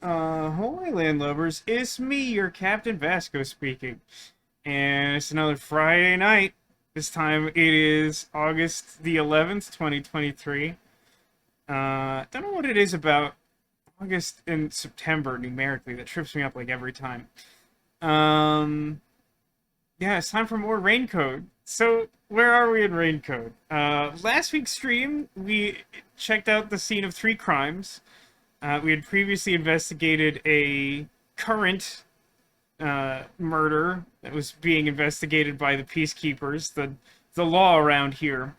Holy landlubbers, it's me, your Captain Vasco speaking. And it's another Friday night. This time it is August the 11th, 2023. Don't know what it is about August and September numerically that trips me up like every time. Um, yeah, it's time for more rain code. So, where are we in rain code? Last week's stream, we checked out the scene of three crimes. We had previously investigated a current murder that was being investigated by the peacekeepers, the law around here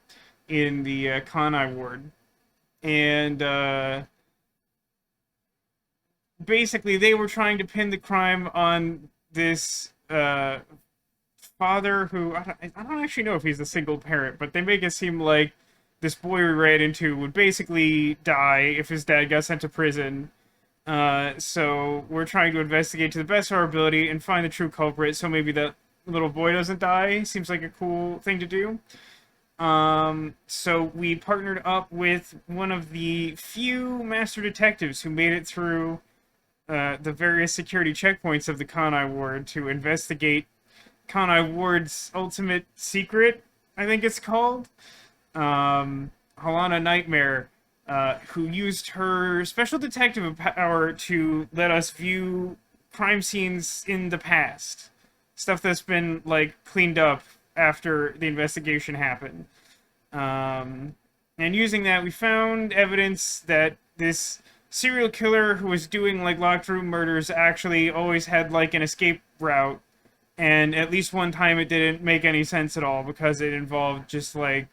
in the Kanai ward, and basically they were trying to pin the crime on this father who I don't actually know if he's a single parent, but they make it seem like this boy we ran into would basically die if his dad got sent to prison. So we're trying to investigate to the best of our ability and find the true culprit, so maybe that little boy doesn't die. Seems like a cool thing to do. So we partnered up with one of the few master detectives who made it through the various security checkpoints of the Kanai Ward to investigate Kanai Ward's ultimate secret, I think it's called. Halana Nightmare, who used her special detective power to let us view crime scenes in the past. Stuff that's been, like, cleaned up after the investigation happened. And using that, we found evidence that this serial killer who was doing, like, locked room murders actually always had, like, an escape route. And at least one time it didn't make any sense at all because it involved just like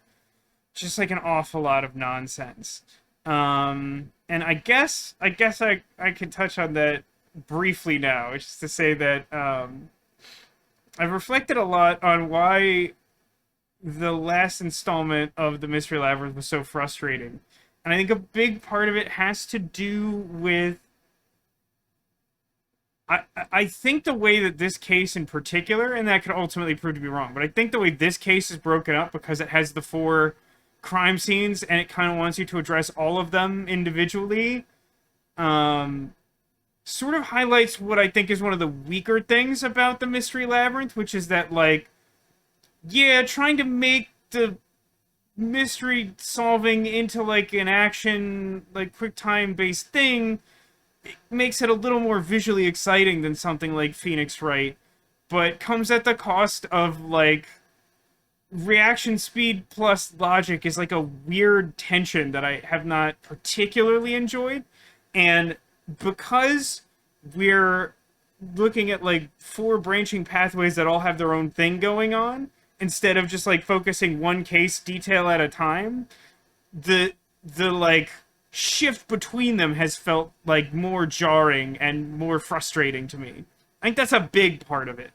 an awful lot of nonsense. And I guess I could touch on that briefly now, just to say that I've reflected a lot on why the last installment of the Mystery Labyrinth was so frustrating. And I think a big part of it has to do with I think the way that this case in particular, and that could ultimately prove to be wrong, but I think the way this case is broken up because it has the four crime scenes and it kind of wants you to address all of them individually, sort of highlights what I think is one of the weaker things about the Mystery Labyrinth, which is that, like, yeah, trying to make the mystery solving into, like, an action, like, quick time based thing makes it a little more visually exciting than something like Phoenix Wright, but comes at the cost of, like, reaction speed plus logic is like a weird tension that I have not particularly enjoyed. And because we're looking at, like, four branching pathways that all have their own thing going on, instead of just, like, focusing one case detail at a time, the like, shift between them has felt, like, more jarring and more frustrating to me. I think that's a big part of it.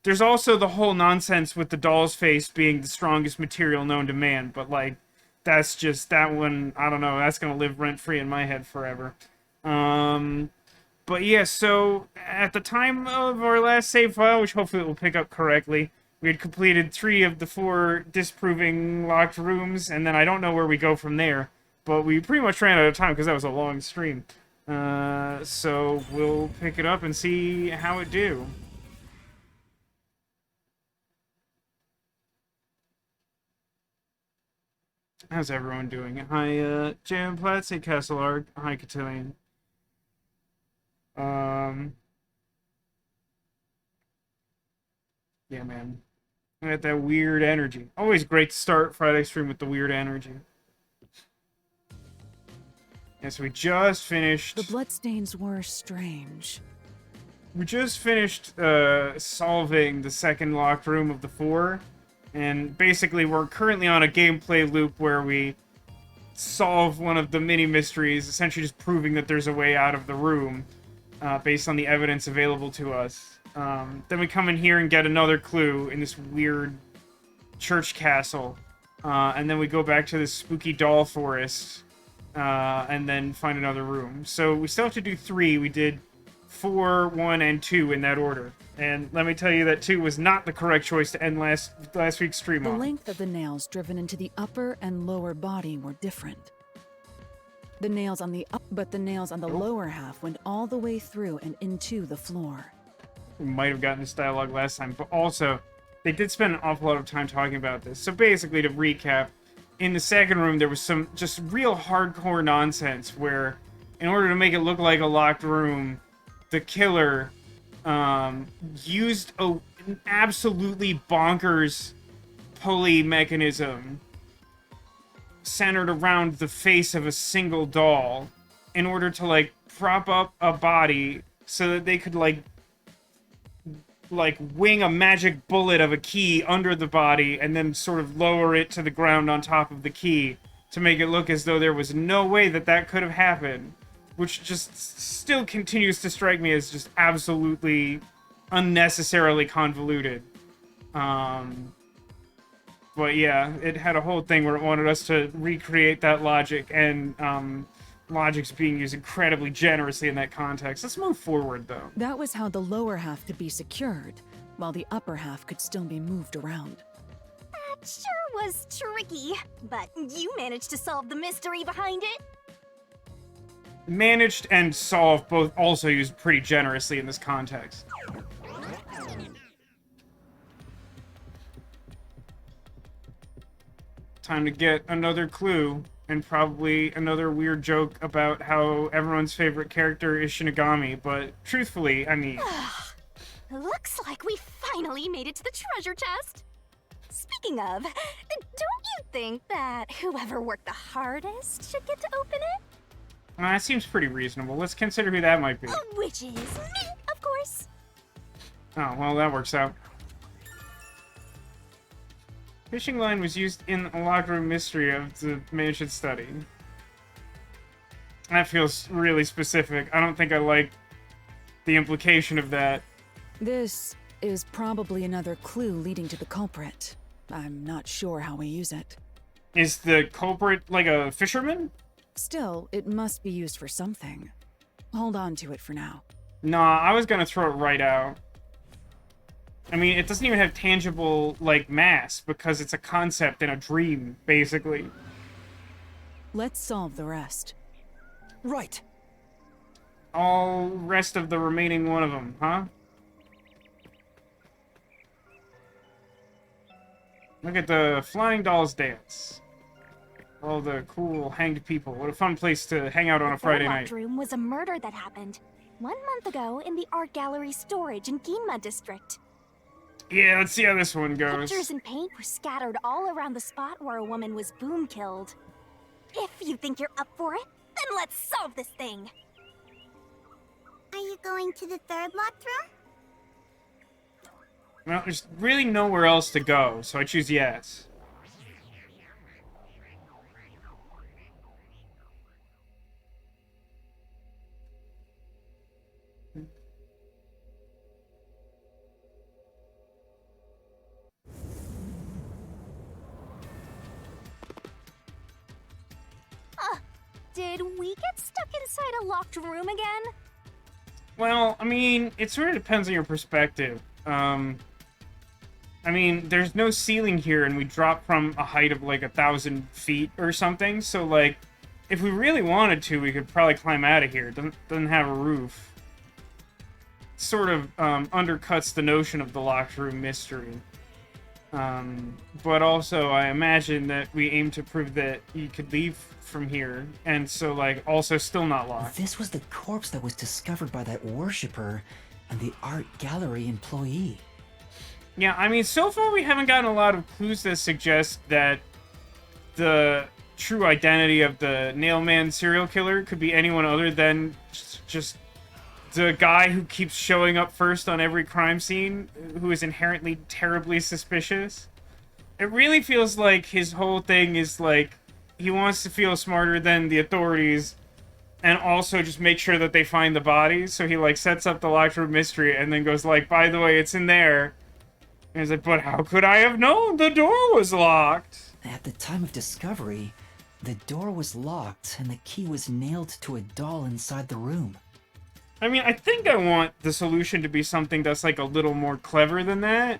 There's also the whole nonsense with the doll's face being the strongest material known to man, but, like, that's just, that one, I don't know, that's gonna live rent-free in my head forever. But yeah, so, at the time of our last save file, which hopefully it will pick up correctly, we had completed 3 of the 4 disproving locked rooms, and then I don't know where we go from there. But we pretty much ran out of time because that was a long stream. So we'll pick it up and see how it do. How's everyone doing? Hi, Jam Platts, hey Castleard, hi Cotillion. Yeah, man. I got that weird energy. Always great to start Friday stream with the weird energy. Yes, we just finished. The bloodstains were strange. We just finished solving the second locked room of the 4, and basically we're currently on a gameplay loop where we solve one of the mini mysteries, essentially just proving that there's a way out of the room based on the evidence available to us. Then we come in here and get another clue in this weird church castle, and then we go back to this spooky doll forest. And then find another room. So we still have to do 3. We did 4, 1, and 2 in that order. And let me tell you that 2 was not the correct choice to end last week's stream on. The length of the nails driven into the upper and lower body were different. The nails on the but the nails on the lower half went all the way through and into the floor. We might have gotten this dialogue last time, but also, they did spend an awful lot of time talking about this. So basically, to recap, in the second room, there was some just real hardcore nonsense where, in order to make it look like a locked room, the killer used an absolutely bonkers pulley mechanism centered around the face of a single doll in order to, like, prop up a body so that they could, like wing a magic bullet of a key under the body and then sort of lower it to the ground on top of the key to make it look as though there was no way that that could have happened, which just still continues to strike me as just absolutely unnecessarily convoluted. But yeah, it had a whole thing where it wanted us to recreate that logic, and logic's being used incredibly generously in that context. Let's move forward, though. That was how the lower half could be secured, while the upper half could still be moved around. That sure was tricky, but you managed to solve the mystery behind it. Managed and solved both also used pretty generously in this context. Time to get another clue, and probably another weird joke about how everyone's favorite character is Shinigami, but truthfully, I mean... Looks like we finally made it to the treasure chest. Speaking of, don't you think that whoever worked the hardest should get to open it? That seems pretty reasonable. Let's consider who that might be. Which is me, of course. Oh, well, that works out. Fishing line was used in a locker room mystery of the mansion study. That feels really specific. I don't think I like the implication of that. This is probably another clue leading to the culprit. I'm not sure how we use it. Is the culprit like a fisherman? Still, it must be used for something. Hold on to it for now. Nah, I was gonna throw it right out. I mean, it doesn't even have tangible, like, mass, because it's a concept in a dream, basically. Let's solve the rest. Right. All rest of the remaining one of them, huh? Look at the flying dolls dance. All the cool hanged people. What a fun place to hang out on a Friday night. The room was a murder that happened 1 month ago in the art gallery storage in Ginma district. Yeah, let's see how this one goes. Pictures and paint were scattered all around the spot where a woman was boom killed. If you think you're up for it, then let's solve this thing. Are you going to the third locked room? Well, there's really nowhere else to go, so I choose yes. Did we get stuck inside a locked room again? Well, I mean, it sort of depends on your perspective. I mean, there's no ceiling here, and we drop from a height of, like, 1,000 feet or something, so, like, if we really wanted to, we could probably climb out of here. It doesn't have a roof. Sort of undercuts the notion of the locked room mystery. But also, I imagine that we aim to prove that you could leave from here, and so, like, also still not locked. This was the corpse that was discovered by that worshipper and the art gallery employee. Yeah, I mean, so far we haven't gotten a lot of clues that suggest that the true identity of the Nailman serial killer could be anyone other than just the guy who keeps showing up first on every crime scene, who is inherently terribly suspicious. It really feels like his whole thing is, like, he wants to feel smarter than the authorities and also just make sure that they find the bodies. So he, like, sets up the locked room mystery and then goes, like, by the way, it's in there. And he's like, but how could I have known the door was locked? At the time of discovery, the door was locked and the key was nailed to a doll inside the room. I mean, I think I want the solution to be something that's, like, a little more clever than that.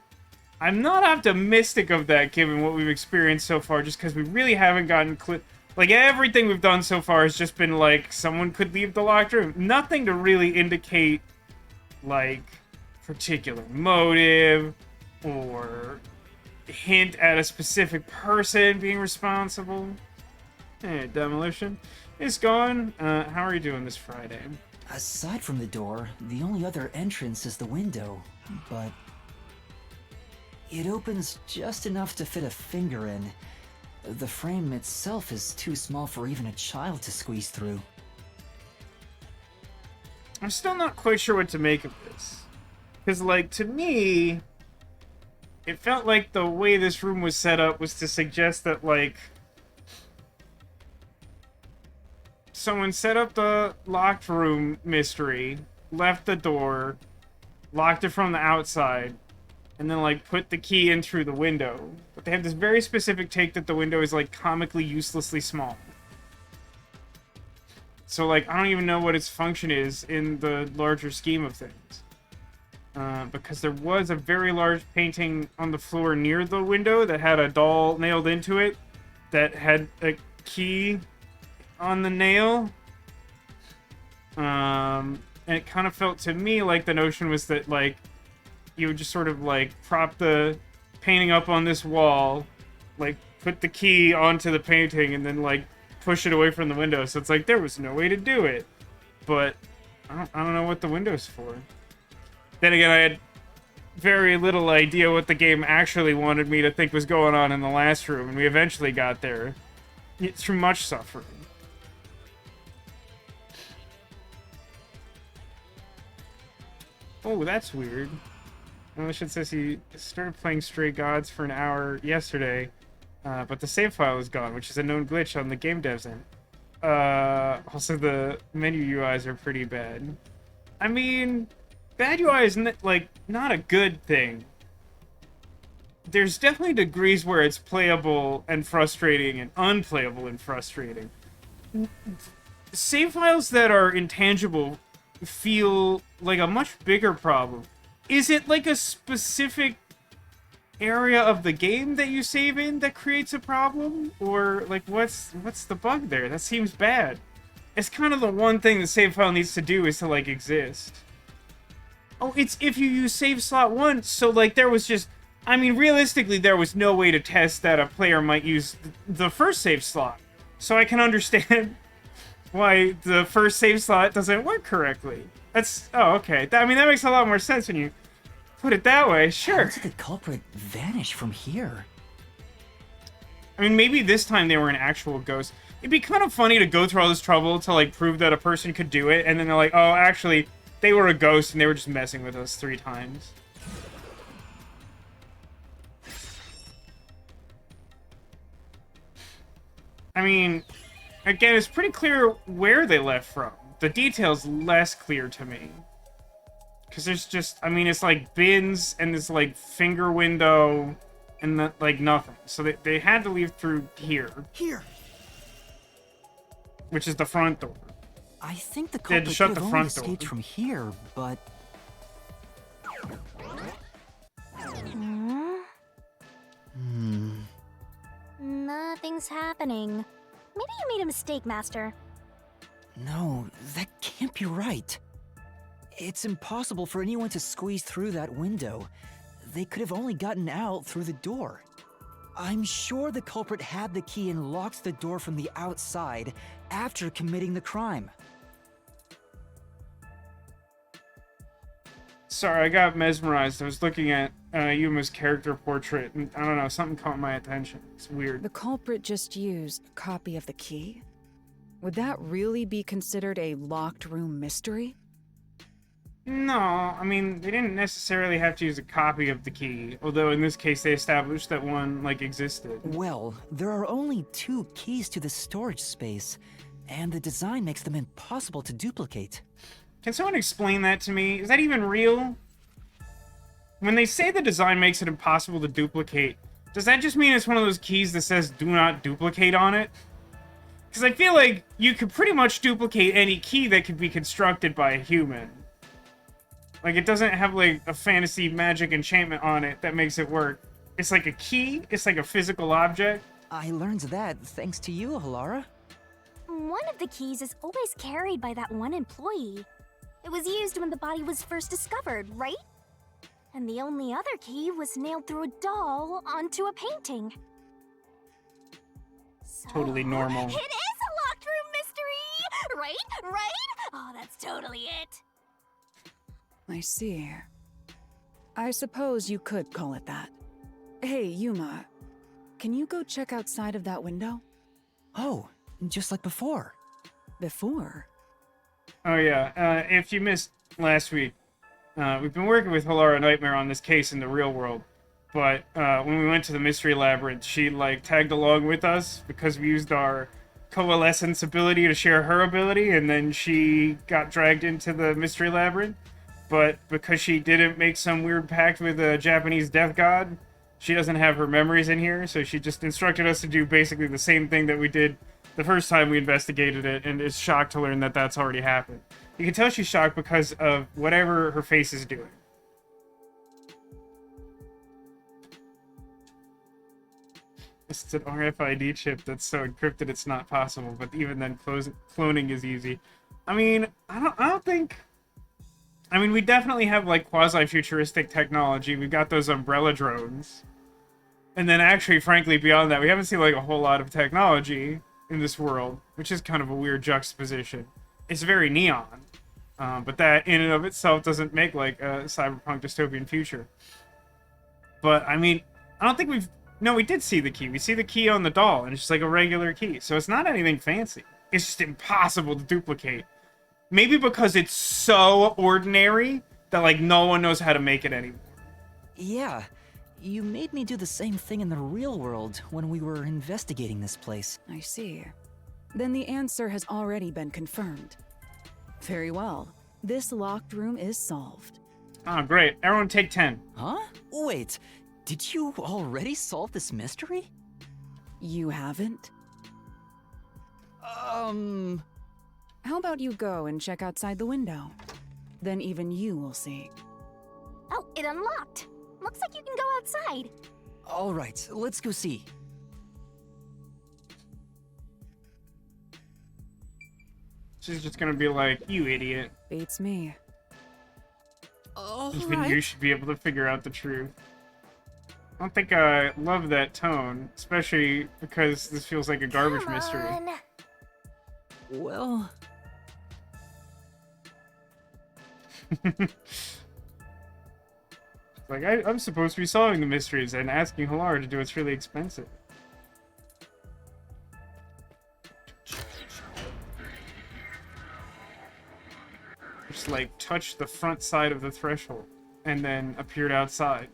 I'm not optimistic of that, given what we've experienced so far, just because we really haven't gotten Like, everything we've done so far has just been, like, someone could leave the locked room. Nothing to really indicate, like, particular motive or hint at a specific person being responsible. Hey, Demolition. It's gone. How are you doing this Friday? Aside from the door, the only other entrance is the window, but it opens just enough to fit a finger in. The frame itself is too small for even a child to squeeze through. I'm still not quite sure what to make of this. Because, like, to me, it felt like the way this room was set up was to suggest that, like, someone set up the locked room mystery, left the door, locked it from the outside, and then, like, put the key in through the window. But they have this very specific take that the window is, like, comically uselessly small. So, like, I don't even know what its function is in the larger scheme of things. Because there was a very large painting on the floor near the window that had a doll nailed into it that had a key on the nail. And it kind of felt to me like the notion was that, like, you would just sort of, like, prop the painting up on this wall, like, put the key onto the painting, and then, like, push it away from the window. So it's like, there was no way to do it. But I don't know what the window's for. Then again, I had very little idea what the game actually wanted me to think was going on in the last room, and we eventually got there. Through much suffering. Oh, that's weird. Demolition says he started playing Stray Gods for an hour yesterday, but the save file is gone, which is a known glitch on the game devs end. Also, the menu UIs are pretty bad. I mean, bad UI is not a good thing. There's definitely degrees where it's playable and frustrating and unplayable and frustrating. Save files that are intangible feel like a much bigger problem. Is it like a specific area of the game that you save in that creates a problem? Or, like, what's the bug there? That seems bad. It's kind of the one thing the save file needs to do is to, like, exist. Oh, it's if you use save slot 1, so, like, there was just... I mean, realistically, there was no way to test that a player might use the first save slot. So I can understand why the first save slot doesn't work correctly. That's... Oh, okay. I mean, that makes a lot more sense when you put it that way. Sure. How did the culprit vanish from here? I mean, maybe this time they were an actual ghost. It'd be kind of funny to go through all this trouble to, like, prove that a person could do it, and then they're like, oh, actually, they were a ghost and they were just messing with us 3 times. I mean, again, it's pretty clear where they left from. The detail's less clear to me. Because there's just, I mean, it's like bins and this, like, finger window and, like, nothing. So they had to leave through here. Here. Which is the front door. I think the They had culprit to shut could the have only front escaped door. from here, but... Nothing's happening. Maybe you made a mistake, Master. No, that can't be right. It's impossible for anyone to squeeze through that window. They could have only gotten out through the door. I'm sure the culprit had the key and locked the door from the outside after committing the crime. Sorry, I got mesmerized. I was looking at Yuma's character portrait, and I don't know, something caught my attention. It's weird. The culprit just used a copy of the key? Would that really be considered a locked room mystery? No, I mean, they didn't necessarily have to use a copy of the key, although in this case they established that one, like, existed. Well, there are only 2 keys to the storage space, and the design makes them impossible to duplicate. Can someone explain that to me? Is that even real? When they say the design makes it impossible to duplicate, does that just mean it's one of those keys that says do not duplicate on it? Because I feel like you could pretty much duplicate any key that could be constructed by a human. Like, it doesn't have, like, a fantasy magic enchantment on it that makes it work. It's like a key, it's like a physical object. I learned that thanks to you, Halara. One of the keys is always carried by that one employee. It was used when the body was first discovered, right? And the only other key was nailed through a doll onto a painting. So, Totally normal. It is a locked room mystery! Right? Right? Oh, that's totally it. I see. I suppose you could call it that. Hey, Yuma. Can you go check outside of that window? Oh, just like before. Before? Oh yeah, if you missed last week, we've been working with Halara Nightmare on this case in the real world. But when we went to the Mystery Labyrinth, she like tagged along with us because we used our coalescence ability to share her ability, and then she got dragged into the Mystery Labyrinth. But because she didn't make some weird pact with a Japanese death god, she doesn't have her memories in here, so she just instructed us to do basically the same thing that we did the first time we investigated it, and is shocked to learn that that's already happened. You can tell she's shocked because of whatever her face is doing. It's an RFID chip that's so encrypted it's not possible, but even then cloning is easy. I mean, I don't think... I mean, we definitely have, like, quasi-futuristic technology. We've got those umbrella drones. And then actually, frankly, beyond that, we haven't seen, like, a whole lot of technology in this world, which is kind of a weird juxtaposition. It's very neon, but that in and of itself doesn't make, like, a cyberpunk dystopian future. But, I mean, I don't think we've... No, we did see the key. We see the key on the doll, and it's just like a regular key. So it's not anything fancy. It's just impossible to duplicate. Maybe because it's so ordinary that, like, no one knows how to make it anymore. Yeah, you made me do the same thing in the real world when we were investigating this place. I see. Then the answer has already been confirmed. Very well. This locked room is solved. Oh, great. Everyone take 10. Huh? Wait, did you already solve this mystery? You haven't? How about you go and check outside the window? Then even you will see. Oh, it unlocked. Looks like you can go outside. All right, let's go see. She's just gonna be like, you idiot. Beats me. Even you should be able to figure out the truth. I don't think I love that tone, especially because this feels like a garbage mystery. Come on. Well... Like, I'm supposed to be solving the mysteries, and asking Halara to do it's really expensive. Just, like, touched the front side of the threshold, and then appeared outside.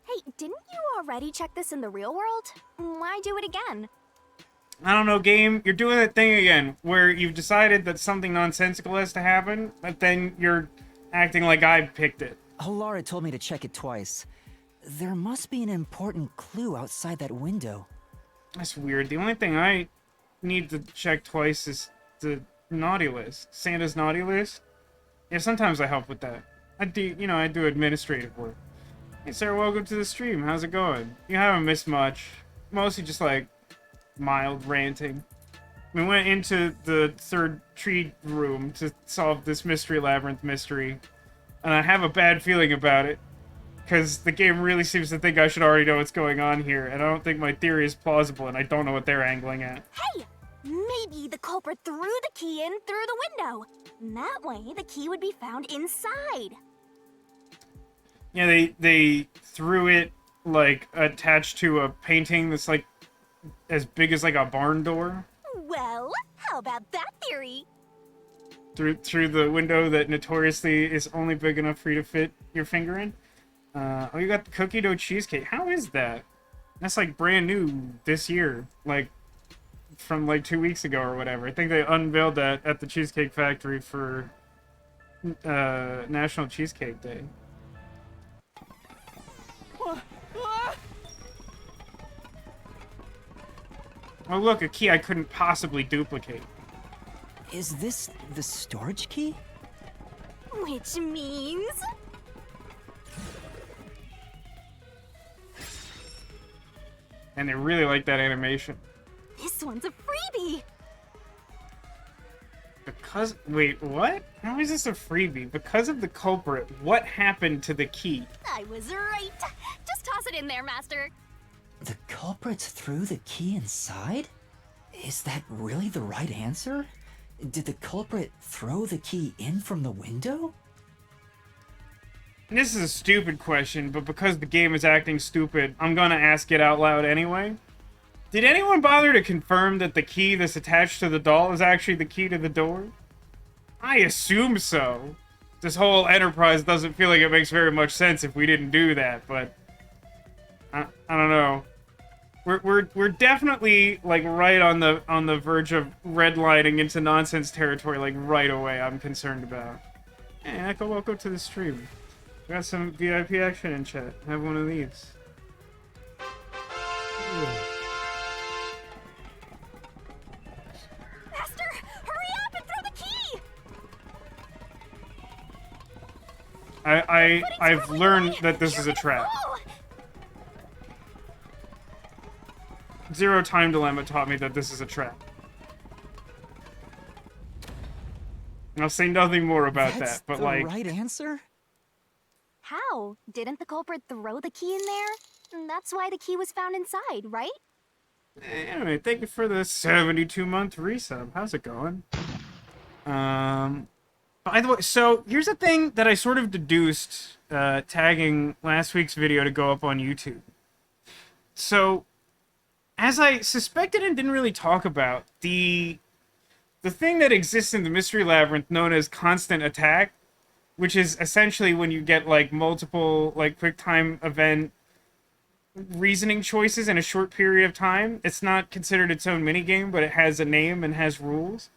Hey, didn't you already check this in the real world? Why do it again? I don't know, game. You're doing that thing again, where you've decided that something nonsensical has to happen, but then you're acting like I picked it. Halara told me to check it twice. There must be an important clue outside that window. That's weird. The only thing I need to check twice is the naughty list. Santa's naughty list. Yeah, sometimes I help with that. I do administrative work. Hey, Sarah, welcome to the stream. How's it going? You haven't missed much. Mostly just, like, mild ranting. We went into the third tree room to solve this Mystery Labyrinth mystery. And I have a bad feeling about it. Because the game really seems to think I should already know what's going on here. And I don't think my theory is plausible, and I don't know what they're angling at. Hey! Maybe the culprit threw the key in through the window. That way, the key would be found inside. Yeah, they threw it, like, attached to a painting that's, like, as big as, like, a barn door. Well, how about that theory? Through the window that notoriously is only big enough for you to fit your finger in. Oh, you got the cookie dough cheesecake. How is that? That's, like, brand new this year. Like, from, like, 2 weeks ago or whatever. I think they unveiled that at the Cheesecake Factory for National Cheesecake Day. Oh, look, a key I couldn't possibly duplicate. Is this the storage key? Which means... And they really like that animation. This one's a freebie! Because, wait, what? How is this a freebie? Because of the culprit, what happened to the key? I was right! Just toss it in there, Master. The culprit threw the key inside? Is that really the right answer? Did the culprit throw the key in from the window? And this is a stupid question, but because the game is acting stupid, I'm gonna ask it out loud anyway. Did anyone bother to confirm that the key that's attached to the doll is actually the key to the door? I assume so. This whole enterprise doesn't feel like it makes very much sense if we didn't do that, but I don't know. We're definitely like right on the verge of redlining into nonsense territory, like right away. I'm concerned about. Hey, Echo, welcome to the stream. Got some VIP action in chat. Have one of these. Master, hurry up and throw the key! I've learned that this is a trap. Oh! Zero Time Dilemma taught me that this is a trap. I'll say nothing more about That's that, but the like... right answer? How? Didn't the culprit throw the key in there? That's why the key was found inside, right? Anyway, thank you for the 72-month resub. How's it going? By the way, so here's a thing that I sort of deduced, tagging last week's video to go up on YouTube. So, as I suspected and didn't really talk about, the thing that exists in the Mystery Labyrinth known as constant attack, which is essentially when you get, like, multiple, like, quick time event reasoning choices in a short period of time. It's not considered its own minigame, but it has a name and has rules.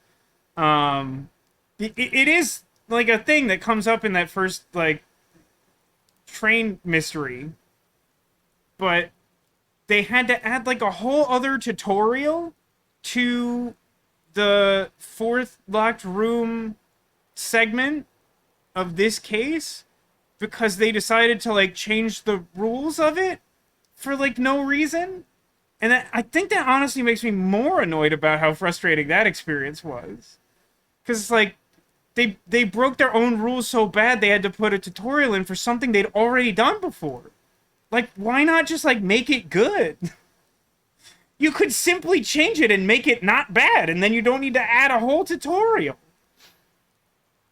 It is, like, a thing that comes up in that first, like, train mystery. But they had to add, like, a whole other tutorial to the fourth locked room segment of this case because they decided to, like, change the rules of it for, like, no reason. And I think that honestly makes me more annoyed about how frustrating that experience was. Because it's like, they broke their own rules so bad they had to put a tutorial in for something they'd already done before. Like, why not just, like, make it good? You could simply change it and make it not bad, and then you don't need to add a whole tutorial.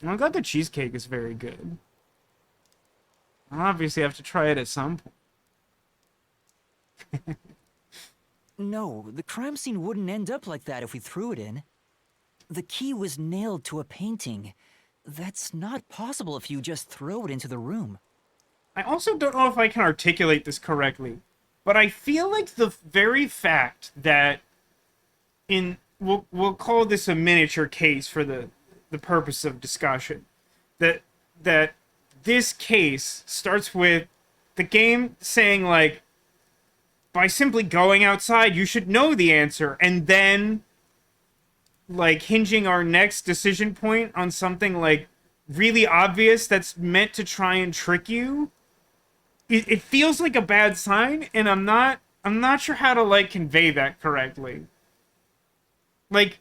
I'm glad the cheesecake is very good. I'll obviously have to try it at some point. No, the crime scene wouldn't end up like that if we threw it in. The key was nailed to a painting. That's not possible if you just throw it into the room. I also don't know if I can articulate this correctly, but I feel like the very fact that we'll call this a miniature case for the purpose of discussion, that this case starts with the game saying, like, by simply going outside, you should know the answer, and then, like, hinging our next decision point on something, like, really obvious that's meant to try and trick you. It feels like a bad sign, and I'm not sure how to, like, convey that correctly. Like,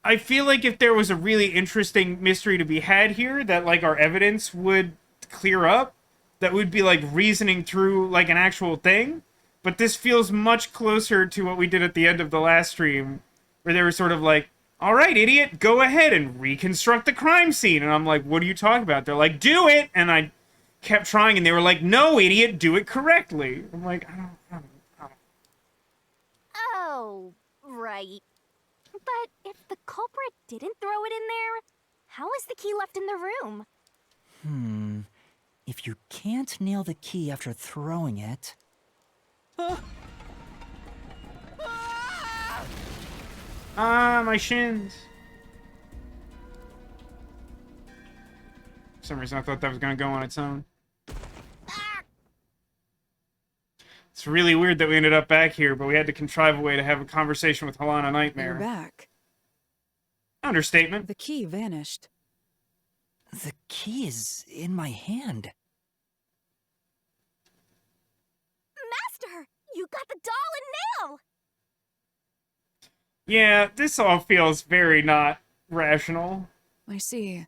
I feel like if there was a really interesting mystery to be had here that, like, our evidence would clear up, that would be, like, reasoning through, like, an actual thing. But this feels much closer to what we did at the end of the last stream, where they were sort of like, all right, idiot, go ahead and reconstruct the crime scene. And I'm like, what are you talking about? They're like, do it! And I kept trying, and they were like, no, idiot, do it correctly. I'm like, I don't. Oh, right. But if the culprit didn't throw it in there, how is the key left in the room? If you can't nail the key after throwing it... My shins. For some reason, I thought that was gonna go on its own. It's really weird that we ended up back here, but we had to contrive a way to have a conversation with Helena Nightmare. You're back. Understatement. The key vanished. The key is in my hand. Master, you got the doll and Yeah, this all feels very not rational. I see.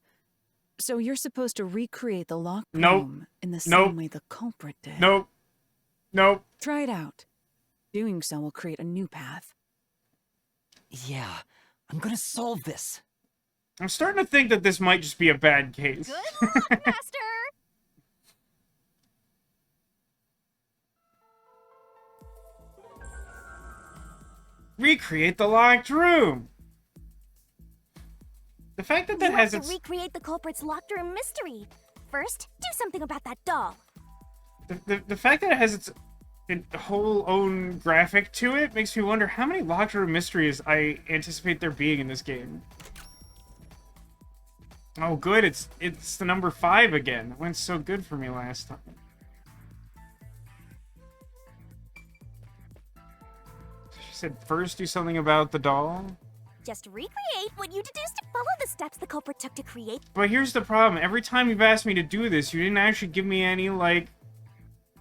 So you're supposed to recreate the locked Nope. room in the Nope. same way the culprit did. Nope. Nope. Try it out. Doing so will create a new path. Yeah, I'm gonna solve this. I'm starting to think that this might just be a bad case. Good luck, Master! Recreate the locked room. The fact that You that have has to its recreate the culprit's locked room mystery. First, do something about that doll. the fact that it has its whole own graphic to it makes me wonder how many locked room mysteries I anticipate there being in this game. Oh, good! It's the number 5 again. It went so good for me last time. She said first do something about the doll. Just recreate what you deduced to follow the steps the culprit took to create. But here's the problem. Every time you've asked me to do this, you didn't actually give me any, like,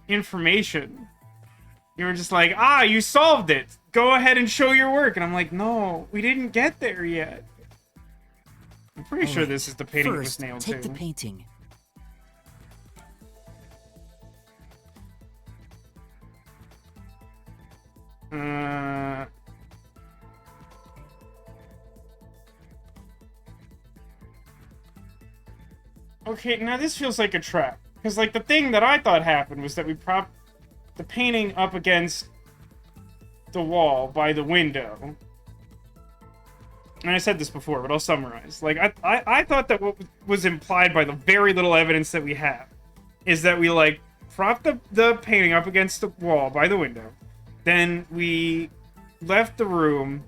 information. You were just like, ah, you solved it. Go ahead and show your work. And I'm like, no, we didn't get there yet. I'm pretty sure Alright, this is the painting that was first, nailed take to. the painting. Okay, now this feels like a trap. Because, like, the thing that I thought happened was that we propped the painting up against the wall by the window. And I said this before, but I'll summarize. Like, I thought that what was implied by the very little evidence that we have is that we, like, propped the painting up against the wall by the window. Then we left the room,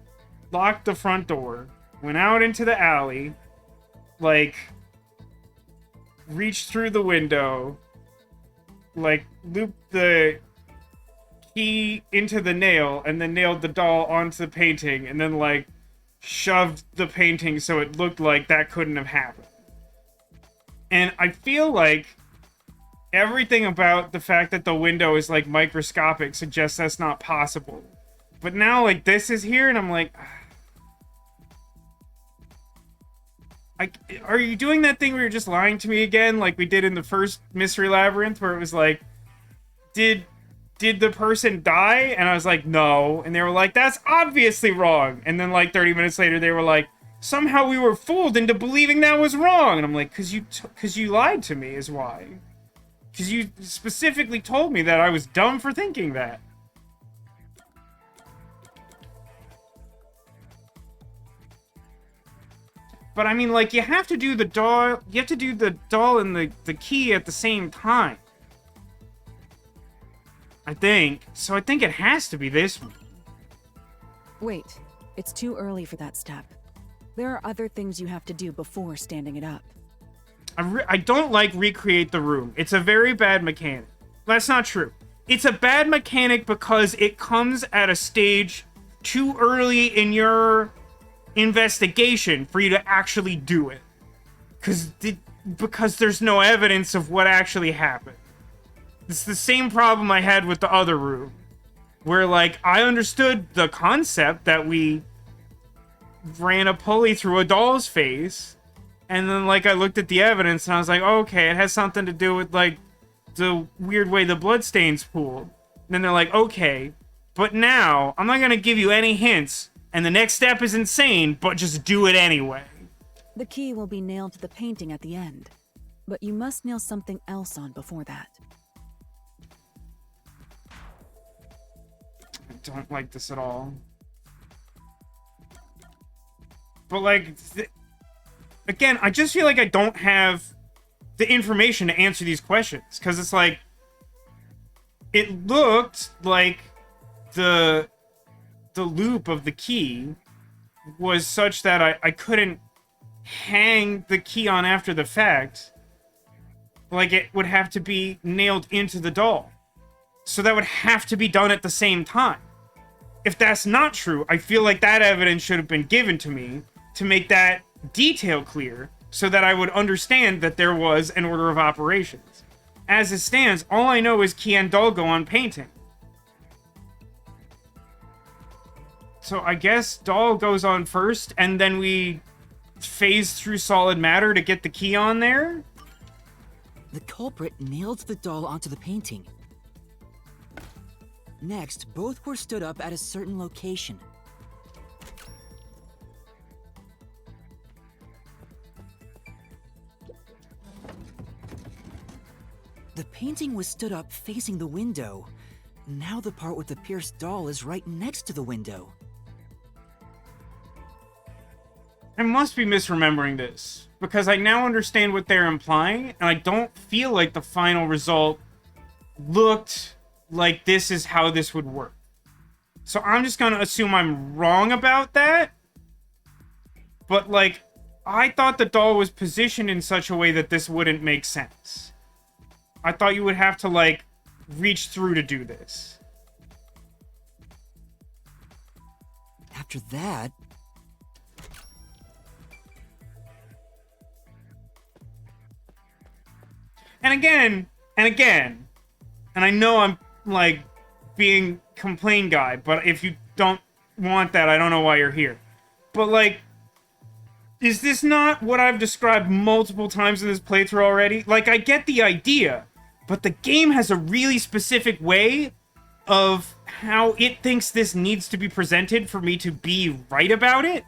locked the front door, went out into the alley, like, reached through the window, like, looped the key into the nail, and then nailed the doll onto the painting, and then, like, shoved the painting so it looked like that couldn't have happened. And I feel like everything about the fact that the window is, like, microscopic suggests that's not possible. But now, like, this is here, and I'm like... are you doing that thing where you're just lying to me again, like we did in the first Mystery Labyrinth, where it was like, did the person die? And I was like, no. And they were like, that's obviously wrong. And then, like, 30 minutes later, they were like, somehow we were fooled into believing that was wrong. And I'm like, because you lied to me is why. Because you specifically told me that I was dumb for thinking that. But I mean, like, you have to do the doll. You have to do the doll and the key at the same time. I think. So I think it has to be this one. Wait, it's too early for that step. There are other things you have to do before standing it up. I don't like recreate the room. It's a very bad mechanic. That's not true. It's a bad mechanic because it comes at a stage too early in your investigation for you to actually do it. Because there's no evidence of what actually happened. It's the same problem I had with the other room. Where, like, I understood the concept that we ran a pulley through a doll's face, and then, like, I looked at the evidence and I was like, okay, it has something to do with, like, the weird way the bloodstains pooled. And then they're like, okay, but now I'm not gonna give you any hints, and the next step is insane, but just do it anyway. The key will be nailed to the painting at the end, but you must nail something else on before that. I don't like this at all. But, like, again, I just feel like I don't have the information to answer these questions. Because it's like, it looked like the loop of the key was such that I couldn't hang the key on after the fact. Like, it would have to be nailed into the doll. So that would have to be done at the same time. If that's not true, I feel like that evidence should have been given to me to make that detail clear so that I would understand that there was an order of operations. As it stands, all I know is key and doll go on painting. So I guess doll goes on first, and then we phase through solid matter to get the key on there? The culprit nailed the doll onto the painting. Next, both were stood up at a certain location. The painting was stood up facing the window. Now the part with the pierced doll is right next to the window. I must be misremembering this, because I now understand what they're implying, and I don't feel like the final result looked like this is how this would work. So I'm just gonna assume I'm wrong about that. But, like, I thought the doll was positioned in such a way that this wouldn't make sense. I thought you would have to, like, reach through to do this. After that... And again, and I know I'm, like, being complain guy, but if you don't want that, I don't know why you're here. But, like, is this not what I've described multiple times in this playthrough already? Like, I get the idea, but the game has a really specific way of how it thinks this needs to be presented for me to be right about it,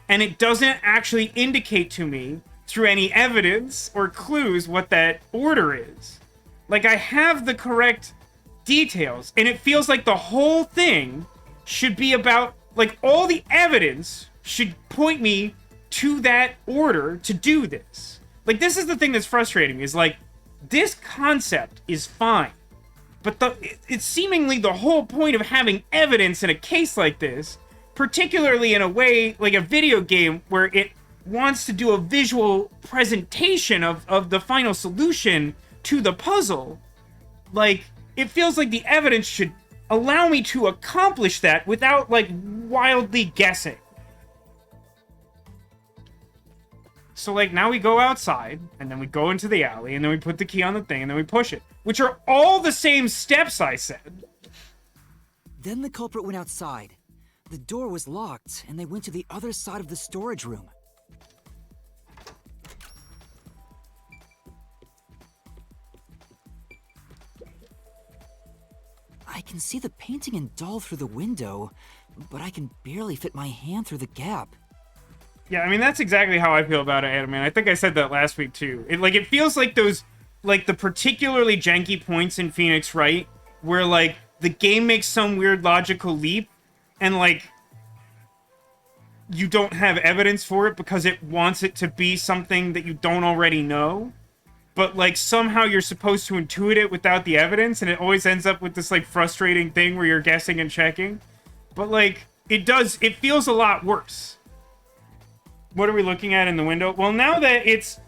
and it doesn't actually indicate to me through any evidence or clues what that order is. Like, I have the correct details, and it feels like the whole thing should be about, like, all the evidence should point me to that order to do this. Like, this is the thing that's frustrating, is, like, this concept is fine, but it's seemingly the whole point of having evidence in a case like this, particularly in a way, like a video game, where it wants to do a visual presentation of the final solution to the puzzle. Like, it feels like the evidence should allow me to accomplish that without, like, wildly guessing. So, like, now we go outside, and then we go into the alley, and then we put the key on the thing, and then we push it. Which are all the same steps, I said. Then the culprit went outside. The door was locked, and they went to the other side of the storage room. I can see the painting and doll through the window, but I can barely fit my hand through the gap. Yeah, I mean, that's exactly how I feel about it, Adam, man. I think I said that last week, too. It feels like those, like, the particularly janky points in Phoenix Wright, where, like, the game makes some weird logical leap, and, like, you don't have evidence for it because it wants it to be something that you don't already know. But, like, somehow you're supposed to intuit it without the evidence, and it always ends up with this, like, frustrating thing where you're guessing and checking. But, like, it feels a lot worse. What are we looking at in the window? Well, now that it's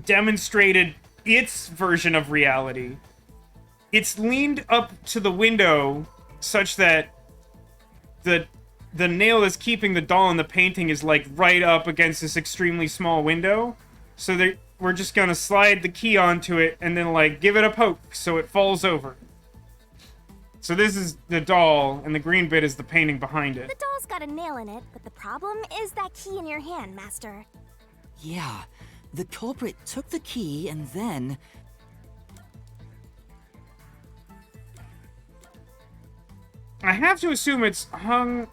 demonstrated its version of reality, it's leaned up to the window such that the nail that's keeping the doll in the painting is, like, right up against this extremely small window. So we're just gonna slide the key onto it and then, like, give it a poke so it falls over. So this is the doll, and the green bit is the painting behind it. The doll's got a nail in it, but the problem is that key in your hand, Master. Yeah, the culprit took the key and then... I have to assume it's hung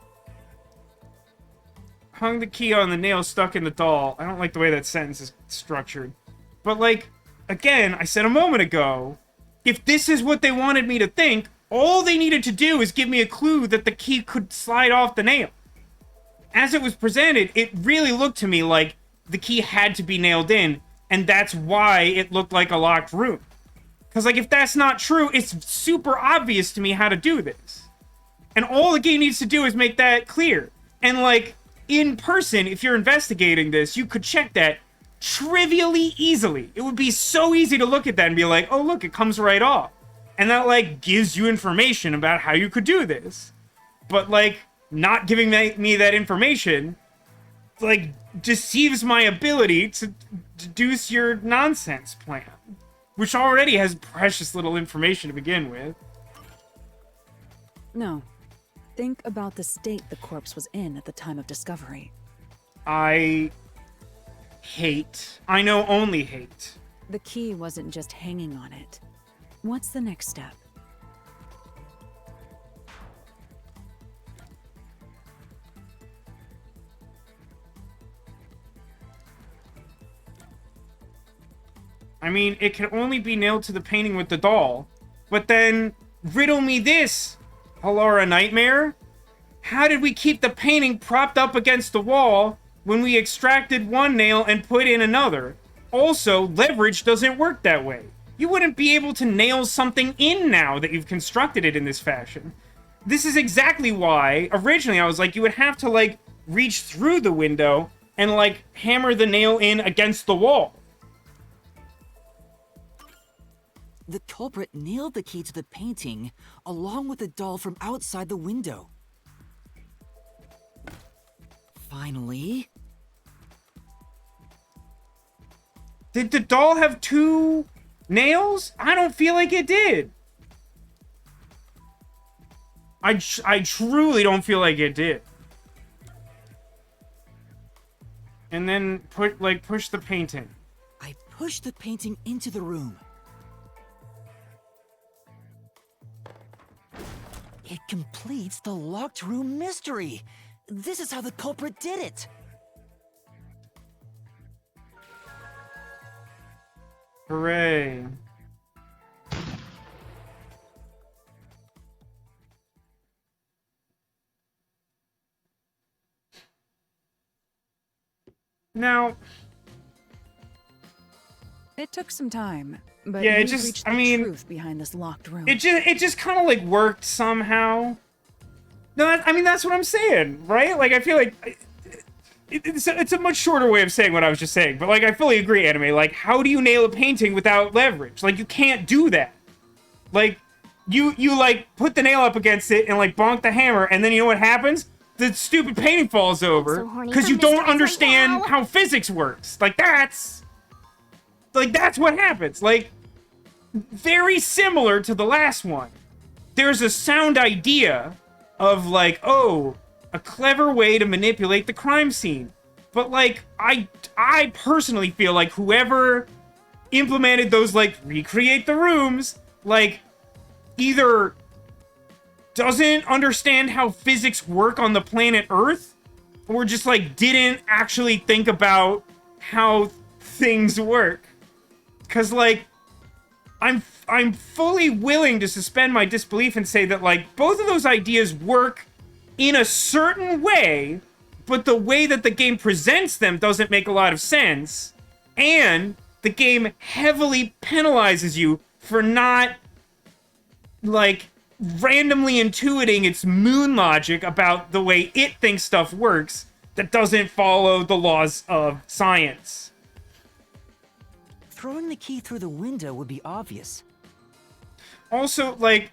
the key on the nail stuck in the doll. I don't like the way that sentence is structured. But, like, again, I said a moment ago, if this is what they wanted me to think, all they needed to do is give me a clue that the key could slide off the nail. As it was presented, it really looked to me like the key had to be nailed in, and that's why it looked like a locked room. Because, like, if that's not true, it's super obvious to me how to do this. And all the game needs to do is make that clear. And, like, in person, if you're investigating this, you could check that trivially easily. It would be so easy to look at that and be like, oh, look, it comes right off. And that, like, gives you information about how you could do this. But, like, not giving me that information, like, deceives my ability to deduce your nonsense plan. Which already has precious little information to begin with. No. Think about the state the corpse was in at the time of discovery. I know only hate. The key wasn't just hanging on it. What's the next step? I mean, it can only be nailed to the painting with the doll. But then, riddle me this, Halara Nightmare. How did we keep the painting propped up against the wall when we extracted one nail and put in another? Also, leverage doesn't work that way. You wouldn't be able to nail something in now that you've constructed it in this fashion. This is exactly why, originally I was like, you would have to, like, reach through the window and, like, hammer the nail in against the wall. The culprit nailed the key to the painting, along with the doll from outside the window. Finally... Did the doll have 2 nails? I don't feel like it did. I truly don't feel like it did. And then push the painting. I pushed the painting into the room. It completes the locked room mystery. This is how the culprit did it. Hooray. Now, It took some time, but Yeah, it you've just- reached I the mean, truth behind this locked room. it just kind of like worked somehow. No, I mean that's what I'm saying, right? Like I feel like it's a much shorter way of saying what I was just saying, but like I fully agree, anime. Like, how do you nail a painting without leverage? Like you can't do that. Like you like put the nail up against it and like bonk the hammer, and then you know what happens? The stupid painting falls over so horny because for you don't mysteries right understand now. how physics works. Like that's what happens. Like very similar to the last one. There's a sound idea of like, oh, a clever way to manipulate the crime scene. But like I personally feel like whoever implemented those like recreate the rooms like either doesn't understand how physics work on the planet Earth or just like didn't actually think about how things work. Cuz like I'm fully willing to suspend my disbelief and say that like both of those ideas work in a certain way, but the way that the game presents them doesn't make a lot of sense, and the game heavily penalizes you for not like randomly intuiting its moon logic about the way it thinks stuff works that doesn't follow the laws of science. Throwing the key through the window would be obvious. Also, like,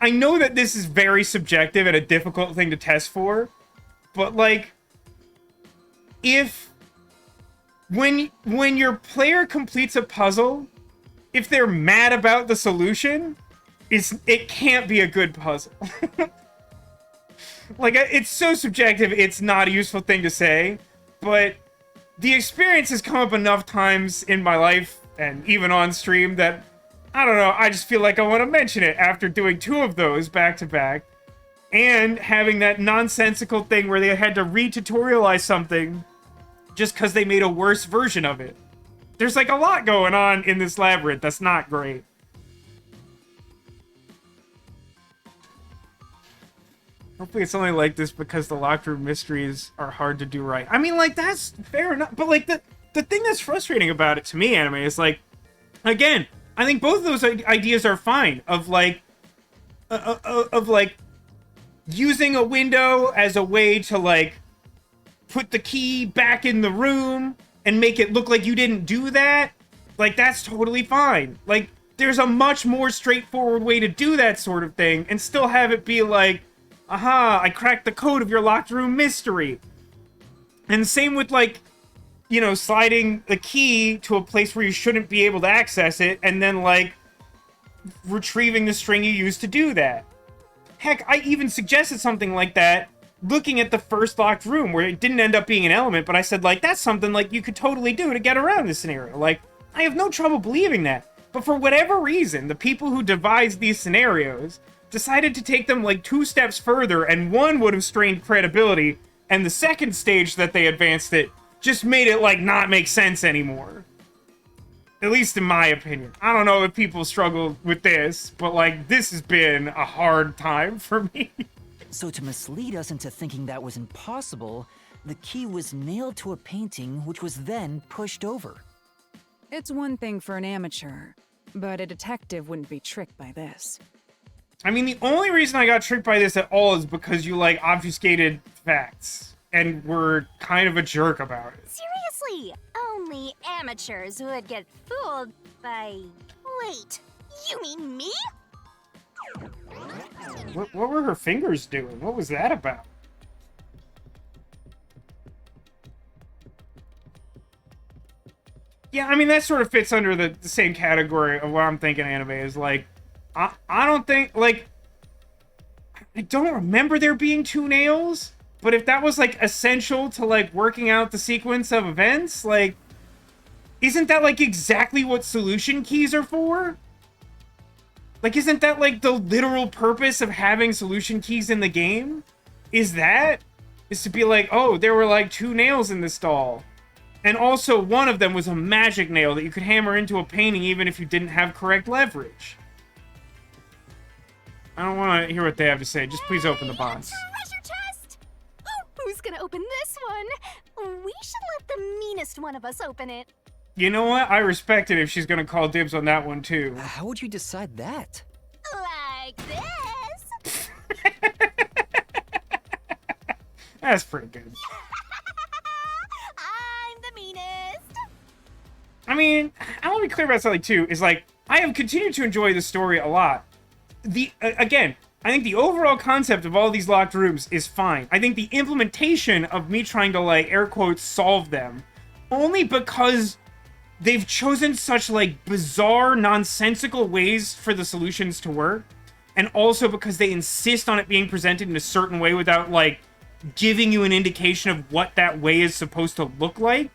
I know that this is very subjective and a difficult thing to test for, but like, when your player completes a puzzle, if they're mad about the solution, it can't be a good puzzle. Like, it's so subjective, it's not a useful thing to say, but the experience has come up enough times in my life, and even on stream, that, I don't know, I just feel like I want to mention it after doing 2 of those back-to-back, and having that nonsensical thing where they had to re-tutorialize something just because they made a worse version of it. There's, like, a lot going on in this labyrinth that's not great. Hopefully it's only like this because the locked room mysteries are hard to do right. I mean, like, that's fair enough. But, like, the thing that's frustrating about it to me, anime, is, like, again, I think both of those ideas are fine. Of, like, using a window as a way to, like, put the key back in the room and make it look like you didn't do that. Like, that's totally fine. Like, there's a much more straightforward way to do that sort of thing and still have it be like, aha, I cracked the code of your locked room mystery. And same with, like, you know, sliding the key to a place where you shouldn't be able to access it, and then, like, retrieving the string you used to do that. Heck, I even suggested something like that looking at the first locked room where it didn't end up being an element, but I said, like, that's something, like, you could totally do to get around this scenario. Like, I have no trouble believing that. But for whatever reason, the people who devised these scenarios decided to take them, like, 2 steps further, and one would have strained credibility, and the second stage that they advanced it just made it, like, not make sense anymore. At least in my opinion. I don't know if people struggle with this, but, like, this has been a hard time for me. So to mislead us into thinking that was impossible, the key was nailed to a painting which was then pushed over. It's one thing for an amateur, but a detective wouldn't be tricked by this. I mean, the only reason I got tricked by this at all is because you, like, obfuscated facts and were kind of a jerk about it. Seriously, only amateurs would get fooled by... Wait, you mean me? What were her fingers doing? What was that about? Yeah, I mean, that sort of fits under the same category of what I'm thinking anime is, like, I don't think, like, I don't remember there being 2 nails, but if that was, like, essential to, like, working out the sequence of events, like, isn't that, like, exactly what solution keys are for? Like, isn't that, like, the literal purpose of having solution keys in the game? Is to be like, oh, there were, like, 2 nails in this doll. And also, one of them was a magic nail that you could hammer into a painting even if you didn't have correct leverage. I don't want to hear what they have to say. Just please open the box. Treasure chest! Who's gonna open this one? We should let the meanest one of us open it. You know what? I respect it if she's going to call dibs on that one, too. How would you decide that? Like this. That's pretty good. I'm the meanest. I mean, I want to be clear about something, too, is, like, I have continued to enjoy the story a lot. Again, I think the overall concept of all these locked rooms is fine. I think the implementation of me trying to, like, air quotes, solve them, only because they've chosen such, like, bizarre, nonsensical ways for the solutions to work, and also because they insist on it being presented in a certain way without, like, giving you an indication of what that way is supposed to look like.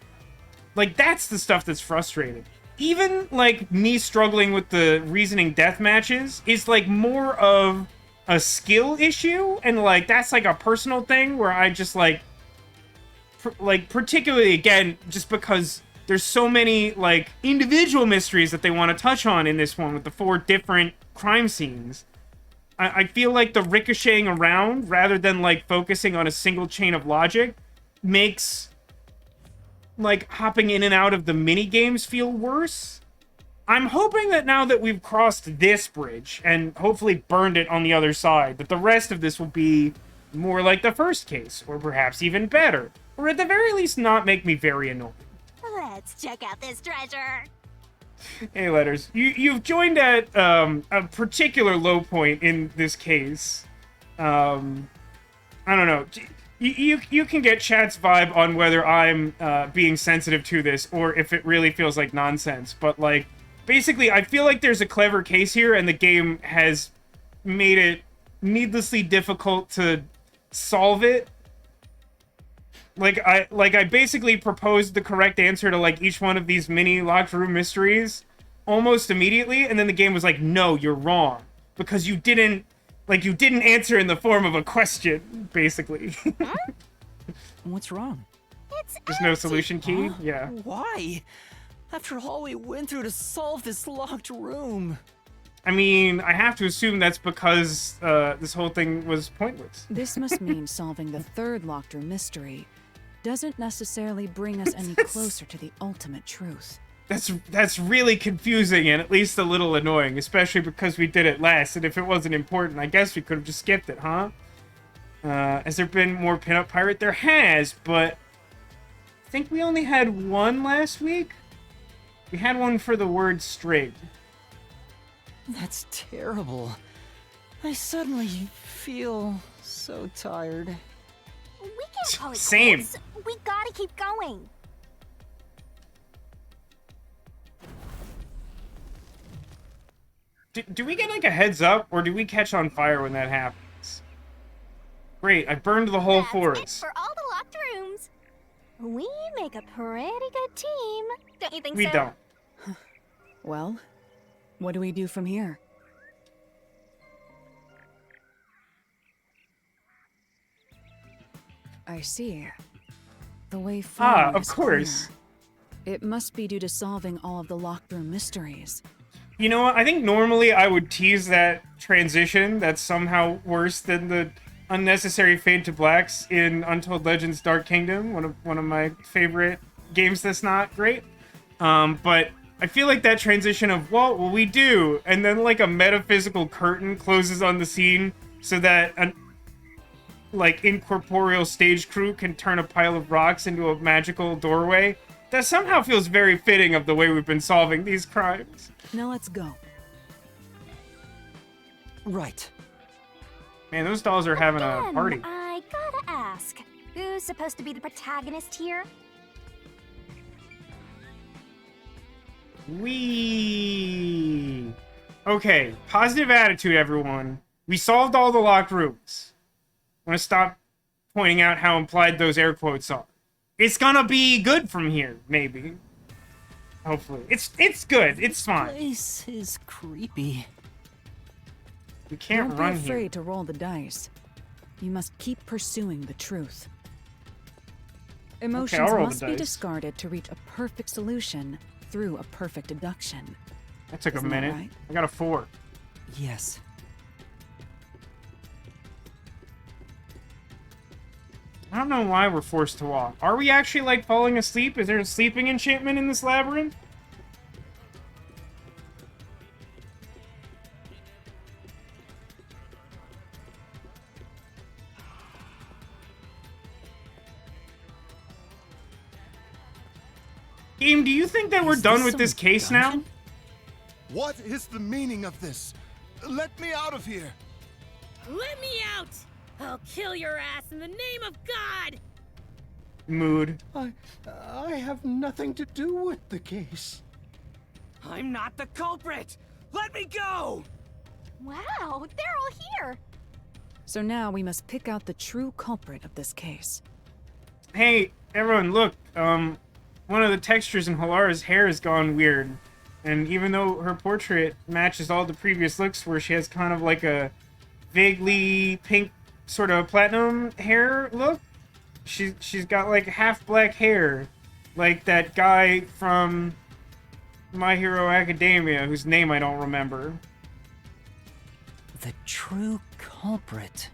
Like, that's the stuff that's frustrating. Even, like, me struggling with the reasoning death matches is, like, more of a skill issue, and, like, that's, like, a personal thing where I just, like, particularly, again, just because there's so many, like, individual mysteries that they want to touch on in this one with the 4 different crime scenes. I feel like the ricocheting around, rather than, like, focusing on a single chain of logic, makes, like, hopping in and out of the mini-games feel worse. I'm hoping that now that we've crossed this bridge, and hopefully burned it on the other side, that the rest of this will be more like the first case, or perhaps even better. Or at the very least not make me very annoyed. Let's check out this treasure. Hey, Letters, you've joined at a particular low point in this case. I don't know. You can get chat's vibe on whether I'm being sensitive to this or if it really feels like nonsense. But, like, basically, I feel like there's a clever case here, and the game has made it needlessly difficult to solve it. Like I basically proposed the correct answer to, like, each one of these mini locked room mysteries almost immediately, and then the game was like, no, you're wrong. Because you didn't answer in the form of a question, basically. What's wrong? There's no solution key? Yeah. Why? After all we went through to solve this locked room. I mean, I have to assume that's because this whole thing was pointless. This must mean solving the 3rd locked room mystery doesn't necessarily bring us any closer to the ultimate truth. That's really confusing and at least a little annoying, especially because we did it last, and if it wasn't important, I guess we could have just skipped it, huh? Has there been more Pinup Pirate? There has, but I think we only had one last week? We had one for the word string. That's terrible. I suddenly feel so tired. We can't call it Same. quits. We gotta keep going. Do we get, like, a heads up, or do we catch on fire when that happens? Great, I burned the whole That's it forest. for all the locked rooms. We make a pretty good team, don't you think We so? don't. Well, what do we do from here? I see. The way forward Of is course. clear. It must be due to solving all of the locked room mysteries. You know what? I think normally I would tease that transition that's somehow worse than the unnecessary fade to blacks in Untold Legends Dark Kingdom, one of my favorite games that's not great. But I feel like that transition of what will we do? And then like a metaphysical curtain closes on the scene so that an like incorporeal stage crew can turn a pile of rocks into a magical doorway. That somehow feels very fitting of the way we've been solving these crimes. Now let's go. Right. Man, those dolls are having a Then party. I gotta ask, who's supposed to be the protagonist here? Wee. Okay, positive attitude, everyone. We solved all the locked rooms. I'm gonna stop pointing out how implied those air quotes are. It's gonna be good from here, maybe. Hopefully. It's good. It's fine. Place is creepy. We can't Don't run be afraid here. to roll the dice. You must keep pursuing the truth. Emotions roll the must be dice. discarded to reach a perfect solution through a perfect deduction. That took a Isn't that minute. right? I got a 4. Yes. I don't know why we're forced to walk. Are we actually, like, falling asleep? Is there a sleeping enchantment in this labyrinth? Game, do you think that we're Is done this with this some case now? dungeon? What is the meaning of this? Let me out of here! Let me out! I'll kill your ass in the name of God! Mood. I have nothing to do with the case. I'm not the culprit! Let me go! Wow, they're all here. So now we must pick out the true culprit of this case. Hey, everyone, look. One of the textures in Halara's hair has gone weird. And even though her portrait matches all the previous looks where she has kind of like a vaguely pink sort of platinum hair look, she's got like half black hair. Like that guy from My Hero Academia, whose name I don't remember. The true culprit.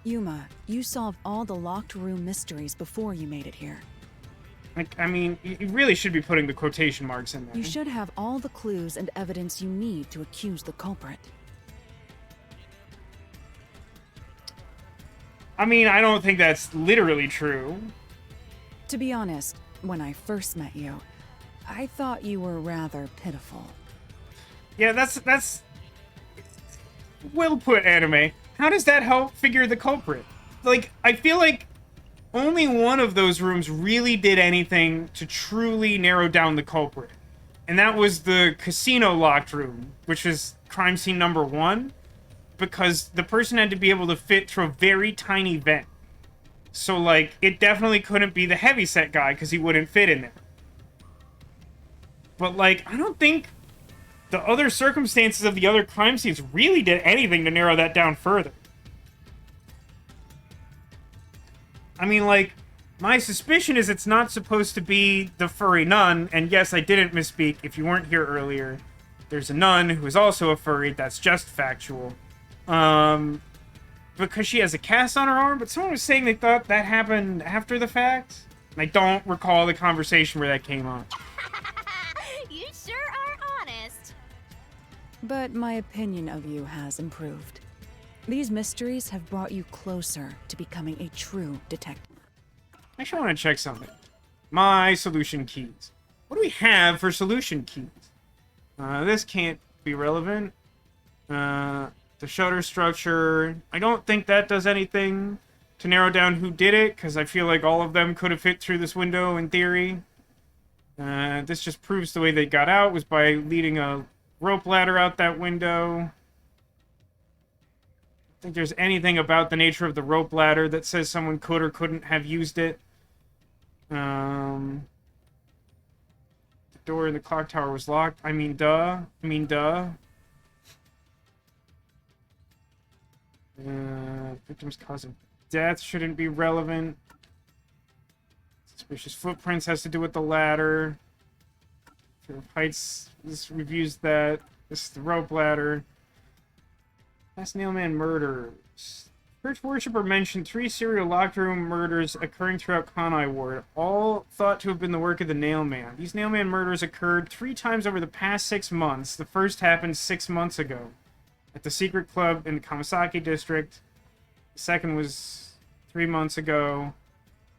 Yuma, you solved all the locked room mysteries before you made it here. Like, I mean, you really should be putting the quotation marks in there. You should have all the clues and evidence you need to accuse the culprit. I mean, I don't think that's literally true. To be honest, when I first met you, I thought you were rather pitiful. Yeah, that's well put, anime. How does that help figure the culprit? Like, I feel like only one of those rooms really did anything to truly narrow down the culprit. And that was the casino locked room, which was crime scene number 1, because the person had to be able to fit through a very tiny vent. So, like, it definitely couldn't be the heavyset guy, because he wouldn't fit in there. But, like, I don't think the other circumstances of the other crime scenes really did anything to narrow that down further. I mean, like, my suspicion is it's not supposed to be the furry nun, and yes, I didn't misspeak if you weren't here earlier. There's a nun who is also a furry, that's just factual. Because she has a cast on her arm, but someone was saying they thought that happened after the fact. And I don't recall the conversation where that came up. You sure are honest. But my opinion of you has improved. These mysteries have brought you closer to becoming a true detective. I actually want to check something. My solution keys. What do we have for solution keys? This can't be relevant. The shutter structure. I don't think that does anything to narrow down who did it, because I feel like all of them could have fit through this window in theory. This just proves the way they got out was by leading a rope ladder out that window. think there's anything about the nature of the rope ladder that says someone could or couldn't have used it. The door in the clock tower was locked. I mean, duh. Victim's cause of death shouldn't be relevant. Suspicious footprints has to do with the ladder. Fear of heights. This reviews that. This is the rope ladder. Last Nailman murders. Church worshiper mentioned 3 serial locked room murders occurring throughout Conai Ward, all thought to have been the work of the Nailman. These Nailman murders occurred 3 times over the past 6 months. The first happened 6 months ago at the Secret Club in the Kamasaki district. The second was 3 months ago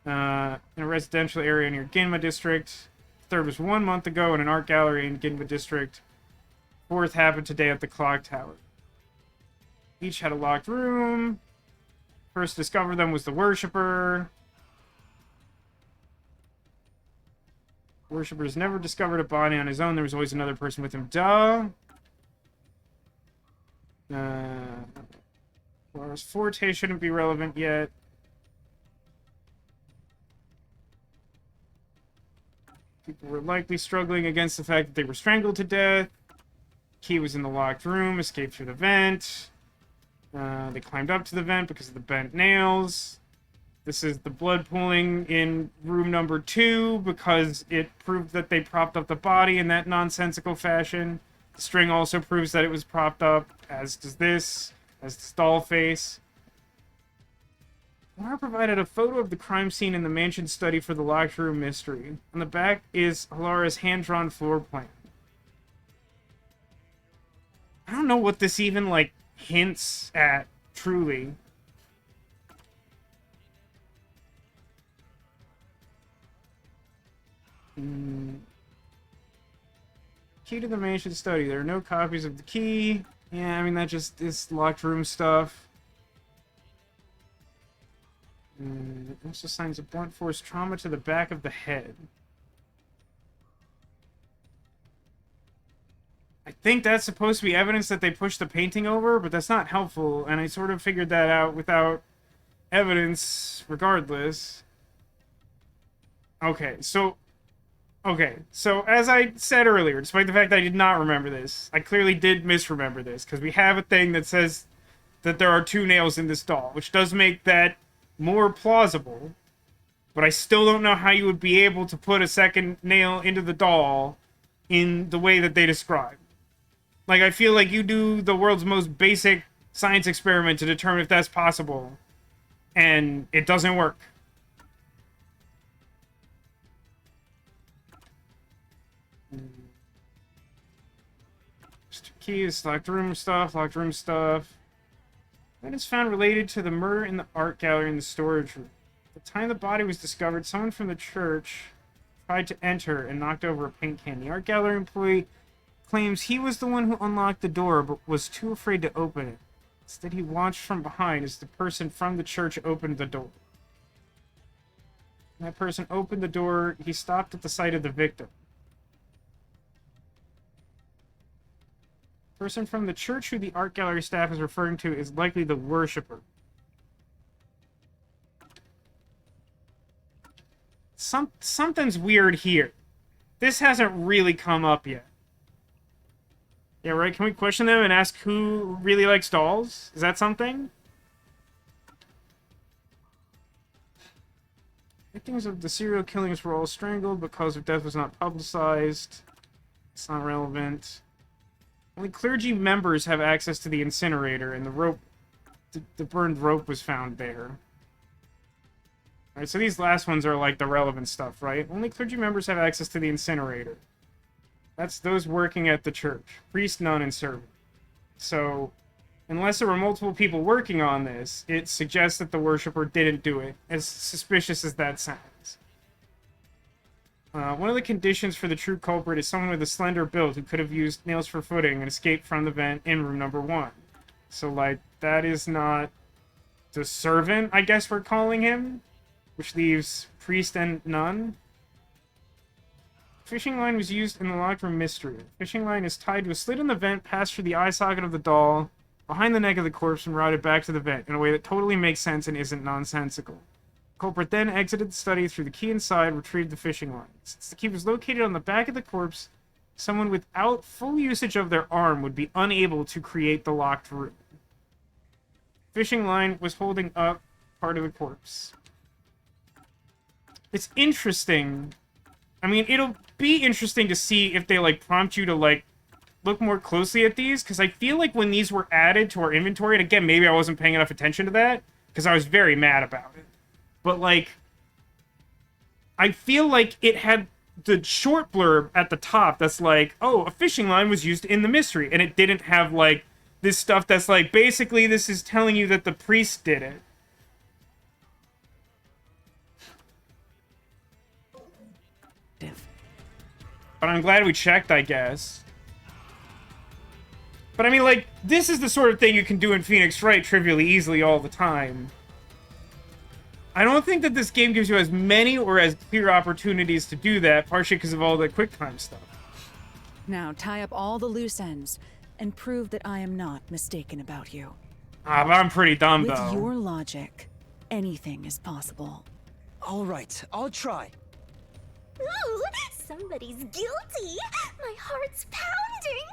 in a residential area near Ginma district. The third was 1 month ago in an art gallery in Ginma district. Fourth happened today at the clock tower. Each had a locked room. First discovered them was the worshipper. Worshipper's never discovered a body on his own. There was always another person with him. Duh. Laura's forte shouldn't be relevant yet. People were likely struggling against the fact that they were strangled to death. Key was in the locked room, escaped through the vent. They climbed up to the vent because of the bent nails. This is the blood pooling in room number 2 because it proved that they propped up the body in that nonsensical fashion. The string also proves that it was propped up, as does this, as does Dollface. Laura provided a photo of the crime scene in the mansion study for the locked room mystery. On the back is Halara's hand-drawn floor plan. I don't know what this even, like, hints at, truly. Key to the mansion study. There are no copies of the key. Yeah, I mean, that just is locked room stuff. It also signs a blunt force trauma to the back of the head. I think that's supposed to be evidence that they pushed the painting over, but that's not helpful, and I sort of figured that out without evidence regardless. Okay, so as I said earlier, despite the fact that I did not remember this, I clearly did misremember this, because we have a thing that says that there are 2 nails in this doll, which does make that more plausible, but I still don't know how you would be able to put a second nail into the doll in the way that they describe. Like, I feel like you do the world's most basic science experiment to determine if that's possible, and it doesn't work. Mr. Keys, locked room stuff. That is found related to the murder in the art gallery in the storage room. At the time the body was discovered, someone from the church tried to enter and knocked over a paint can. The art gallery employee claims he was the one who unlocked the door, but was too afraid to open it. Instead, he watched from behind as the person from the church opened the door. When that person opened the door, he stopped at the sight of the victim. The person from the church who the art gallery staff is referring to is likely the worshipper. Something's weird here. This hasn't really come up yet. Yeah, right? Can we question them and ask who really likes dolls? Is that something? Victims of the serial killings were all strangled, but cause of death was not publicized. It's not relevant. Only clergy members have access to the incinerator, and the rope, the burned rope was found there. Alright, so these last ones are like the relevant stuff, right? Only clergy members have access to the incinerator. That's those working at the church. Priest, nun, and servant. So, unless there were multiple people working on this, it suggests that the worshipper didn't do it, as suspicious as that sounds. One of the conditions for the true culprit is someone with a slender build who could have used nails for footing and escaped from the vent in room number 1. So, like, that is not the servant, I guess we're calling him, which leaves priest and nun. Fishing line was used in the locked room mystery. Fishing line is tied to a slit in the vent passed through the eye socket of the doll behind the neck of the corpse and routed back to the vent in a way that totally makes sense and isn't nonsensical. The culprit then exited the study through the key inside, retrieved the fishing line. Since the key was located on the back of the corpse, someone without full usage of their arm would be unable to create the locked room. Fishing line was holding up part of the corpse. It's interesting. I mean, it'll be interesting to see if they, like, prompt you to, like, look more closely at these, because I feel like when these were added to our inventory, and again, maybe I wasn't paying enough attention to that, because I was very mad about it. But, like, I feel like it had the short blurb at the top that's like, oh, a fishing line was used in the mystery, and it didn't have, like, this stuff that's like, basically this is telling you that the priest did it. But I'm glad we checked, I guess. But I mean, like, this is the sort of thing you can do in Phoenix Wright trivially easily all the time. I don't think that this game gives you as many or as clear opportunities to do that, partially because of all the QuickTime stuff. Now tie up all the loose ends and prove that I am not mistaken about you. Ah, but I'm pretty dumb, With though. your logic, anything is possible. All right, I'll try. Ooh, somebody's guilty. My heart's pounding.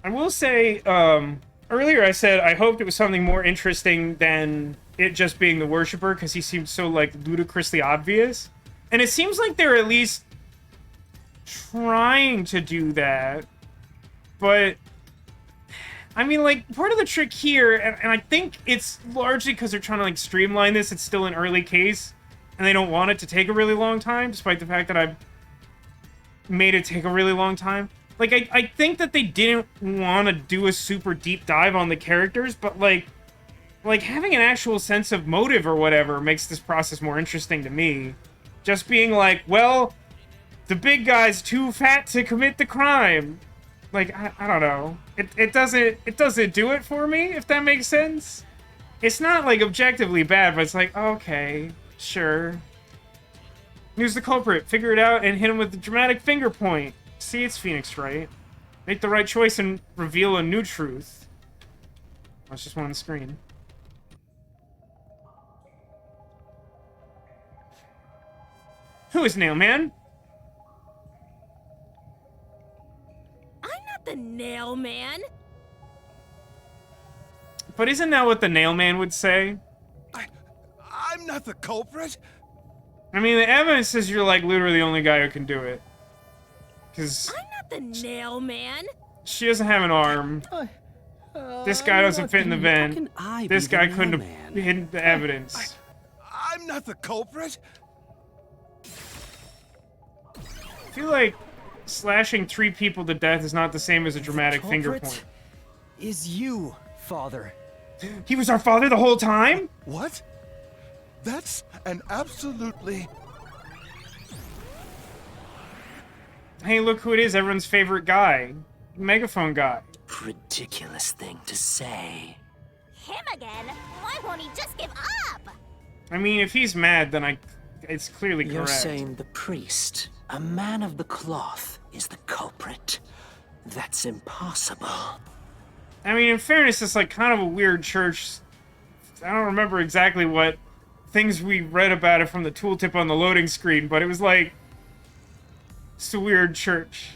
I will say, earlier I said I hoped it was something more interesting than it just being the Worshipper, because he seemed so, like, ludicrously obvious. And it seems like they're at least trying to do that. But, I mean, like, part of the trick here, and I think it's largely because they're trying to, like, streamline this, it's still an early case, and they don't want it to take a really long time, despite the fact that I've made it take a really long time. Like, I think that they didn't want to do a super deep dive on the characters, but, like, having an actual sense of motive or whatever makes this process more interesting to me. Just being like, well, the big guy's too fat to commit the crime. Like, I don't know. It doesn't do it for me, if that makes sense. It's not, like, objectively bad, but it's like, okay, sure. Who's the culprit? Figure it out and hit him with the dramatic finger point. See, it's Phoenix Wright. Make the right choice and reveal a new truth. Oh, it's just one on the screen. Who is Nailman? The Nail Man? But isn't that what the Nailman would say? I'm not the culprit. I mean, the evidence says you're, like, literally the only guy who can do it. Because I'm not the Nail Man. she doesn't have an arm. This guy doesn't fit in the vent. This guy couldn't have hidden the evidence. I'm not the culprit. I feel like slashing 3 people to death is not the same as a dramatic finger point. Is you, Father. He was our father the whole time? What? That's an absolutely... Hey, look who it is, everyone's favorite guy. Megaphone guy. Ridiculous thing to say. Him again? Why won't he just give up? I mean, if he's mad, then it's clearly correct. You're saying the priest, a man of the cloth, is the culprit? That's impossible. I mean, in fairness, it's like kind of a weird church. I don't remember exactly what things we read about it from the tooltip on the loading screen, but it was like, it's a weird church.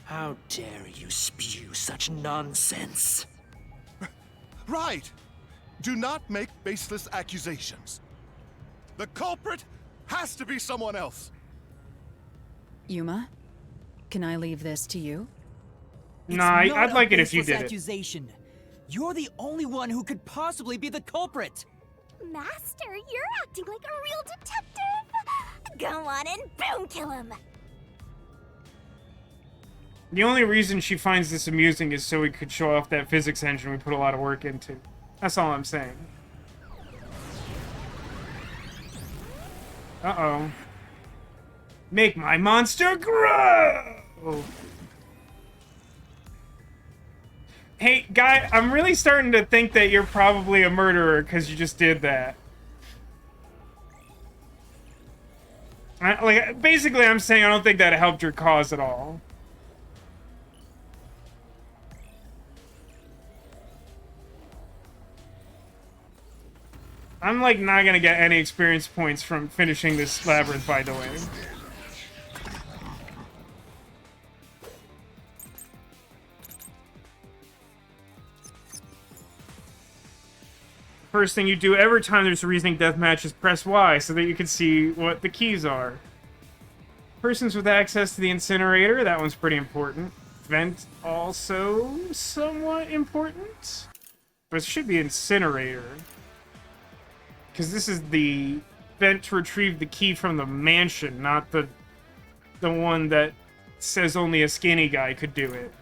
How dare you spew such nonsense? Right. Do not make baseless accusations. The culprit has to be someone else. Yuma, can I leave this to you? Nah, I'd like it if you did it. Accusation. You're the only one who could possibly be the culprit. Master, you're acting like a real detective. Go on and boom kill him. The only reason she finds this amusing is so we could show off that physics engine we put a lot of work into. That's all I'm saying. Uh-oh. Make my monster grow! Hey, guy, I'm really starting to think that you're probably a murderer because you just did that. Basically, I'm saying I don't think that helped your cause at all. I'm, like, not gonna get any experience points from finishing this labyrinth, by the way. First thing you do every time there's a reasoning deathmatch is press Y so that you can see what the keys are. Persons with access to the incinerator, that one's pretty important. Vent, also somewhat important. But it should be incinerator. Because this is the vent to retrieve the key from the mansion, not the one that says only a skinny guy could do it.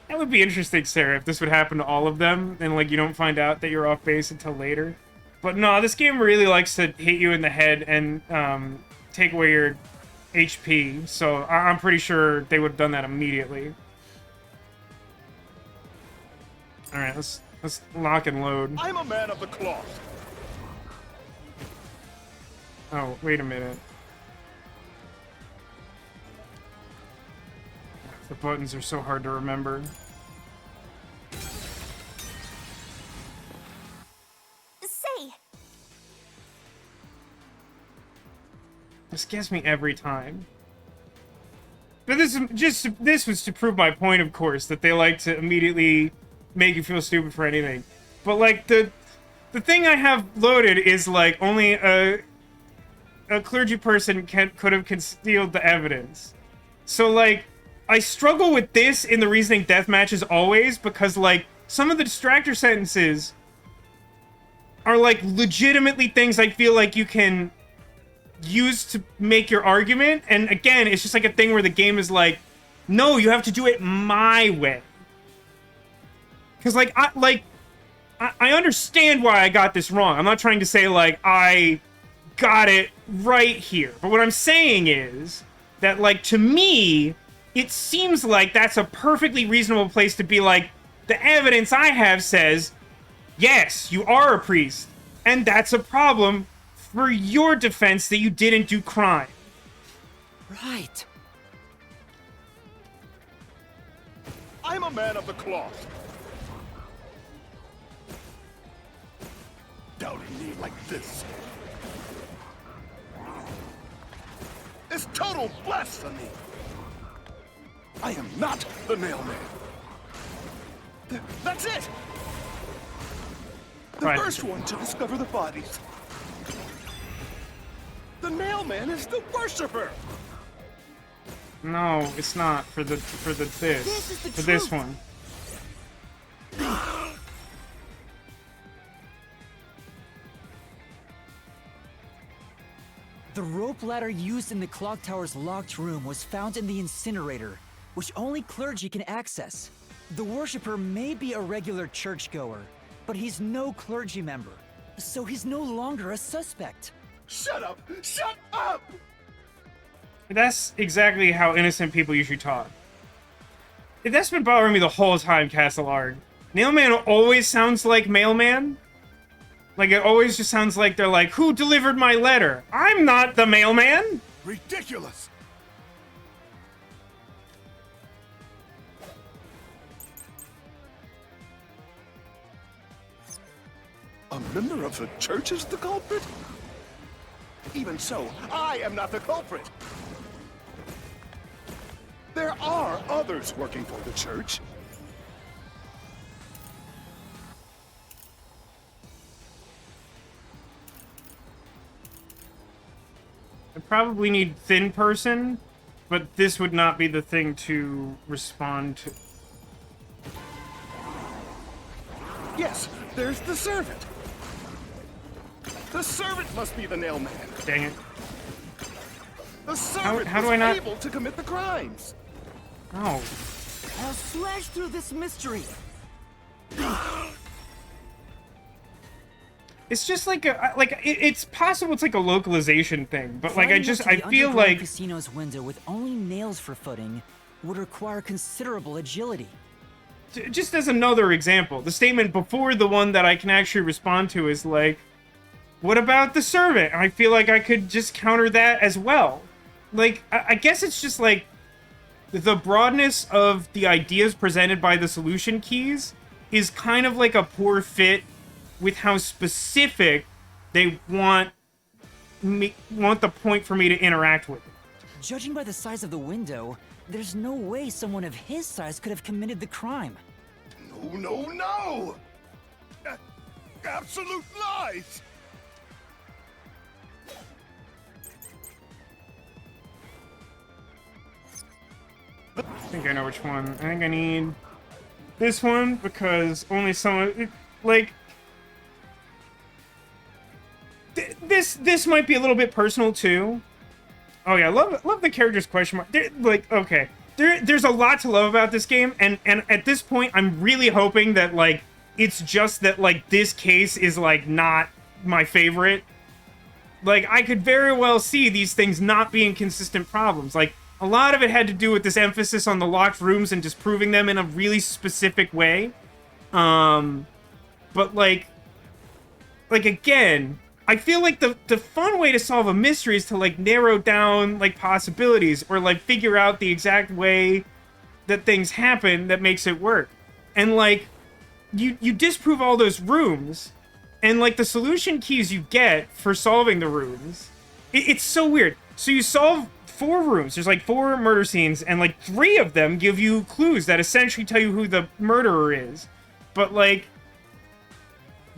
That would be interesting, Sarah, if this would happen to all of them, and, like, you don't find out that you're off base until later. But no, this game really likes to hit you in the head and take away your HP, so I'm pretty sure they would have done that immediately. Alright, let's lock and load. I'm a man of the cloth. Oh, wait a minute. The buttons are so hard to remember. Say, This gets me every time. But this was to prove my point, of course, that they like to immediately make you feel stupid for anything. But, like, the thing I have loaded is, like, only a clergy person could have concealed the evidence. So, like, I struggle with this in the reasoning death matches always because, like, some of the distractor sentences are, like, legitimately things I feel like you can use to make your argument. And again, it's just like a thing where the game is like, no, you have to do it my way. Because, like, I understand why I got this wrong. I'm not trying to say, like, I got it right here. But what I'm saying is that, like, to me, it seems like that's a perfectly reasonable place to be like, the evidence I have says, yes, you are a priest. And that's a problem for your defense that you didn't do crime. Right. I'm a man of the cloth. Doubting me like this is total blasphemy. I am not the mailman. That's it! The Right. first one to discover the bodies. The mailman is the worshiper! No, it's not for this. This is the For this truth. one. The rope ladder used in the clock tower's locked room was found in the incinerator, which only clergy can access. The worshipper may be a regular churchgoer, but he's no clergy member, so he's no longer a suspect. Shut up! Shut up! That's exactly how innocent people usually talk. That's been bothering me the whole time, Castleard. Nailman always sounds like mailman. Like, it always just sounds like they're like, who delivered my letter? I'm not the mailman! Ridiculous! A member of the church is the culprit? Even so, I am not the culprit! There are others working for the church. I probably need thin person, but this would not be the thing to respond to. Yes, there's the servant. The servant must be the nailman. Dang it. The servant how do was I not- able to commit the crimes. No. I'll slash through this mystery. It's just like it's possible it's like a localization thing, but like Climbing up to I the feel underground like casino's window with only nails for footing would require considerable agility. just as another example, the statement before the one that I can actually respond to is like, what about the servant? And I feel like I could just counter that as well. Like, I guess it's just like the broadness of the ideas presented by the solution keys is kind of like a poor fit with how specific they want the point for me to interact with. Judging by the size of the window, there's no way someone of his size could have committed the crime. No! Absolute lies! I think I know which one. I think I need this one because only someone like this might be a little bit personal too. Oh yeah, love the character's question mark. Like, okay, there's a lot to love about this game, and at this point, I'm really hoping that like it's just that like this case is like not my favorite. Like, I could very well see these things not being consistent problems. Like, a lot of it had to do with this emphasis on the locked rooms and disproving them in a really specific way. But like again, I feel like the fun way to solve a mystery is to like narrow down like possibilities or like figure out the exact way that things happen that makes it work. And like you disprove all those rooms, and like the solution keys you get for solving the rooms, it's so weird. So you solve 4 rooms. There's like 4 murder scenes, and like 3 of them give you clues that essentially tell you who the murderer is. But like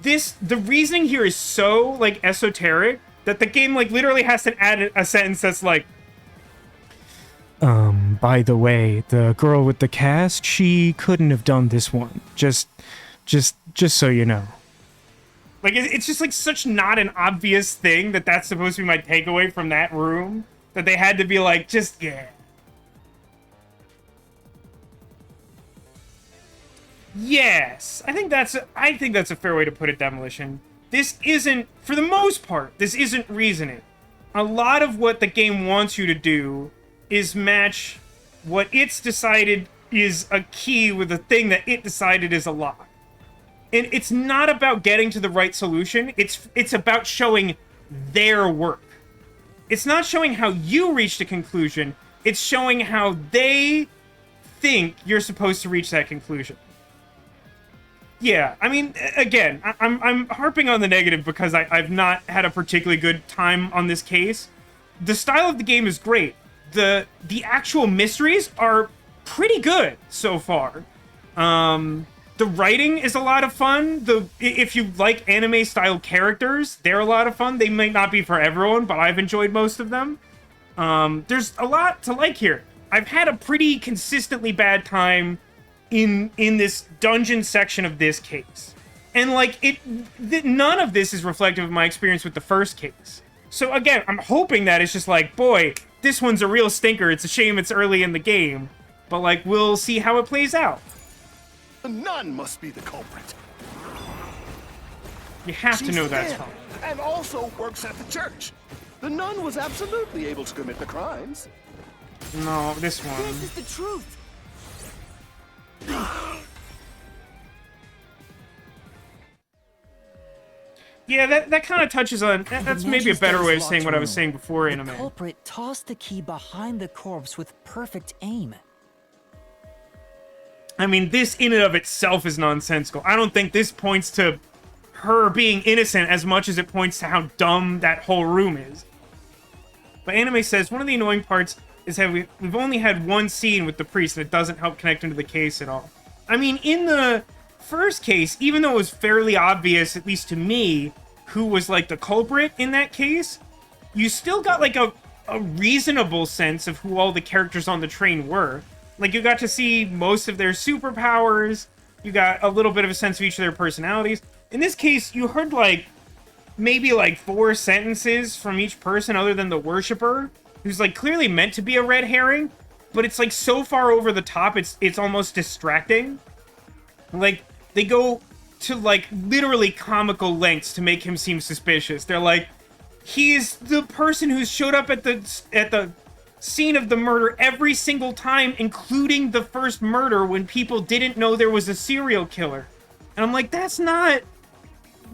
the reasoning here is so like esoteric that the game like literally has to add a sentence that's like, by the way, the girl with the cast, she couldn't have done this one. Just so you know. Like, it's just like such not an obvious thing that's supposed to be my takeaway from that room, that they had to be like, just, yeah. Yes, I think that's a fair way to put it, Demolition. This isn't, for the most part, this isn't reasoning. A lot of what the game wants you to do is match what it's decided is a key with a thing that it decided is a lock. And it's not about getting to the right solution. It's about showing their work. It's not showing how you reached a conclusion. It's showing how they think you're supposed to reach that conclusion. Yeah, I mean, again, I'm harping on the negative because I've not had a particularly good time on this case. The style of the game is great. The actual mysteries are pretty good so far. The writing is a lot of fun. If you like anime-style characters, they're a lot of fun. They might not be for everyone, but I've enjoyed most of them. There's a lot to like here. I've had a pretty consistently bad time in this dungeon section of this case. And, like, none of this is reflective of my experience with the first case. So, again, I'm hoping that it's just like, boy, this one's a real stinker. It's a shame it's early in the game. But, like, we'll see how it plays out. The nun must be the culprit. You have to know that's thin wrong. and also works at the church. The nun was absolutely able to commit the crimes. No, this one. This is the truth. Yeah, that kind of touches on... That's maybe a better way of saying what I was saying before, Anime. The culprit tossed the key behind the corpse with perfect aim. I mean, this in and of itself is nonsensical. I don't think this points to her being innocent as much as it points to how dumb that whole room is. But Anime says, one of the annoying parts is that we've only had one scene with the priest, and it doesn't help connect into the case at all. I mean, in the first case, even though it was fairly obvious, at least to me, who was, like, the culprit in that case, you still got, like, a reasonable sense of who all the characters on the train were. Like, you got to see most of their superpowers, you got a little bit of a sense of each of their personalities. In this case, you heard, like, maybe, like, 4 sentences from each person other than the worshipper, who's, like, clearly meant to be a red herring, but it's, like, so far over the top, it's almost distracting. Like, they go to, like, literally comical lengths to make him seem suspicious. They're like, he's the person who showed up at the scene of the murder every single time, including the first murder when people didn't know there was a serial killer. And I'm like, that's not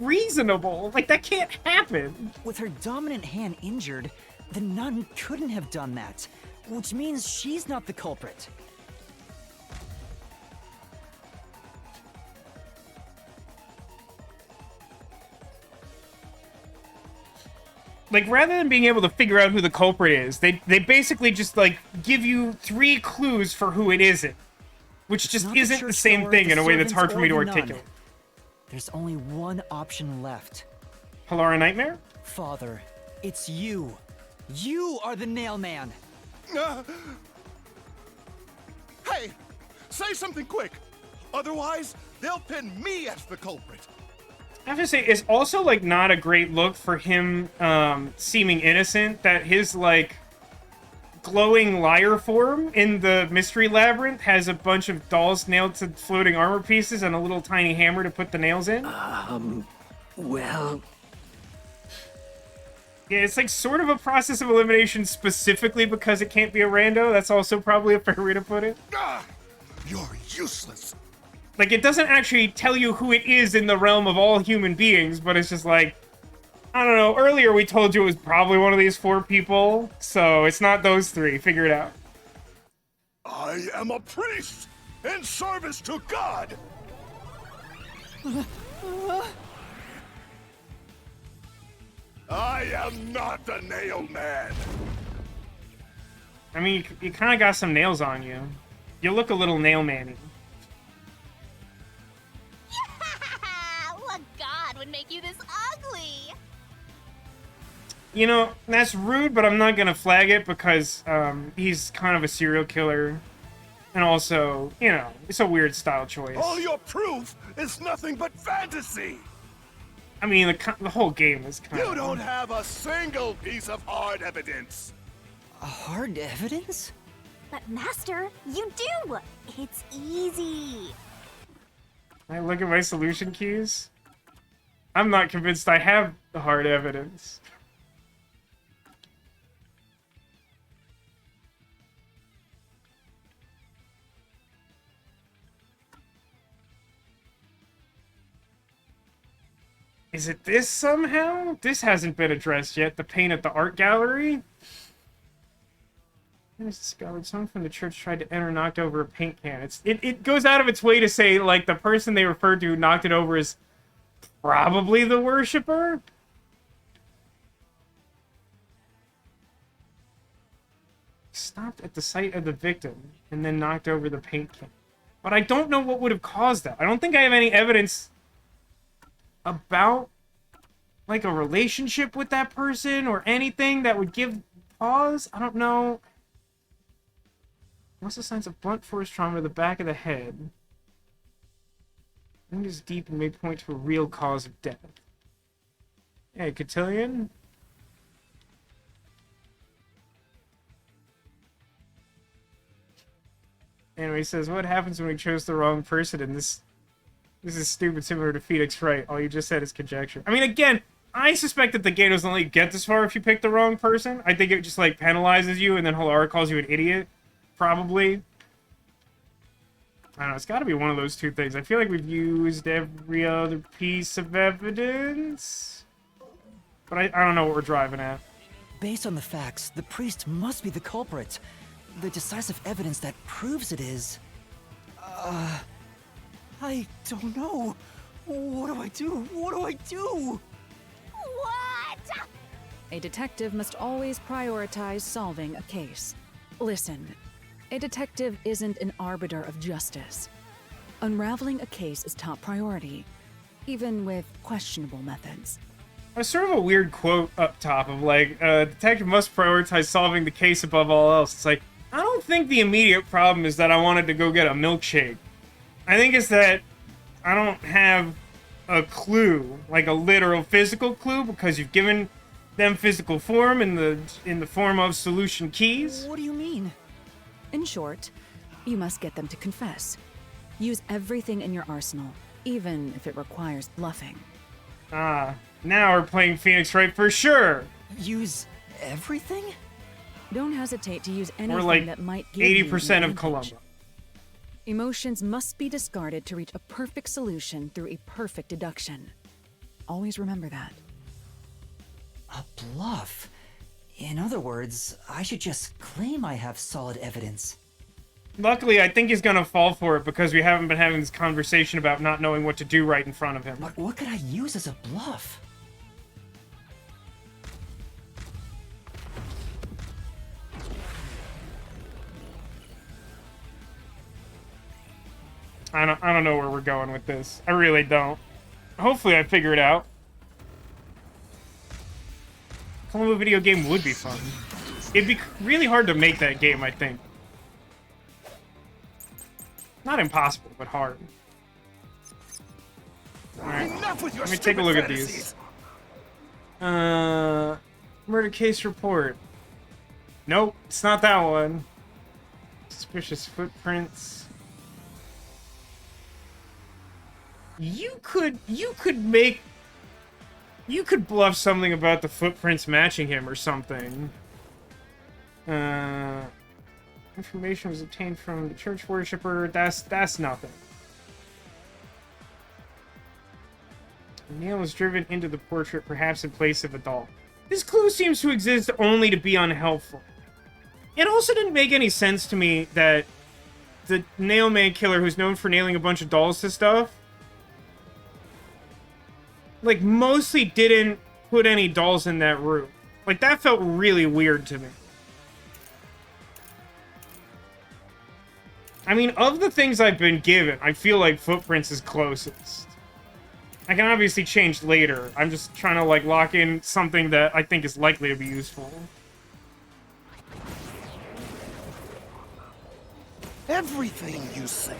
reasonable. Like, that can't happen. With her dominant hand injured, the nun couldn't have done that, which means she's not the culprit. like, rather than being able to figure out who the culprit is, they basically just, like, give you 3 clues for who it isn't. Which It's just not isn't the church same door, thing the in a way that's hard servants, for me to or the nun. articulate. There's only one option left. Halara Nightmare? Father, it's you. You are the nail man. Hey, say something quick. Otherwise, they'll pin me as the culprit. I have to say, it's also, like, not a great look for him seeming innocent, that his, like, glowing liar form in the Mystery Labyrinth has a bunch of dolls nailed to floating armor pieces and a little tiny hammer to put the nails in. Well, Yeah, it's, like, sort of a process of elimination specifically because it can't be a rando. That's also probably a fair way to put it. You're useless. Like, it doesn't actually tell you who it is in the realm of all human beings, but it's just like, I don't know, earlier we told you it was probably one of these 4 people, so it's not those 3. Figure it out. I am a priest in service to God. I am not the nail man. I mean, you kind of got some nails on you. You look a little nail man-y. What god would make you this ugly? You know, that's rude, but I'm not gonna flag it because he's kind of a serial killer. And also, you know, it's a weird style choice. All your proof is nothing but fantasy. I mean, the whole game is kind of... You don't have a single piece of hard evidence. Hard evidence? But Master, you do! It's easy. I look at my solution keys. I'm not convinced I have the hard evidence. Is it this somehow? This hasn't been addressed yet. The paint at the art gallery? There's discovered someone from the church tried to enter, knocked over a paint can. It goes out of its way to say, like, the person they referred to who knocked it over is probably the worshipper? Stopped at the site of the victim and then knocked over the paint can. But I don't know what would have caused that. I don't think I have any evidence about, like, a relationship with that person or anything that would give pause. I don't know. What's the signs of blunt force trauma to the back of the head? Wound is deep and may point to a real cause of death. Hey, Cotillion? Anyway, he says, what happens when we chose the wrong person in this? This is stupid, similar to Phoenix Wright. All you just said is conjecture. I mean, again, I suspect that the game doesn't let you get this far if you pick the wrong person. I think it just, like, penalizes you, and then Halara calls you an idiot. Probably. I don't know, it's gotta be one of those 2 things. I feel like we've used every other piece of evidence. But I don't know what we're driving at. Based on the facts, the priest must be the culprit. The decisive evidence that proves it is... I don't know. What do I do? What do I do? What? A detective must always prioritize solving a case. Listen, a detective isn't an arbiter of justice. Unraveling a case is top priority, even with questionable methods. There's sort of a weird quote up top of, like, a detective must prioritize solving the case above all else. It's like, I don't think the immediate problem is that I wanted to go get a milkshake. I think it's that I don't have a clue, like a literal physical clue, because you've given them physical form in the form of solution keys. What do you mean? In short, you must get them to confess. Use everything in your arsenal, even if it requires bluffing. Ah, now we're playing Phoenix Wright for sure. Use everything? Don't hesitate to use anything We're like that might give you 80% an of advantage. Columbo. Emotions must be discarded to reach a perfect solution through a perfect deduction. Always remember that. A bluff? In other words, I should just claim I have solid evidence. Luckily, I think he's gonna fall for it because we haven't been having this conversation about not knowing what to do right in front of him. But what could I use as a bluff? I don't know where we're going with this. I really don't. Hopefully I figure it out. Columbo video game would be fun. It'd be really hard to make that game, I think. Not impossible, but hard. Alright, let me take a look at these. Murder case report. Nope, it's not that one. Suspicious footprints. You could bluff something about the footprints matching him or something. Information was obtained from the church worshiper. That's nothing. A nail was driven into the portrait, perhaps in place of a doll. This clue seems to exist only to be unhelpful. It also didn't make any sense to me that the nail man killer, who's known for nailing a bunch of dolls to stuff, like, mostly didn't put any dolls in that room. Like, that felt really weird to me. I mean, of the things I've been given, I feel like Footprints is closest. I can obviously change later. I'm just trying to, like, lock in something that I think is likely to be useful. Everything you say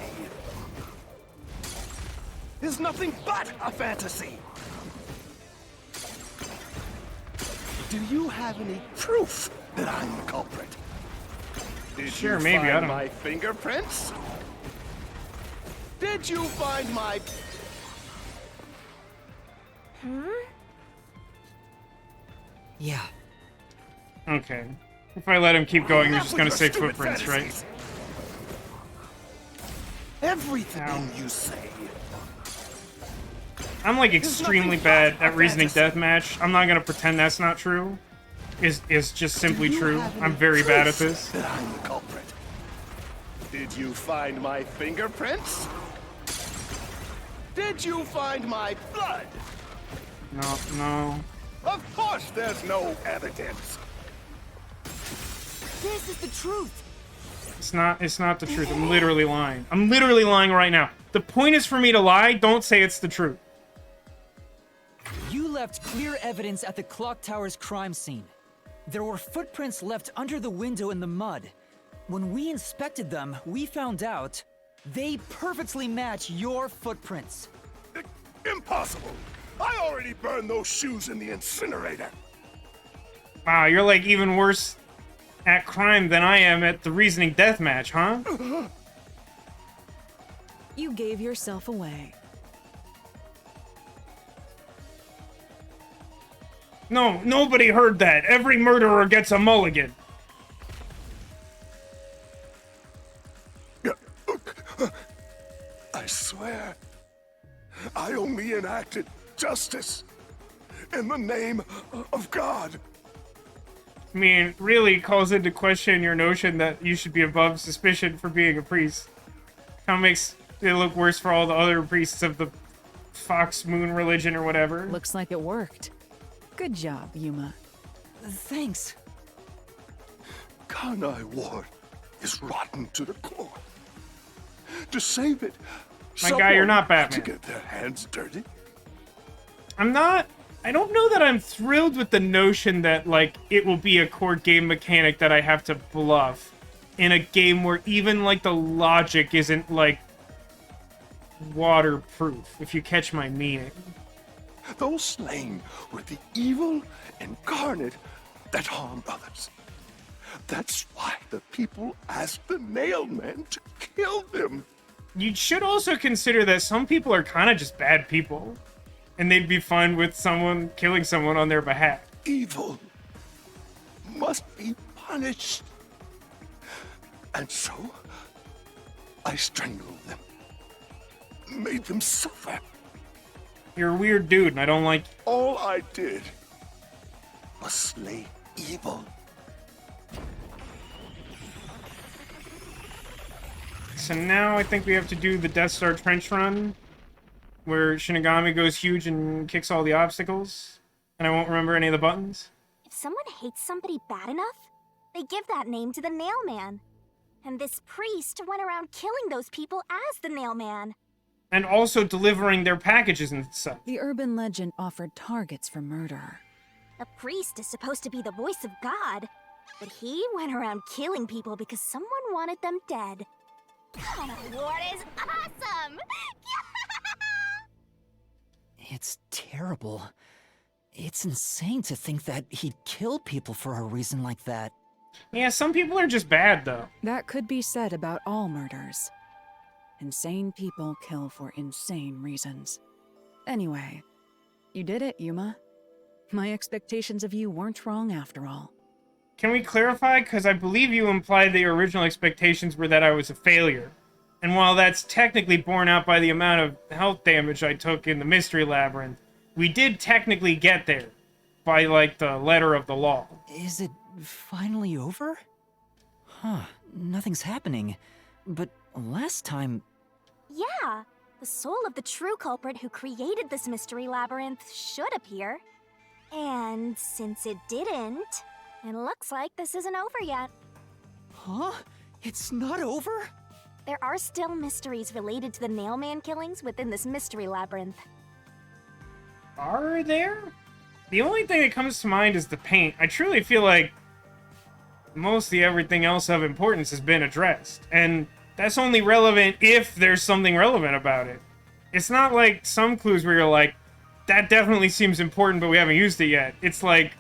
is nothing but a fantasy. Do you have any proof that I'm the culprit? Did Sure, you maybe, find I don't know. my fingerprints? Did you find my... Yeah. Okay. If I let him keep going, he's Enough just with gonna your say stupid Footprints, right? fantasies. Everything Ow. you say I'm, like, extremely bad at reasoning deathmatch. I'm not gonna pretend that's not true. Is just simply Do you true. have I'm any very bad at proof this. that I'm the culprit? Did you find my fingerprints? Did you find my blood? No. Of course there's no evidence. This is the truth. It's not the truth. I'm literally lying. I'm literally lying right now. The point is for me to lie. Don't say it's the truth. You left clear evidence at the clock tower's crime scene. There were footprints left under the window in the mud. When we inspected them, we found out they perfectly match your footprints. Impossible. I already burned those shoes in the incinerator. Wow, you're like even worse at crime than I am at the reasoning deathmatch, huh? You gave yourself away. No, nobody heard that. Every murderer gets a mulligan. I swear, I only enacted justice in the name of God. I mean, it really calls into question your notion that you should be above suspicion for being a priest. Kind of makes it look worse for all the other priests of the Fox Moon religion or whatever. Looks like it worked. Good job, Yuma. Thanks. Karnai Ward is rotten to the core. To save it, My guy, you're not someone had Batman. to get their hands dirty. I don't know that I'm thrilled with the notion that, like, it will be a core game mechanic that I have to bluff in a game where even, like, the logic isn't, like, waterproof, if you catch my meaning. Those slain were the evil incarnate that harmed others. That's why the people asked the nailmen to kill them. You should also consider that some people are kind of just bad people, and they'd be fine with someone killing someone on their behalf. Evil must be punished. And so, I strangled them. Made them suffer. You're a weird dude, and I don't like... All I did was slay evil. So now I think we have to do the Death Star trench run, where Shinigami goes huge and kicks all the obstacles, and I won't remember any of the buttons. If someone hates somebody bad enough, they give that name to the nailman. And this priest went around killing those people as the Nailman. And also delivering their packages and such. The urban legend offered targets for murder. A priest is supposed to be the voice of God, but he went around killing people because someone wanted them dead. God of War is awesome! It's terrible. It's insane to think that he'd kill people for a reason like that. Yeah, some people are just bad, though. That could be said about all murders. Insane people kill for insane reasons. Anyway, you did it, Yuma. My expectations of you weren't wrong after all. Can we clarify? Because I believe you implied that your original expectations were that I was a failure. And while that's technically borne out by the amount of health damage I took in the Mystery Labyrinth, we did technically get there by, like, the letter of the law. Is it finally over? Huh, nothing's happening. But last time... Yeah, the soul of the true culprit who created this Mystery Labyrinth should appear. And since it didn't, it looks like this isn't over yet. Huh? It's not over? There are still mysteries related to the Nailman killings within this Mystery Labyrinth. Are there? The only thing that comes to mind is the paint. I truly feel like mostly everything else of importance has been addressed. And that's only relevant if there's something relevant about it. It's not like some clues where you're like, that definitely seems important, but we haven't used it yet. It's like,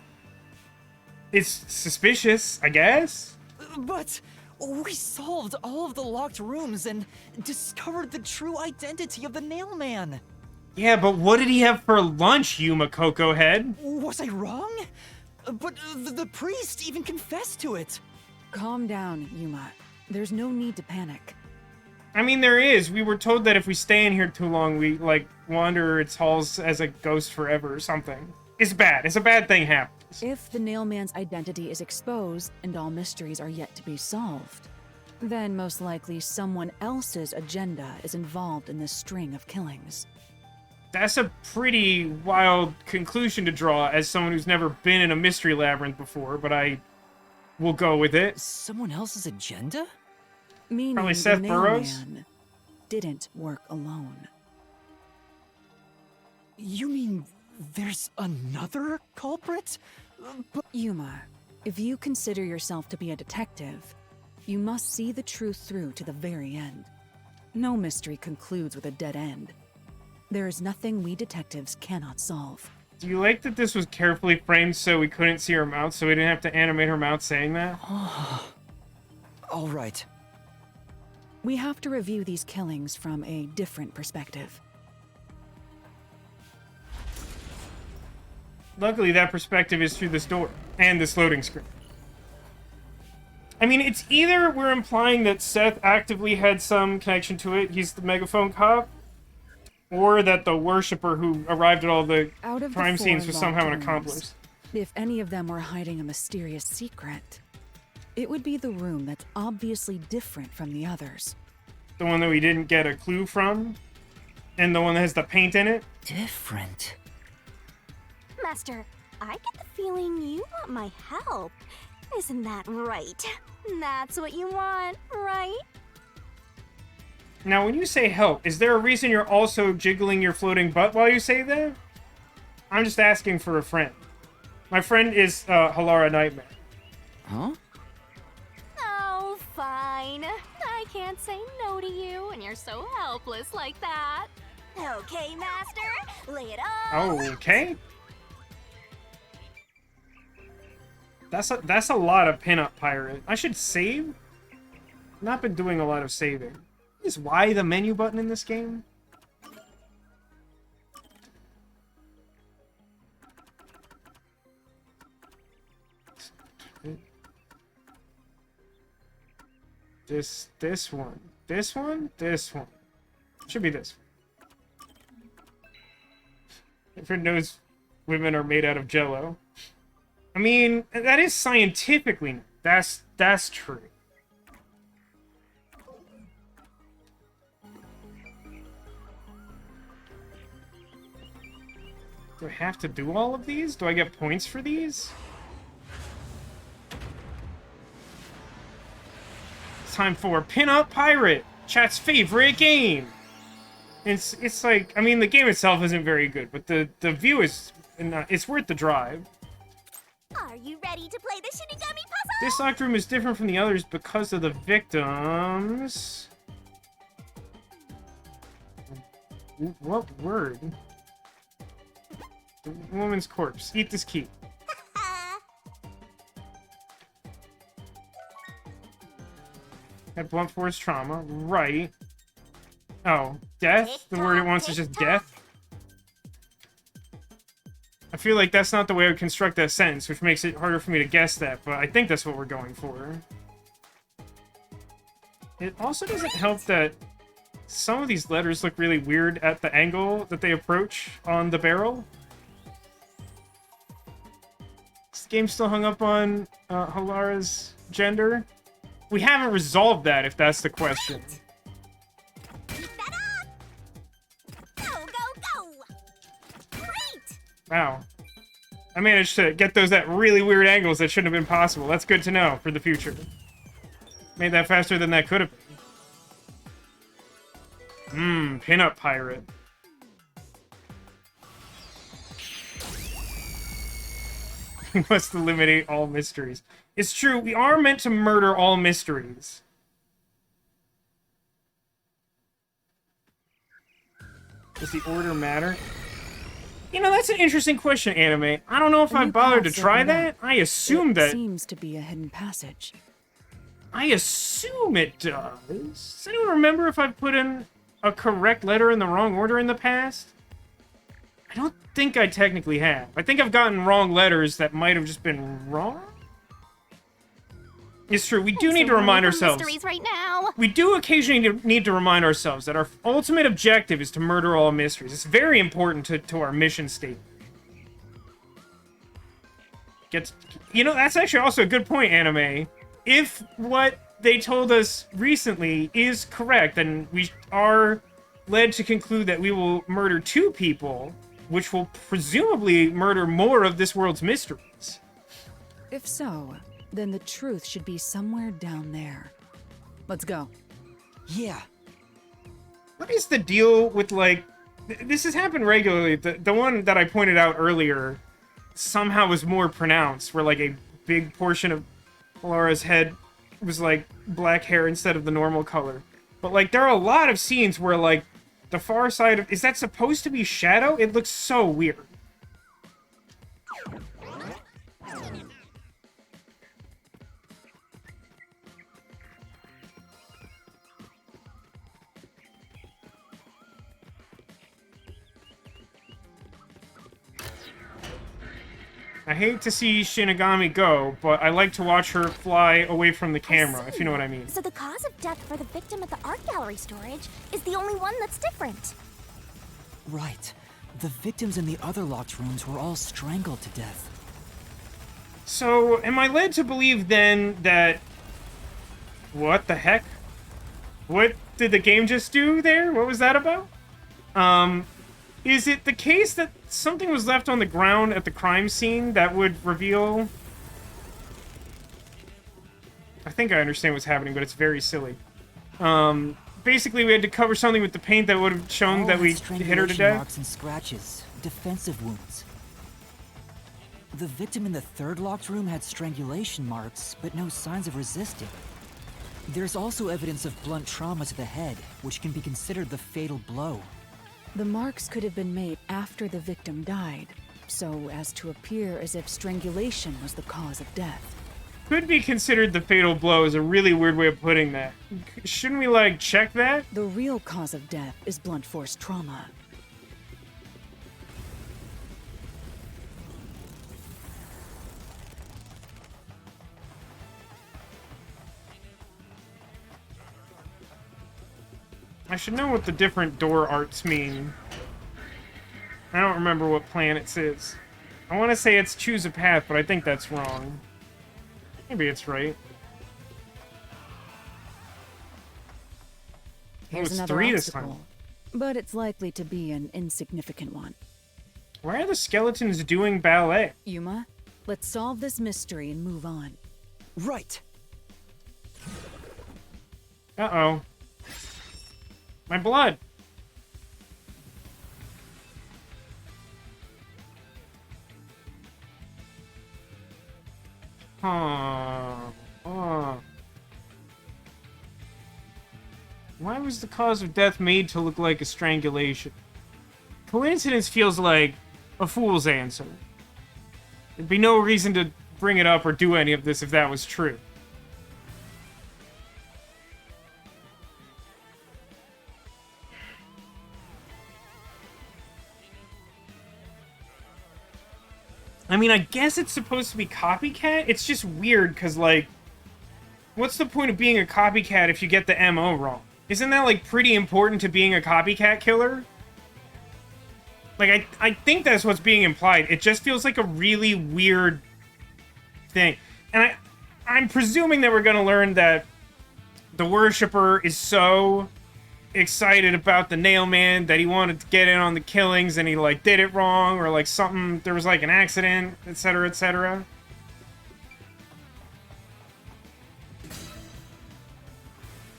it's suspicious, I guess? But we solved all of the locked rooms and discovered the true identity of the Nailman. Yeah, but what did he have for lunch, Yuma Coco Head? Was I wrong? But the priest even confessed to it. Calm down, Yuma. There's no need to panic. I mean, there is. We were told that if we stay in here too long, we, like, wander its halls as a ghost forever or something. It's bad. It's a bad thing happens. If the Nailman's identity is exposed and all mysteries are yet to be solved, then most likely someone else's agenda is involved in this string of killings. That's a pretty wild conclusion to draw as someone who's never been in a mystery labyrinth before, but I will go with it. Someone else's agenda? Meaning Probably Seth the Burrows? Nailman didn't work alone. You mean there's another culprit? Yuma, if you consider yourself to be a detective, you must see the truth through to the very end. No mystery concludes with a dead end. There is nothing we detectives cannot solve. Do you like that this was carefully framed so we couldn't see her mouth, so we didn't have to animate her mouth saying that? All right. We have to review these killings from a different perspective. Luckily, that perspective is through this door and this loading screen. I mean, it's either we're implying that Seth actively had some connection to it, he's the megaphone cop, or that the worshipper who arrived at all the Out of crime the scenes four was somehow an locked accomplice. rooms, if any of them were hiding a mysterious secret, it would be the room that's obviously different from the others. The one that we didn't get a clue from, and the one that has the paint in it. Different. Master, I get the feeling you want my help. Isn't that right? That's what you want, right? Now, when you say help, is there a reason you're also jiggling your floating butt while you say that? I'm just asking for a friend. My friend is Halara Nightmare. Huh? Oh, fine. I can't say no to you when you're so helpless like that. Okay, Master, lay it on. Oh, okay. That's a lot of pinup pirate. I should save? Not been doing a lot of saving. Is Y the menu button in this game? This one. This one? This one. Should be this one. Everyone knows women are made out of jello. I mean, that is scientifically, that's true. Do I have to do all of these? Do I get points for these? time for Pin Up Pirate, chat's favorite game. It's like, I mean, the game itself isn't very good, but the view is, it's worth the drive. Are you ready to play the Shinigami puzzle? This locked room is different from the others because of the victims. What word? The woman's corpse. Eat this key. Had blunt force trauma. Right. Oh, death? The word it wants is just death? I feel like that's not the way I would construct that sentence, which makes it harder for me to guess that, but I think that's what we're going for. It also doesn't help that some of these letters look really weird at the angle that they approach on the barrel. Is the game still hung up on Halara's gender? We haven't resolved that, if that's the question. Keep that up! Go, go, go! Great! Wow. I managed to get those at really weird angles that shouldn't have been possible. That's good to know for the future. Made that faster than that could have been. Pin-up pirate. We must eliminate all mysteries. It's true, we are meant to murder all mysteries. Does the order matter? You know, that's an interesting question, Anime. I don't know if I bothered to try that. I assume that... seems to be a hidden passage. I assume it does. Does anyone remember if I've put in a correct letter in the wrong order in the past? I don't think I technically have. I think I've gotten wrong letters that might have just been wrong. It's true, we do need to remind ourselves. Mysteries right now. We do occasionally need to remind ourselves that our ultimate objective is to murder all mysteries. It's very important to our mission statement. You know, that's actually also a good point, Anime. If what they told us recently is correct, then we are led to conclude that we will murder 2 people, which will presumably murder more of this world's mysteries. If so, then the truth should be somewhere down there. Let's go. Yeah. What is the deal with, like... This has happened regularly. The one that I pointed out earlier somehow was more pronounced, where, like, a big portion of Laura's head was, like, black hair instead of the normal color. But, like, there are a lot of scenes where, like, the far side of... Is that supposed to be shadow? It looks so weird. I hate to see Shinigami go, but I like to watch her fly away from the camera, if you know what I mean. So the cause of death for the victim at the art gallery storage is the only one that's different. Right. The victims in the other locked rooms were all strangled to death. So, am I led to believe then that... What the heck? What did the game just do there? What was that about? Is it the case that something was left on the ground at the crime scene that would reveal... I think I understand what's happening, but it's very silly. Basically, we had to cover something with the paint that would have shown that we hit her to death. Marks and scratches, defensive wounds. The victim in the third locked room had strangulation marks, but no signs of resisting. There's also evidence of blunt trauma to the head, which can be considered the fatal blow. The marks could have been made after the victim died, so as to appear as if strangulation was the cause of death. Could be considered the fatal blow is a really weird way of putting that. Shouldn't we, like, check that? The real cause of death is blunt force trauma. I should know what the different door arts mean. I don't remember what plan it says. I want to say it's choose a path, but I think that's wrong. Maybe it's right. Here's it's another 3 obstacle, this time. but it's likely to be an insignificant one. Why are the skeletons doing ballet? Yuma, let's solve this mystery and move on. Right. Uh-oh. My blood. Why was the cause of death made to look like a strangulation? Coincidence feels like a fool's answer. There'd be no reason to bring it up or do any of this if that was true. I mean, I guess it's supposed to be copycat. It's just weird, because, like, what's the point of being a copycat if you get the MO wrong? Isn't that, like, pretty important to being a copycat killer? Like, I think that's what's being implied. It just feels like a really weird thing. And I'm presuming that we're going to learn that the Worshipper is so excited about the Nailman that he wanted to get in on the killings and he, like, did it wrong, or, like, something, there was, like, an accident, etc., etc.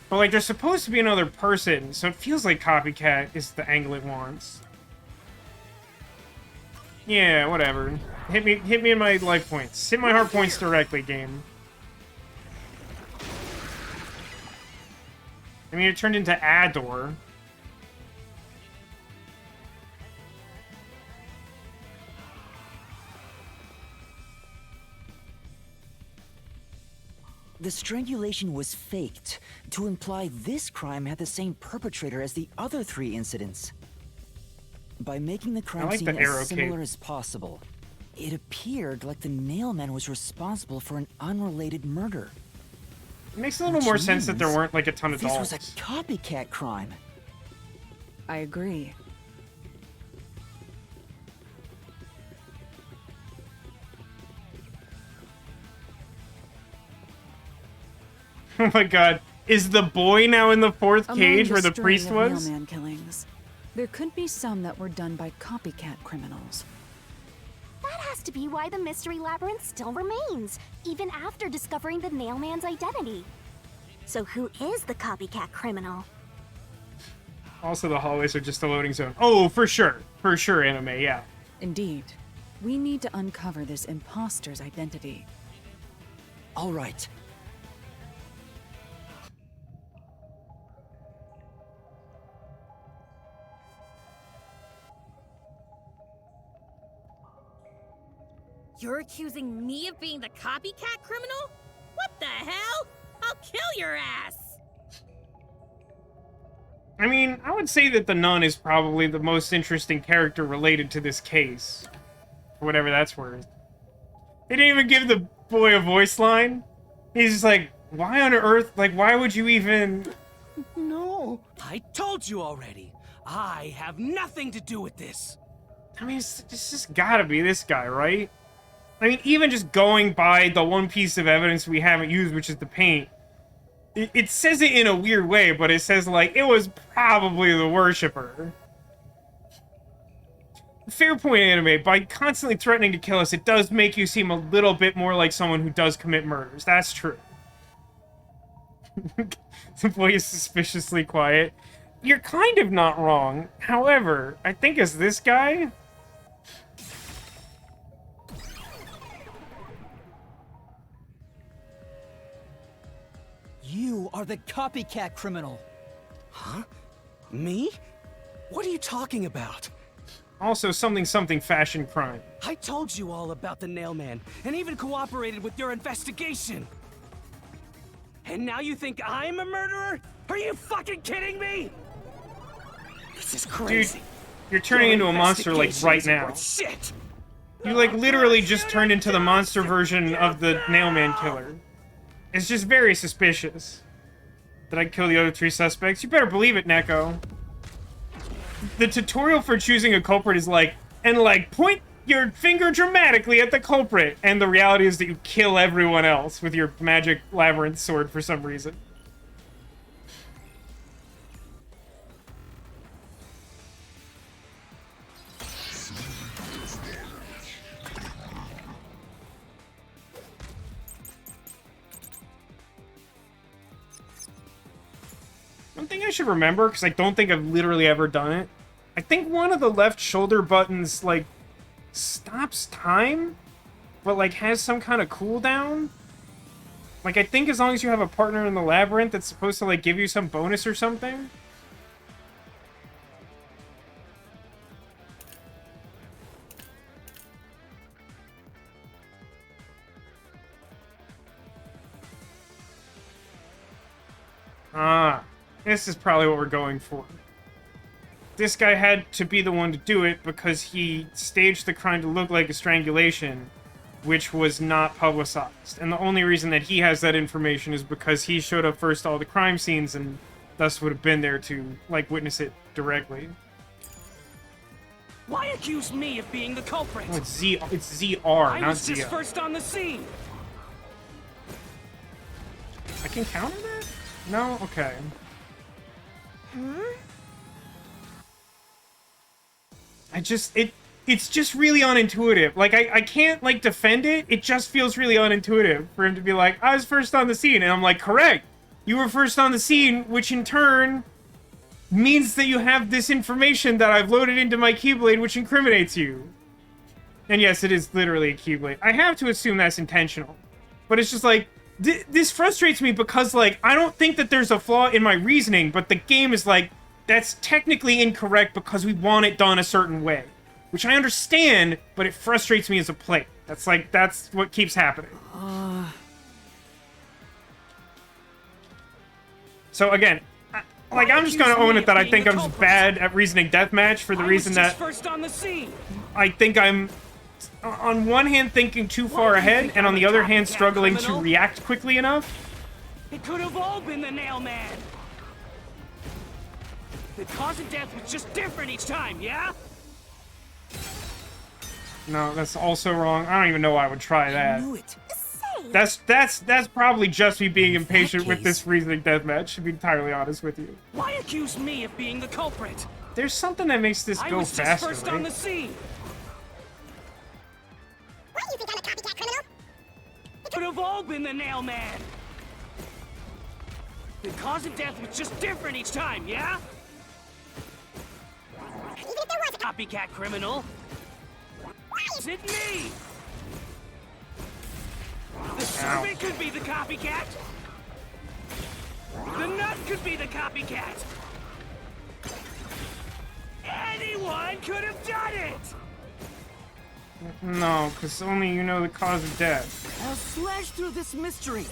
But, like, there's supposed to be another person, so it feels like copycat is the angle it wants. Yeah, whatever. Hit me in my life points. Hit my heart points directly, game. I mean, it turned into Ador. The strangulation was faked to imply this crime had the same perpetrator as the other 3 incidents. By making the crime like scene the arrow as similar cape. as possible, it appeared like the Nailman was responsible for an unrelated murder. It makes a little more sense that there weren't, like, a ton of This dolls. was a copycat crime. I agree. Oh my god. Is the boy now in the 4th Among cage the where the string priest of was? Nailman killings, there could be some that were done by copycat criminals. That has to be why the mystery labyrinth still remains, even after discovering the Nailman's identity. So who is the copycat criminal? Also, the hallways are just a loading zone. Oh, for sure. For sure, anime, yeah. Indeed. We need to uncover this imposter's identity. All right. You're accusing me of being the copycat criminal? What the hell? I'll kill your ass! I mean, I would say that the nun is probably the most interesting character related to this case. For whatever that's worth. They didn't even give the boy a voice line. He's just like, why on earth? Like, why would you even... No. I told you already. I have nothing to do with this. I mean, it's just gotta be this guy, right? I mean, even just going by the one piece of evidence we haven't used, which is the paint, it says it in a weird way, but it says, like, it was probably the Worshipper. Fair point, anime. By constantly threatening to kill us, it does make you seem a little bit more like someone who does commit murders. That's true. The boy is suspiciously quiet. You're kind of not wrong. However, I think as this guy... You are the copycat criminal. Huh? Me? What are you talking about? Also, something fashion crime. I told you all about the Nailman, and even cooperated with your investigation. And now you think I'm a murderer? Are you fucking kidding me? This is crazy. Dude, you're turning into a monster, like, right now. Shit! You, like, literally just turned into the monster version of the Nailman killer. It's just very suspicious. Did I kill the other 3 suspects? You better believe it, Neko. The tutorial for choosing a culprit is like, and like, point your finger dramatically at the culprit. And the reality is that you kill everyone else with your magic labyrinth sword for some reason. I should remember, because I don't think I've literally ever done it. I think one of the left shoulder buttons, like, stops time, but, like, has some kind of cooldown. Like, I think as long as you have a partner in the labyrinth, it's supposed to, like, give you some bonus or something. Ah, this is probably what we're going for. This guy had to be the one to do it because he staged the crime to look like a strangulation, which was not publicized. And the only reason that he has that information is because he showed up first to all the crime scenes and thus would have been there to, like, witness it directly. Why accuse me of being the culprit? Oh, it's ZR, I not was just ZR. first on the scene. I can counter that? No? Okay. It's just really unintuitive. Like, I can't, like, defend it. It just feels really unintuitive for him to be like, I was first on the scene. And I'm like, correct. You were first on the scene, which in turn means that you have this information that I've loaded into my Keyblade, which incriminates you. And yes, it is literally a Keyblade. I have to assume that's intentional. But it's just like, this frustrates me because, like, I don't think that there's a flaw in my reasoning, but the game is like, that's technically incorrect because we want it done a certain way. Which I understand, but it frustrates me as a player. That's what keeps happening. So again, I'm just gonna own it that I think I'm bad at reasoning deathmatch for the reason that first on the scene. I think I'm, on one hand, thinking too far ahead, and on the other hand, struggling to react quickly enough. It could have all been the nail man. The cause of death was just different each time, yeah? No, that's also wrong. I don't even know why I would try that. I knew it. That's probably just me being impatient with this reasoning deathmatch, to be entirely honest with you. Why accuse me of being the culprit? There's something that makes this go faster, I was just first right? on the scene. What, you think I'm a copycat criminal? It could have all been the nail man. The cause of death was just different each time, yeah? Even if there was a Copycat criminal. Is it me? The servant could be the copycat. The nut could be the copycat. Anyone could have done it! No, because only you know the cause of death. I'll slash through this mystery.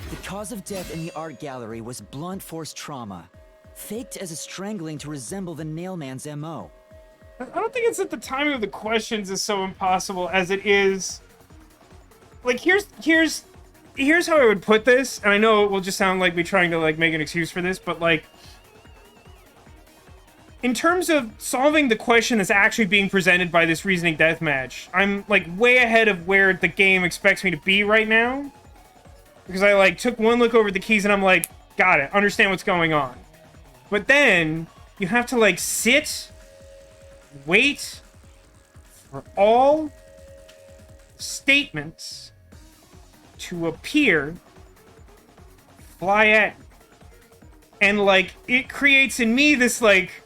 The cause of death in the art gallery was blunt force trauma, faked as a strangling to resemble the nailman's MO. I don't think it's that the timing of the questions is so impossible as it is. Like, here's how I would put this, and I know it will just sound like me trying to, like, make an excuse for this, but, like, in terms of solving the question that's actually being presented by this reasoning deathmatch, I'm, like, way ahead of where the game expects me to be right now. Because I, like, took one look over the keys and I'm like, got it, understand what's going on. But then, you have to, like, sit, wait for all statements to appear, fly at, and, like, it creates in me this, like,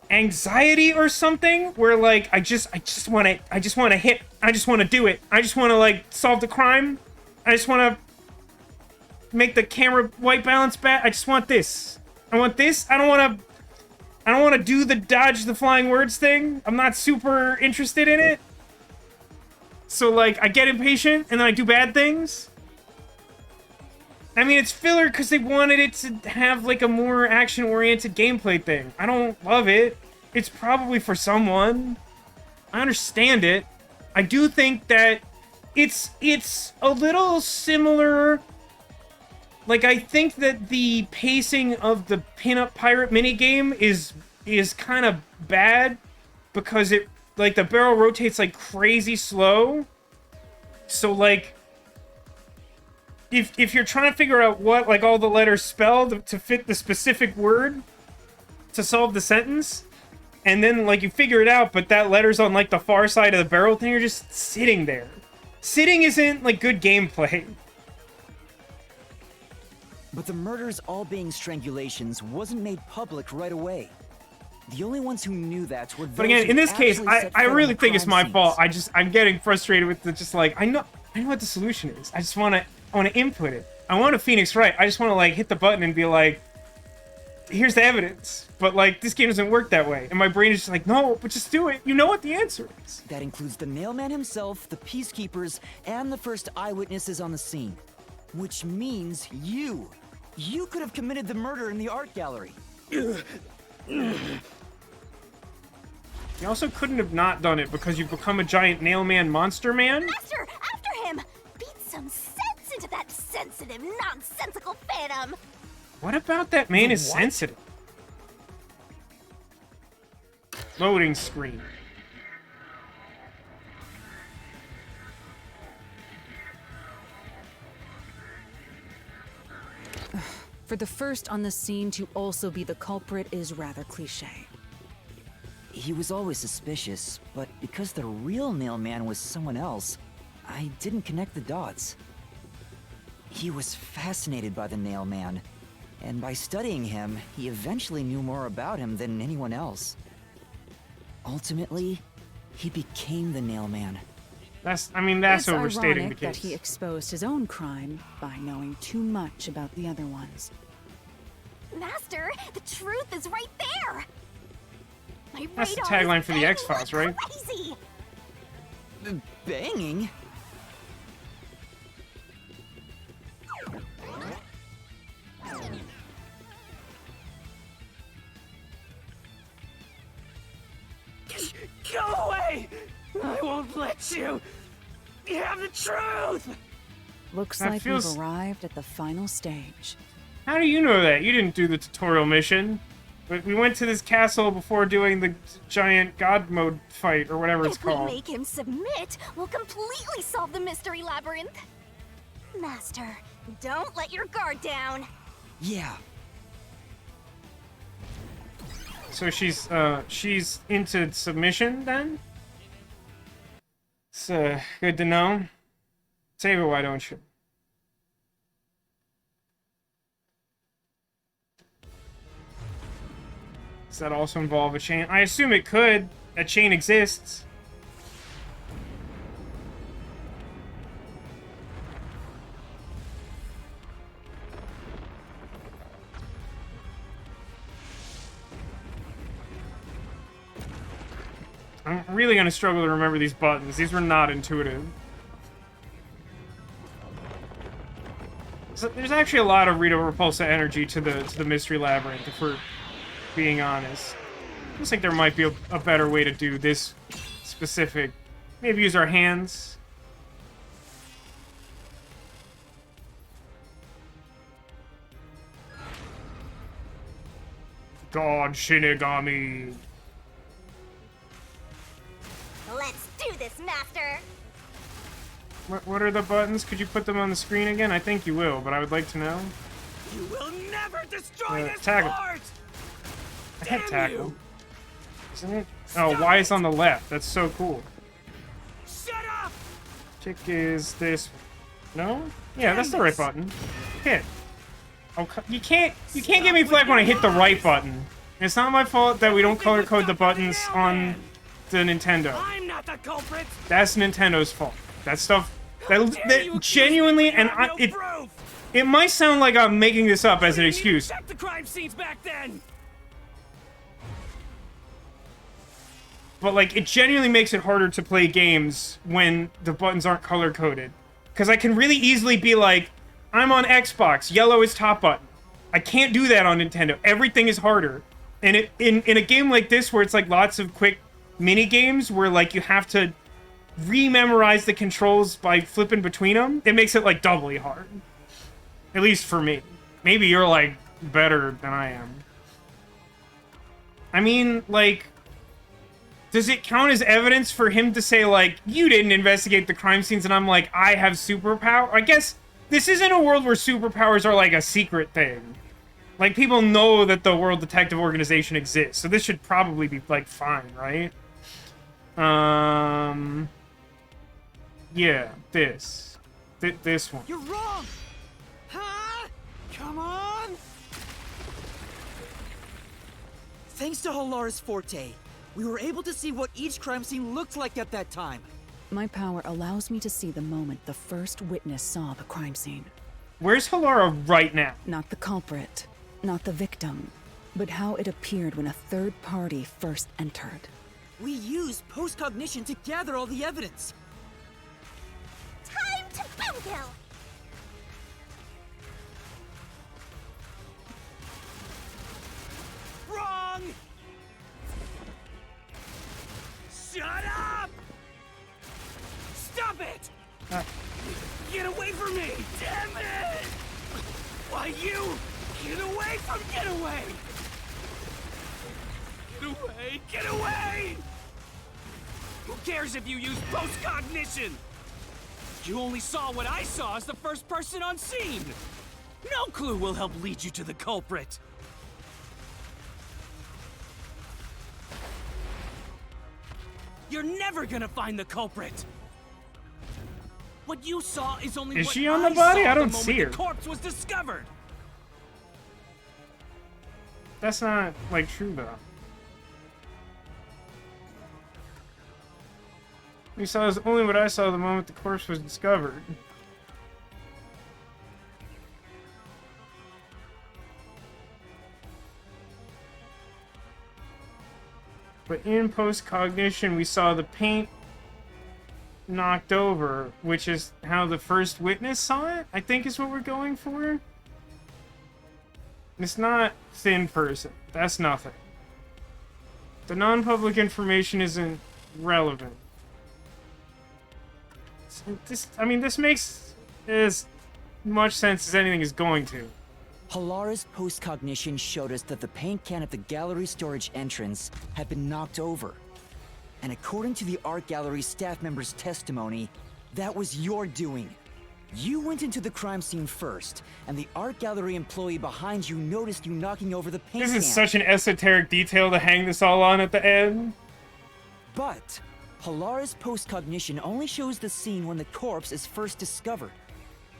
anxiety or something where, like, I just want to hit, I just want to do it, I just want to, like, solve the crime, I just want to make the camera white balance back, I just want this, I want this, I don't want to do the dodge the flying words thing, I'm not super interested in it. So, like, I get impatient, and then I do bad things. I mean, it's filler because they wanted it to have, like, a more action-oriented gameplay thing. I don't love it. It's probably for someone. I understand it. I do think that it's a little similar. Like, I think that the pacing of the Pinup Pirate minigame is kind of bad because it, like, the barrel rotates like crazy slow. So, like, if you're trying to figure out what, like, all the letters spell to fit the specific word to solve the sentence, and then, like, you figure it out, but that letter's on, like, the far side of the barrel, then you're just sitting there. Sitting isn't, like, good gameplay. But the murders all being strangulations wasn't made public right away. The only ones who knew that were those But again, who in this case, actually set I foot on really the think it's crime my fault. scenes. I'm getting frustrated with the, just like, I know what the solution is. I wanna input it. I want a Phoenix Wright. I just wanna, like, hit the button and be like, here's the evidence. But, like, this game doesn't work that way. And my brain is just like, no, but just do it. You know what the answer is. That includes the mailman himself, the peacekeepers, and the first eyewitnesses on the scene. Which means you. You could have committed the murder in the art gallery. You also couldn't have not done it because you've become a giant nail man monster man. Master, after him! Beat some sense into that sensitive, nonsensical phantom! What about that man is sensitive? Loading screen. For the first on the scene to also be the culprit is rather cliche. He was always suspicious, but because the real mailman was someone else, I didn't connect the dots. He was fascinated by the nailman, and by studying him, he eventually knew more about him than anyone else. Ultimately, he became the nailman. That's It's overstating ironic the that case. he exposed his own crime by knowing too much about the other ones. Master, the truth is right there! My That's the radar is tagline for the banging X-Files, like right? Crazy. Banging? Go away! I won't let you! You have the truth! Looks That like feels- we've arrived at the final stage. How do you know that? You didn't do the tutorial mission. But we went to this castle before doing the giant god mode fight, or whatever it's If we called. make him submit, we'll completely solve the mystery labyrinth. Master, don't let your guard down. Yeah. So she's into submission then? It's good to know. Save it, why don't you? Does that also involve a chain? I assume it could. A chain exists. I'm really gonna struggle to remember these buttons. These were not intuitive. So there's actually a lot of Rita Repulsa energy to the mystery labyrinth, if we're being honest. I just think there might be a better way to do this specific. Maybe use our hands. God Shinigami. Let's do this, Master. What are the buttons? Could you put them on the screen again? I think you will, but I would like to know. You will never destroy this tackle. fort! I had Damn tackle. you! Isn't it? Oh, Y is on the left. That's so cool. Shut up! Kick is this. No? Yeah, that's the right button. Hit. Oh, you can't give me flack when I hit the right button. It's not my fault that we don't color code the buttons on the Nintendo. I'm not the culprit! That's Nintendo's fault. That stuff. Dare you That accuse genuinely, me when and you have no it proof? it might sound like I'm making this up as an You didn't even excuse. check the crime scenes back then! But, like, it genuinely makes it harder to play games when the buttons aren't color-coded. Because I can really easily be like, I'm on Xbox, yellow is top button. I can't do that on Nintendo. Everything is harder. And in a game like this, where it's, like, lots of quick mini-games, where, like, you have to rememorize the controls by flipping between them, it makes it, like, doubly hard. At least for me. Maybe you're, like, better than I am. I mean, like... Does it count as evidence for him to say, like, you didn't investigate the crime scenes, and I'm like, I have superpower? I guess this isn't a world where superpowers are, like, a secret thing. Like, people know that the World Detective Organization exists, so this should probably be, like, fine, right? Yeah, this. This one. You're wrong! Huh? Come on! Thanks to Halara's forte, we were able to see what each crime scene looked like at that time. My power allows me to see the moment the first witness saw the crime scene. Where's Halara right now? Not the culprit, not the victim, but how it appeared when a third party first entered. We used post-cognition to gather all the evidence. Time to boom kill! Wrong! Shut up! Stop it! Get away from me! Damn it! Why you? Get away from Get away! Get away! Get away! Who cares if you use post-cognition? You only saw what I saw as the first person on scene! No clue will help lead you to the culprit! You're never gonna find the culprit! What you saw is only Is what she on the body? saw I don't the see moment her. the corpse was discovered! That's not, like, true, though. We saw is only what I saw the moment the corpse was discovered. But in post-cognition, we saw the paint knocked over, which is how the first witness saw it, I think is what we're going for. It's not thin person. That's nothing. The non-public information isn't relevant. This makes as much sense as anything is going to. Halara's post-cognition showed us that the paint can at the gallery storage entrance had been knocked over. And according to the art gallery staff member's testimony, that was your doing. You went into the crime scene first, and the art gallery employee behind you noticed you knocking over the paint This can. is such an esoteric detail to hang this all on at the end. But Halara's post-cognition only shows the scene when the corpse is first discovered.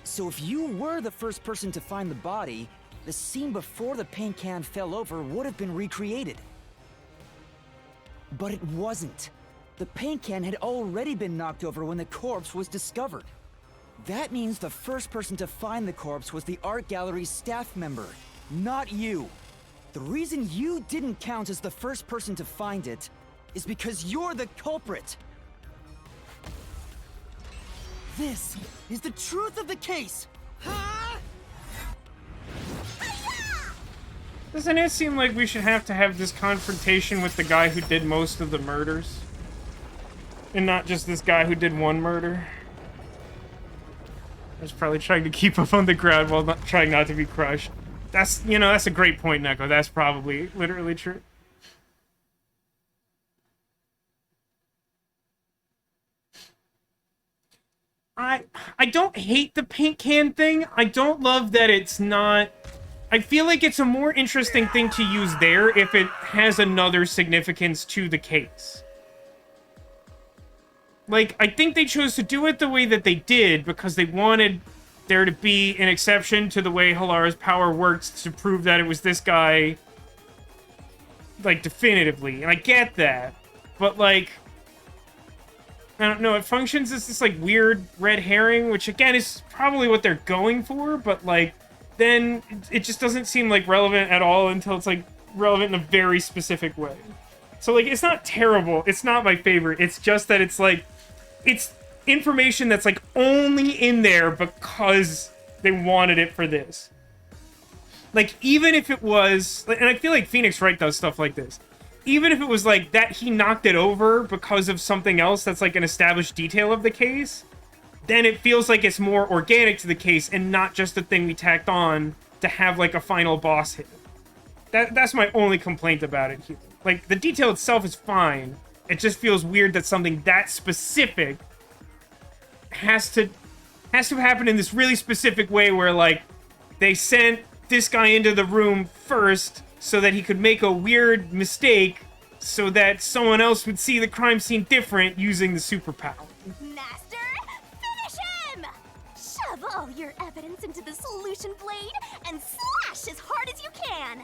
So if you were the first person to find the body, the scene before the paint can fell over would have been recreated. But it wasn't. The paint can had already been knocked over when the corpse was discovered. That means the first person to find the corpse was the art gallery's staff member, not you. The reason you didn't count as the first person to find it is because you're the culprit. This is the truth of the case. Huh? Doesn't it seem like we should have to have this confrontation with the guy who did most of the murders? And not just this guy who did one murder? I was probably trying to keep up on the ground while trying not to be crushed. That's, that's a great point, Neko. That's probably literally true. I don't hate the paint can thing. I don't love that it's not... I feel like it's a more interesting thing to use there if it has another significance to the case. Like, I think they chose to do it the way that they did because they wanted there to be an exception to the way Halara's power works to prove that it was this guy, like, definitively. And I get that. But, like... I don't know, it functions as this, like, weird red herring, which, again, is probably what they're going for, but, like, then it just doesn't seem, like, relevant at all until it's, like, relevant in a very specific way. So, like, it's not terrible. It's not my favorite. It's just that it's, like, it's information that's, like, only in there because they wanted it for this. Like, even if it was... And I feel like Phoenix Wright does stuff like this. Even if it was, like, that he knocked it over because of something else that's, like, an established detail of the case, then it feels like it's more organic to the case and not just a thing we tacked on to have, like, a final boss hit. That's my only complaint about it here. Like, the detail itself is fine. It just feels weird that something that specific has to happen in this really specific way where, like, they sent this guy into the room first so that he could make a weird mistake so that someone else would see the crime scene different using the superpower. Master, guidance into the solution blade and slash as hard as you can!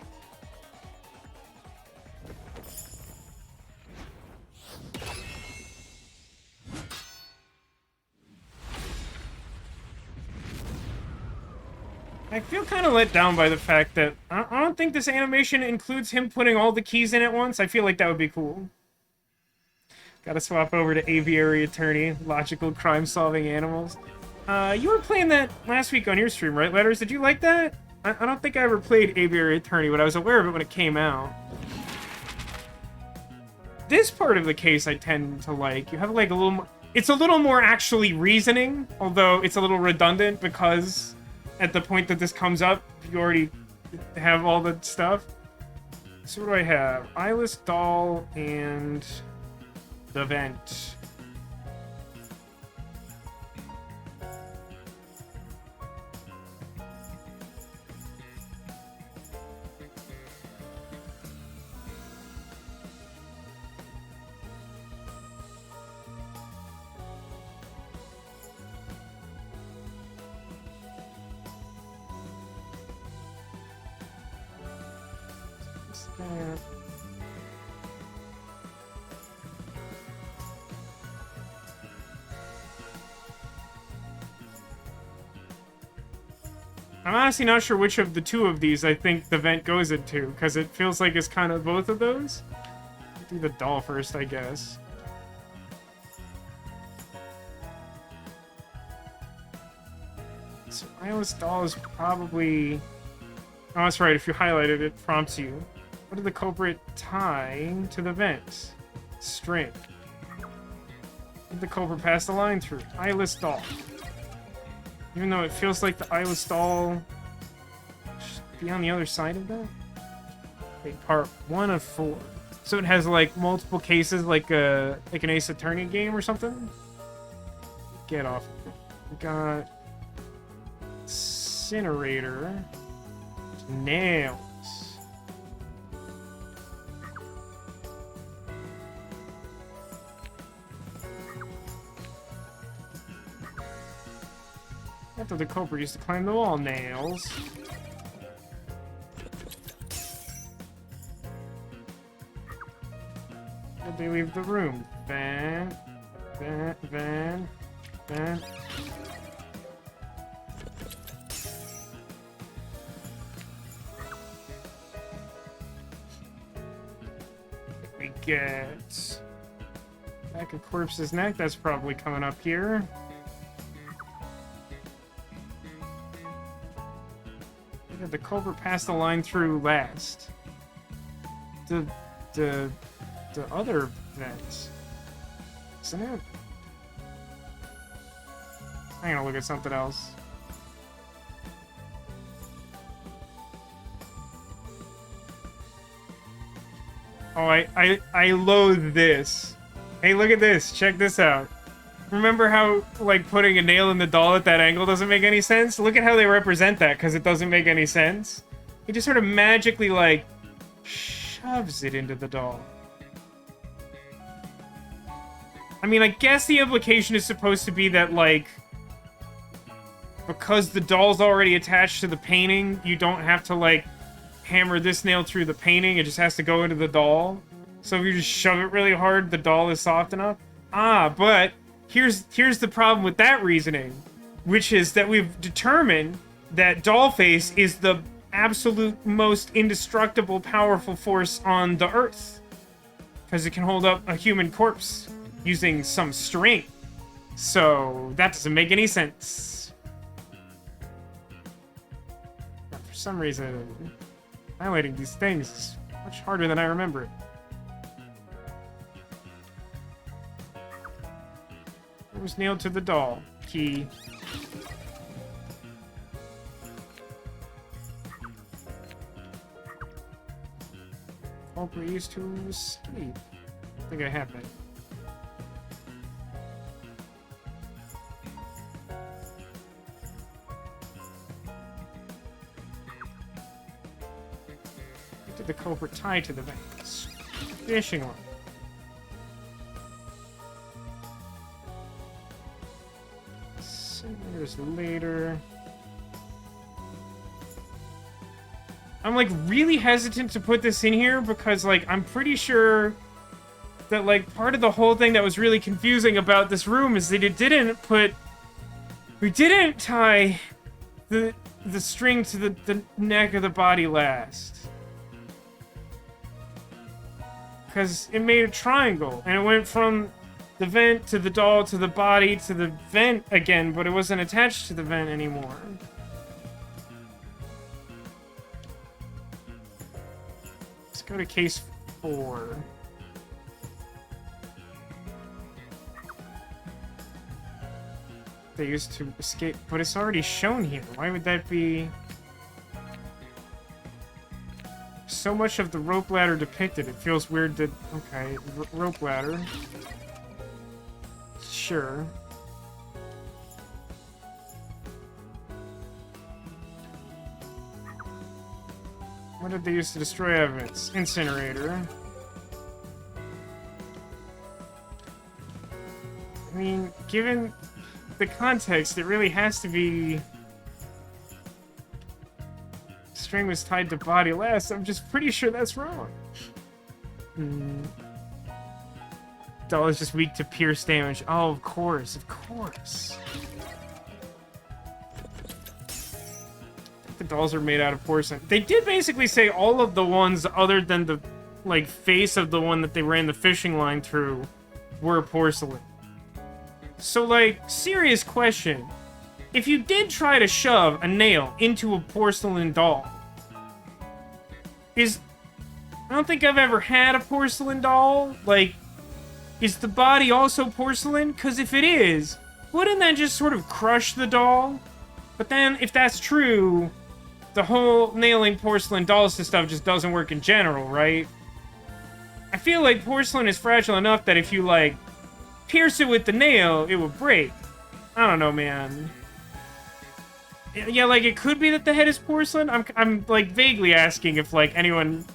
I feel kind of let down by the fact that I don't think this animation includes him putting all the keys in at once. I feel like that would be cool. Gotta swap over to Aviary Attorney, logical crime-solving animals. You were playing that last week on your stream, right, Letters? Did you like that? I don't think I ever played Aviary Attorney, but I was aware of it when it came out. This part of the case I tend to like. You have like a little more... It's a little more actually reasoning, although it's a little redundant because... at the point that this comes up, you already have all the stuff. So what do I have? Eyeless Doll and the Vent. I'm honestly not sure which of the two of these I think the vent goes into, because it feels like it's kind of both of those. I'll do the doll first, I guess. So Eyeless Doll is probably... Oh, that's right, if you highlight it, it prompts you. What did the culprit tie to the vent? String. Did the culprit pass the line through? Eyeless Doll. Even though it feels like the Eyeless Doll should be on the other side of that? Wait, part 1 of 4. So it has, like, multiple cases, like an Ace Attorney game or something? Get off. We got... Incinerator. Nails. After the culprit used to climb the wall. Nails. Did they leave the room? Van. Van. We get back of corpse's neck. That's probably coming up here. The culprit passed the line through last. The other vents. Isn't it? I'm gonna look at something else. Oh, I loathe this. Hey, look at this. Check this out. Remember how, like, putting a nail in the doll at that angle doesn't make any sense? Look at how they represent that, because it doesn't make any sense. He just sort of magically, like, shoves it into the doll. I mean, I guess the implication is supposed to be that, like, because the doll's already attached to the painting, you don't have to, like, hammer this nail through the painting. It just has to go into the doll. So if you just shove it really hard, the doll is soft enough. Ah, but... Here's the problem with that reasoning, which is that we've determined that Dollface is the absolute most indestructible, powerful force on the Earth. Because it can hold up a human corpse using some string. So that doesn't make any sense. But for some reason, highlighting these things is much harder than I remember it. It was nailed to the doll. Key. Culprit used to escape. I think I have that. What did the culprit tie to the vent? Fishing line. Years later. I'm, like, really hesitant to put this in here because, like, I'm pretty sure that, like, part of the whole thing that was really confusing about this room is that we didn't tie the string to the neck of the body last. Because it made a triangle, and it went from the vent to the doll to the body to the vent again, but it wasn't attached to the vent anymore. Let's go to case 4. They used to escape, but it's already shown here. Why would that be? So much of the rope ladder depicted. It feels weird that... Okay, rope ladder. Sure. What did they use to destroy evidence? Incinerator. I mean, given the context, it really has to be... String was tied to body last. I'm just pretty sure that's wrong. Doll is just weak to pierce damage. Oh, of course, of course. The dolls are made out of porcelain. They did basically say all of the ones other than the, like, face of the one that they ran the fishing line through were porcelain. So, like, serious question. If you did try to shove a nail into a porcelain doll, I don't think I've ever had a porcelain doll. Like, is the body also porcelain? Because if it is, wouldn't that just sort of crush the doll? But then, if that's true, the whole nailing porcelain dolls to stuff just doesn't work in general, right? I feel like porcelain is fragile enough that if you, like, pierce it with the nail, it would break. I don't know, man. Yeah, like, it could be that the head is porcelain. I'm like, vaguely asking if, like, anyone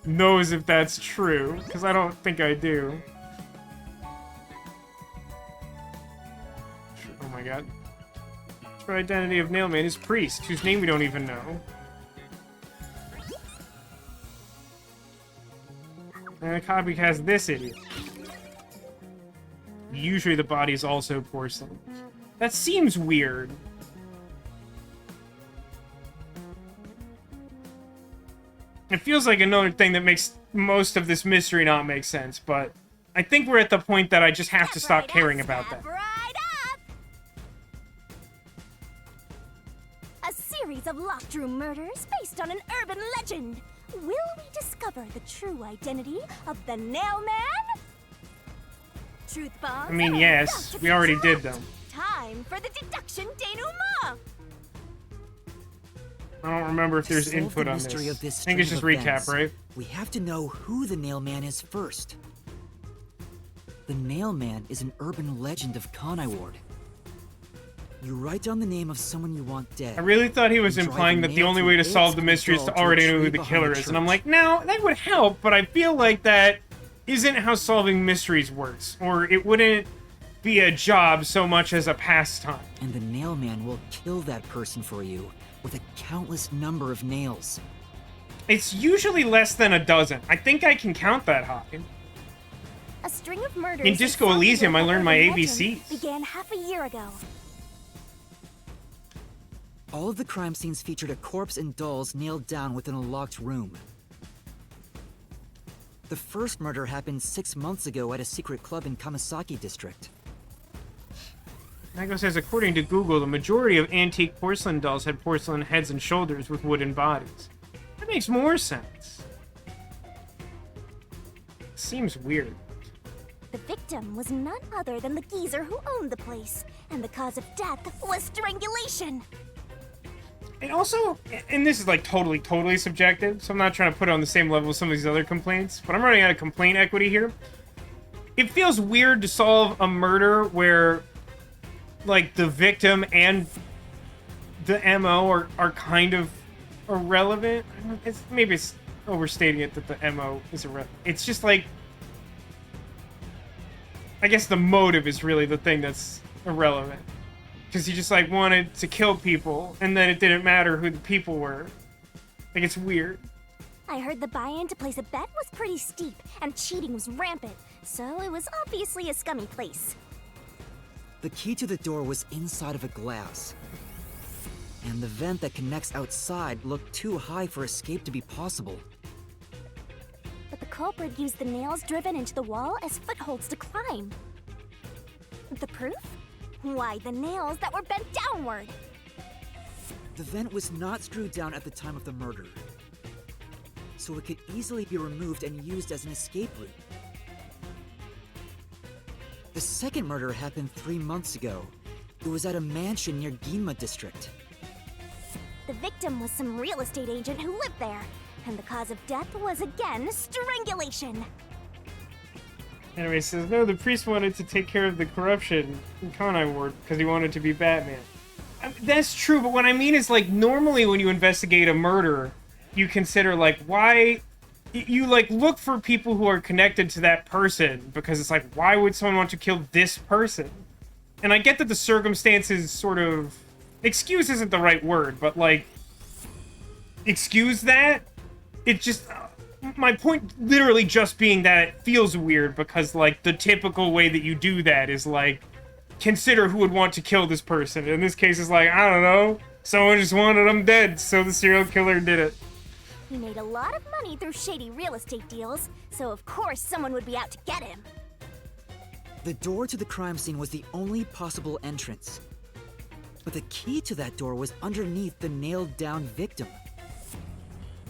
knows if that's true, because I don't think I do. Oh my god. True identity of Nailman is Priest, whose name we don't even know. And the copy has this idiot. Usually the body is also porcelain. That seems weird. It feels like another thing that makes most of this mystery not make sense, but I think we're at the point that I just have to stop caring about that. Right up! A series of locked room murders based on an urban legend. Will we discover the true identity of the Nailman? Truth bombs. I mean, yes, we already did them. Time for the deduction denouement. I don't remember if there's To solve input the on mystery this. of this I think it's string just of recap, events, right? We have to know who the Nailman is first. The Nailman is an urban legend of Conniward. You write down the name of someone you want dead. I really thought he was and drive implying a that the nail only through way to its solve the mystery is to skull to already a know who tree the behind killer the is. And I'm church. like, now, that would help, but I feel like that isn't how solving mysteries works. Or it wouldn't be a job so much as a pastime. And the Nailman will kill that person for you with a countless number of nails. It's usually less than a dozen. I think I can count that high. A string of murders In Disco Elysium, I learned my ABCs. Began half a year ago. All of the crime scenes featured a corpse and dolls nailed down within a locked room. The first murder happened 6 months ago at a secret club in Kamasaki district. Nago says, according to Google, the majority of antique porcelain dolls had porcelain heads and shoulders with wooden bodies. That makes more sense. Seems weird. The victim was none other than the geezer who owned the place, and the cause of death was strangulation. And also, and this is like totally subjective, so I'm not trying to put it on the same level as some of these other complaints, but I'm running out of complaint equity here. It feels weird to solve a murder where, like, the victim and the MO are kind of irrelevant. Maybe it's overstating it that the MO is irrelevant. It's just like, I guess the motive is really the thing that's irrelevant. Because he just, like, wanted to kill people, and then it didn't matter who the people were. Like, it's weird. I heard the buy-in to place a bet was pretty steep, and cheating was rampant, so it was obviously a scummy place. The key to the door was inside of a glass. And the vent that connects outside looked too high for escape to be possible. But the culprit used the nails driven into the wall as footholds to climb. The proof? Why, the nails that were bent downward. The vent was not screwed down at the time of the murder, so it could easily be removed and used as an escape route. The second murder happened 3 months ago. It was at a mansion near Ginma district. The victim was some real estate agent who lived there, and the cause of death was again strangulation. Anyway, says, no, the priest wanted to take care of the corruption in Kanai Ward because he wanted to be Batman. That's true, but what I mean is, like, normally when you investigate a murder, you consider, like, why... You, like, look for people who are connected to that person, because it's like, why would someone want to kill this person? And I get that the circumstances sort of... Excuse isn't the right word, but, like... Excuse that? It just... my point literally just being that it feels weird, because, like, the typical way that you do that is, like, consider who would want to kill this person. In this case, it's like, I don't know, someone just wanted them dead, so the serial killer did it. He made a lot of money through shady real estate deals, so of course someone would be out to get him. The door to the crime scene was the only possible entrance. But the key to that door was underneath the nailed-down victim.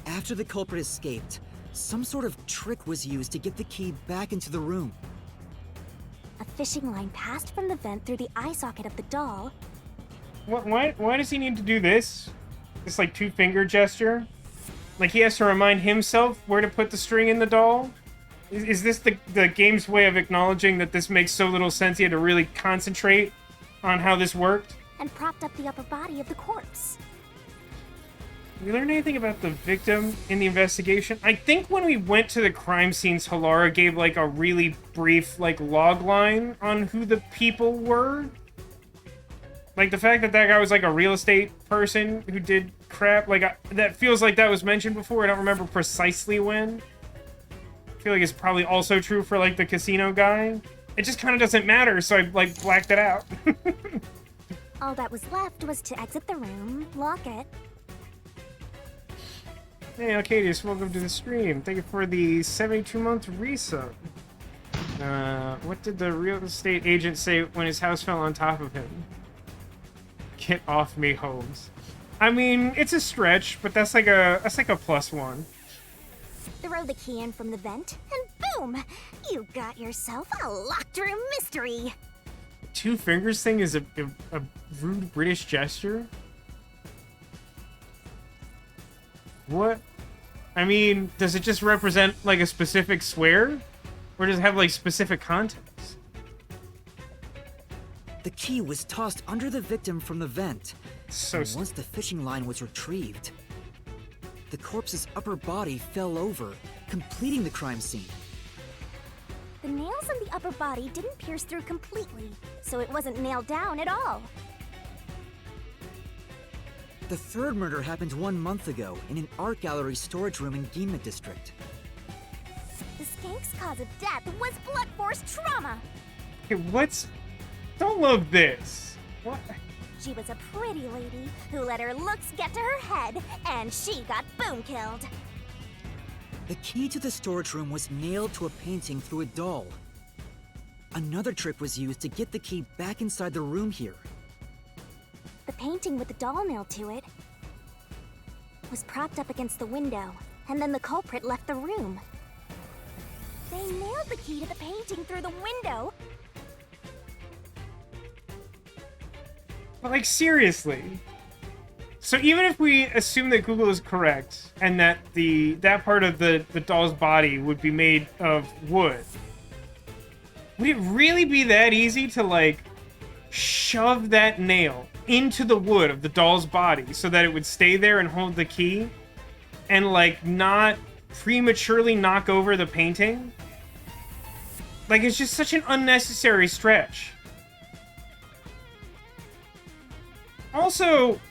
After the culprit escaped, some sort of trick was used to get the key back into the room. A fishing line passed from the vent through the eye socket of the doll. Why does he need to do this? This, like, two-finger gesture? Like, he has to remind himself where to put the string in the doll? Is this the game's way of acknowledging that this makes so little sense he had to really concentrate on how this worked? And propped up the upper body of the corpse. Did we learn anything about the victim in the investigation? I think when we went to the crime scenes, Halara gave, like, a really brief, like, log line on who the people were. Like, the fact that that guy was, like, a real estate person who did crap, like, that feels like that was mentioned before. I don't remember precisely when. I feel like it's probably also true for, like, the casino guy. It just kind of doesn't matter, so I, like, blacked it out. All that was left was to exit the room, lock it. Hey, Arcadius, welcome to the stream. Thank you for the 72-month resub. What did the real estate agent say when his house fell on top of him? Get off me, Holmes. I mean, it's a stretch, but that's like a +1. Throw the key in from the vent, and boom! You got yourself a locked room mystery! Two fingers thing is a rude British gesture? What? I mean, does it just represent, like, a specific swear? Or does it have, like, specific context? The key was tossed under the victim from the vent. So and once the fishing line was retrieved, the corpse's upper body fell over, completing the crime scene. The nails in the upper body didn't pierce through completely, so it wasn't nailed down at all. The third murder happened 1 month ago in an art gallery storage room in Ginma district. The skank's cause of death was blunt force trauma. Okay, what's... Don't love this. What? She was a pretty lady who let her looks get to her head, and she got boom killed. The key to the storage room was nailed to a painting through a doll. Another trick was used to get the key back inside the room here. The painting with the doll nailed to it was propped up against the window, and then the culprit left the room. They nailed the key to the painting through the window. But, like, seriously. So even if we assume that Google is correct, and that that part of the doll's body would be made of wood, would it really be that easy to, like, shove that nail into the wood of the doll's body so that it would stay there and hold the key, and, like, not prematurely knock over the painting? Like, it's just such an unnecessary stretch. Also,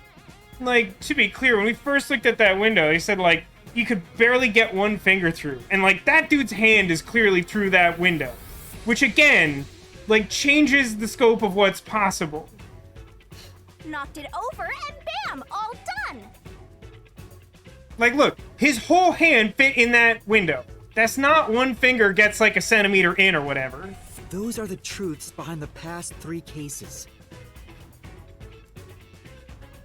like, to be clear, when we first looked at that window, they said, like, you could barely get one finger through. And, like, that dude's hand is clearly through that window. Which, again, like, changes the scope of what's possible. Knocked it over and bam, all done. Like, look, his whole hand fit in that window. That's not one finger gets, like, a centimeter in or whatever. Those are the truths behind the past 3 cases.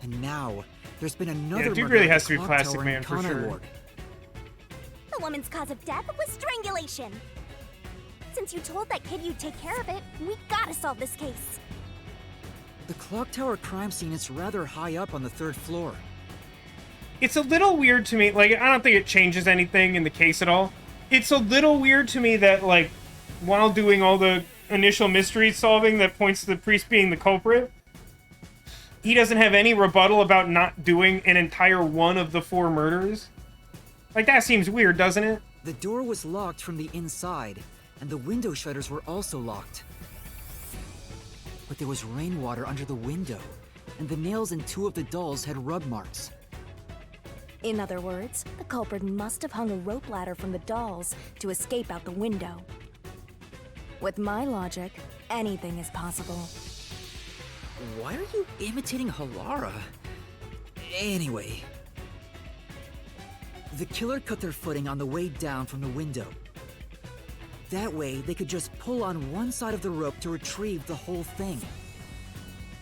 And now, there's been another dude murder really at has the to be clock Plastic tower in Man for Connor sure. Ward. The woman's cause of death was strangulation. Since you told that kid you'd take care of it, we gotta solve this case. The clock tower crime scene is rather high up on the 3rd floor. It's a little weird to me, like, I don't think it changes anything in the case at all. It's a little weird to me that, like, while doing all the initial mystery solving that points to the priest being the culprit, he doesn't have any rebuttal about not doing an entire one of the 4 murders. Like, that seems weird, doesn't it? The door was locked from the inside, and the window shutters were also locked. But there was rainwater under the window, and the nails in 2 of the dolls had rub marks. In other words, the culprit must have hung a rope ladder from the dolls to escape out the window. With my logic, anything is possible. Why are you imitating Halara? Anyway. The killer cut their footing on the way down from the window. That way, they could just pull on one side of the rope to retrieve the whole thing.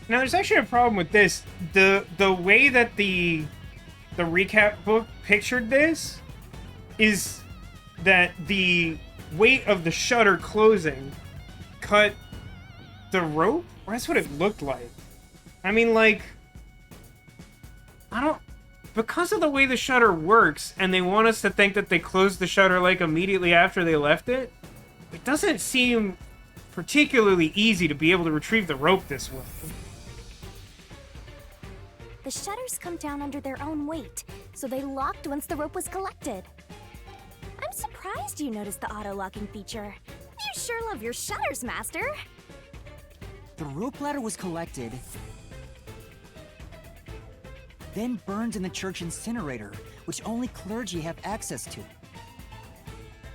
Now, there's actually a problem with this. The way that the recap book pictured this is that the weight of the shutter closing cut the rope? Or that's what it looked like. I mean, like, because of the way the shutter works, and they want us to think that they closed the shutter, like, immediately after they left it, it doesn't seem particularly easy to be able to retrieve the rope this way. The shutters come down under their own weight, so they locked once the rope was collected. I'm surprised you noticed the auto-locking feature. You sure love your shutters, Master. The rope ladder was collected, then burned in the church incinerator, which only clergy have access to.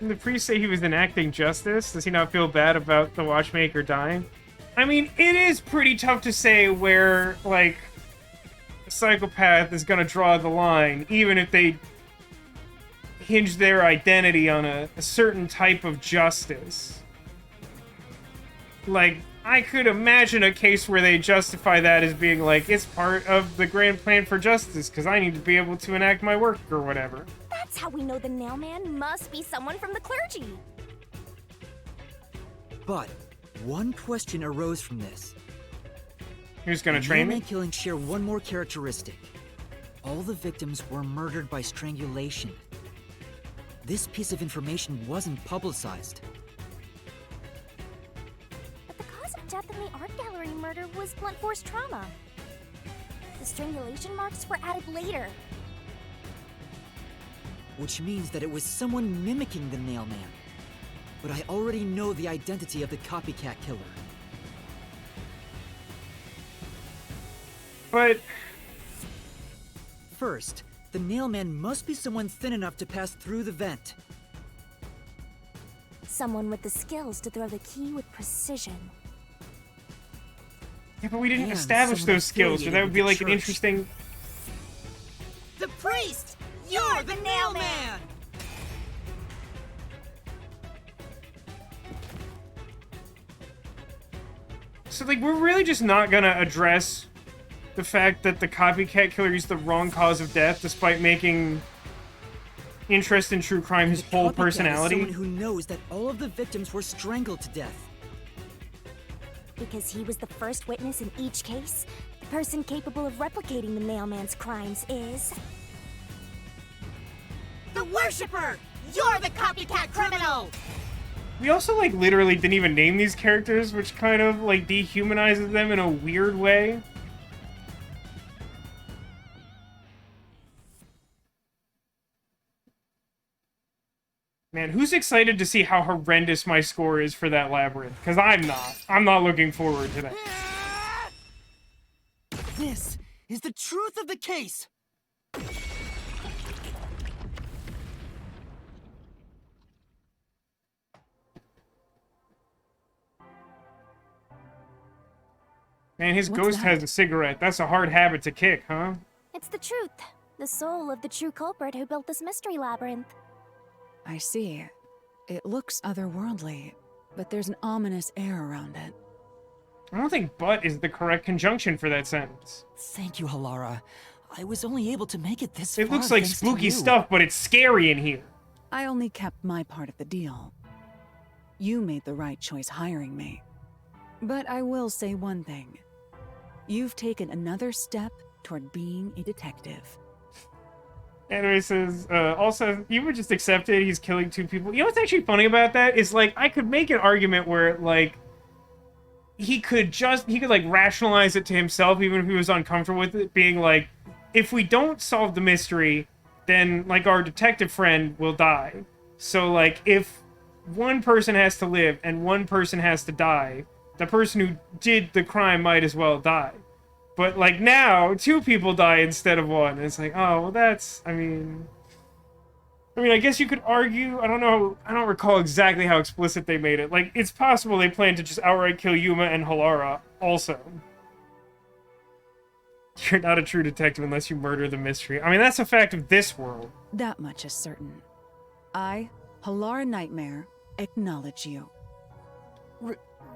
Didn't the priest say he was enacting justice? Does he not feel bad about the watchmaker dying? I mean, it is pretty tough to say where, like, a psychopath is gonna draw the line, even if they hinge their identity on a certain type of justice. Like, I could imagine a case where they justify that as being like, it's part of the grand plan for justice, because I need to be able to enact my work or whatever. That's how we know the nailman must be someone from the clergy. But one question arose from this. Who's gonna train me? Nailman killings share one more characteristic. All the victims were murdered by strangulation. This piece of information wasn't publicized. But the cause of death in the art gallery murder was blunt force trauma. The strangulation marks were added later. Which means that it was someone mimicking the Nailman. But I already know the identity of the copycat killer. But First, the Nailman must be someone thin enough to pass through the vent. Someone with the skills to throw the key with precision. yeah, but we didn't And establish someone those skills, or that would be like an affiliated with the interesting. The priest! You're the nailman! So, like, we're really just not gonna address the fact that the copycat killer used the wrong cause of death, despite making interest in true crime his whole Copycat is personality. someone who knows that all of the victims were strangled to death. Because he was the first witness in each case, the person capable of replicating the mailman's crimes is... The worshipper! You're the copycat criminal! We also, like, literally didn't even name these characters, which kind of, like, dehumanizes them in a weird way. Man, who's excited to see how horrendous my score is for that labyrinth? Because I'm not. I'm not looking forward to that. This is the truth of the case. Man, his What's ghost that? has a cigarette. That's a hard habit to kick, huh? It's the truth. The soul of the true culprit who built this mystery labyrinth. I see. It looks otherworldly, but there's an ominous air around it. I don't think "but" is the correct conjunction for that sentence. Thank you, Halara. I was only able to make it this It far looks like thanks to spooky you. stuff, but it's scary in here. I only kept my part of the deal. You made the right choice hiring me. But I will say one thing. You've taken another step toward being a detective. Anyway says, also, you would just accept it, he's killing 2 people. You know what's actually funny about that? Is, like, I could make an argument where, like, he could, like, rationalize it to himself, even if he was uncomfortable with it, being like, if we don't solve the mystery, then, like, our detective friend will die. So, like, if one person has to live and one person has to die, the person who did the crime might as well die. But, like, now, 2 people die instead of 1. And it's like, oh, well, that's, I mean, I guess you could argue, I don't recall exactly how explicit they made it. Like, it's possible they plan to just outright kill Yuma and Halara, also. You're not a true detective unless you murder the mystery. I mean, that's a fact of this world. That much is certain. I, Halara Nightmare, acknowledge you.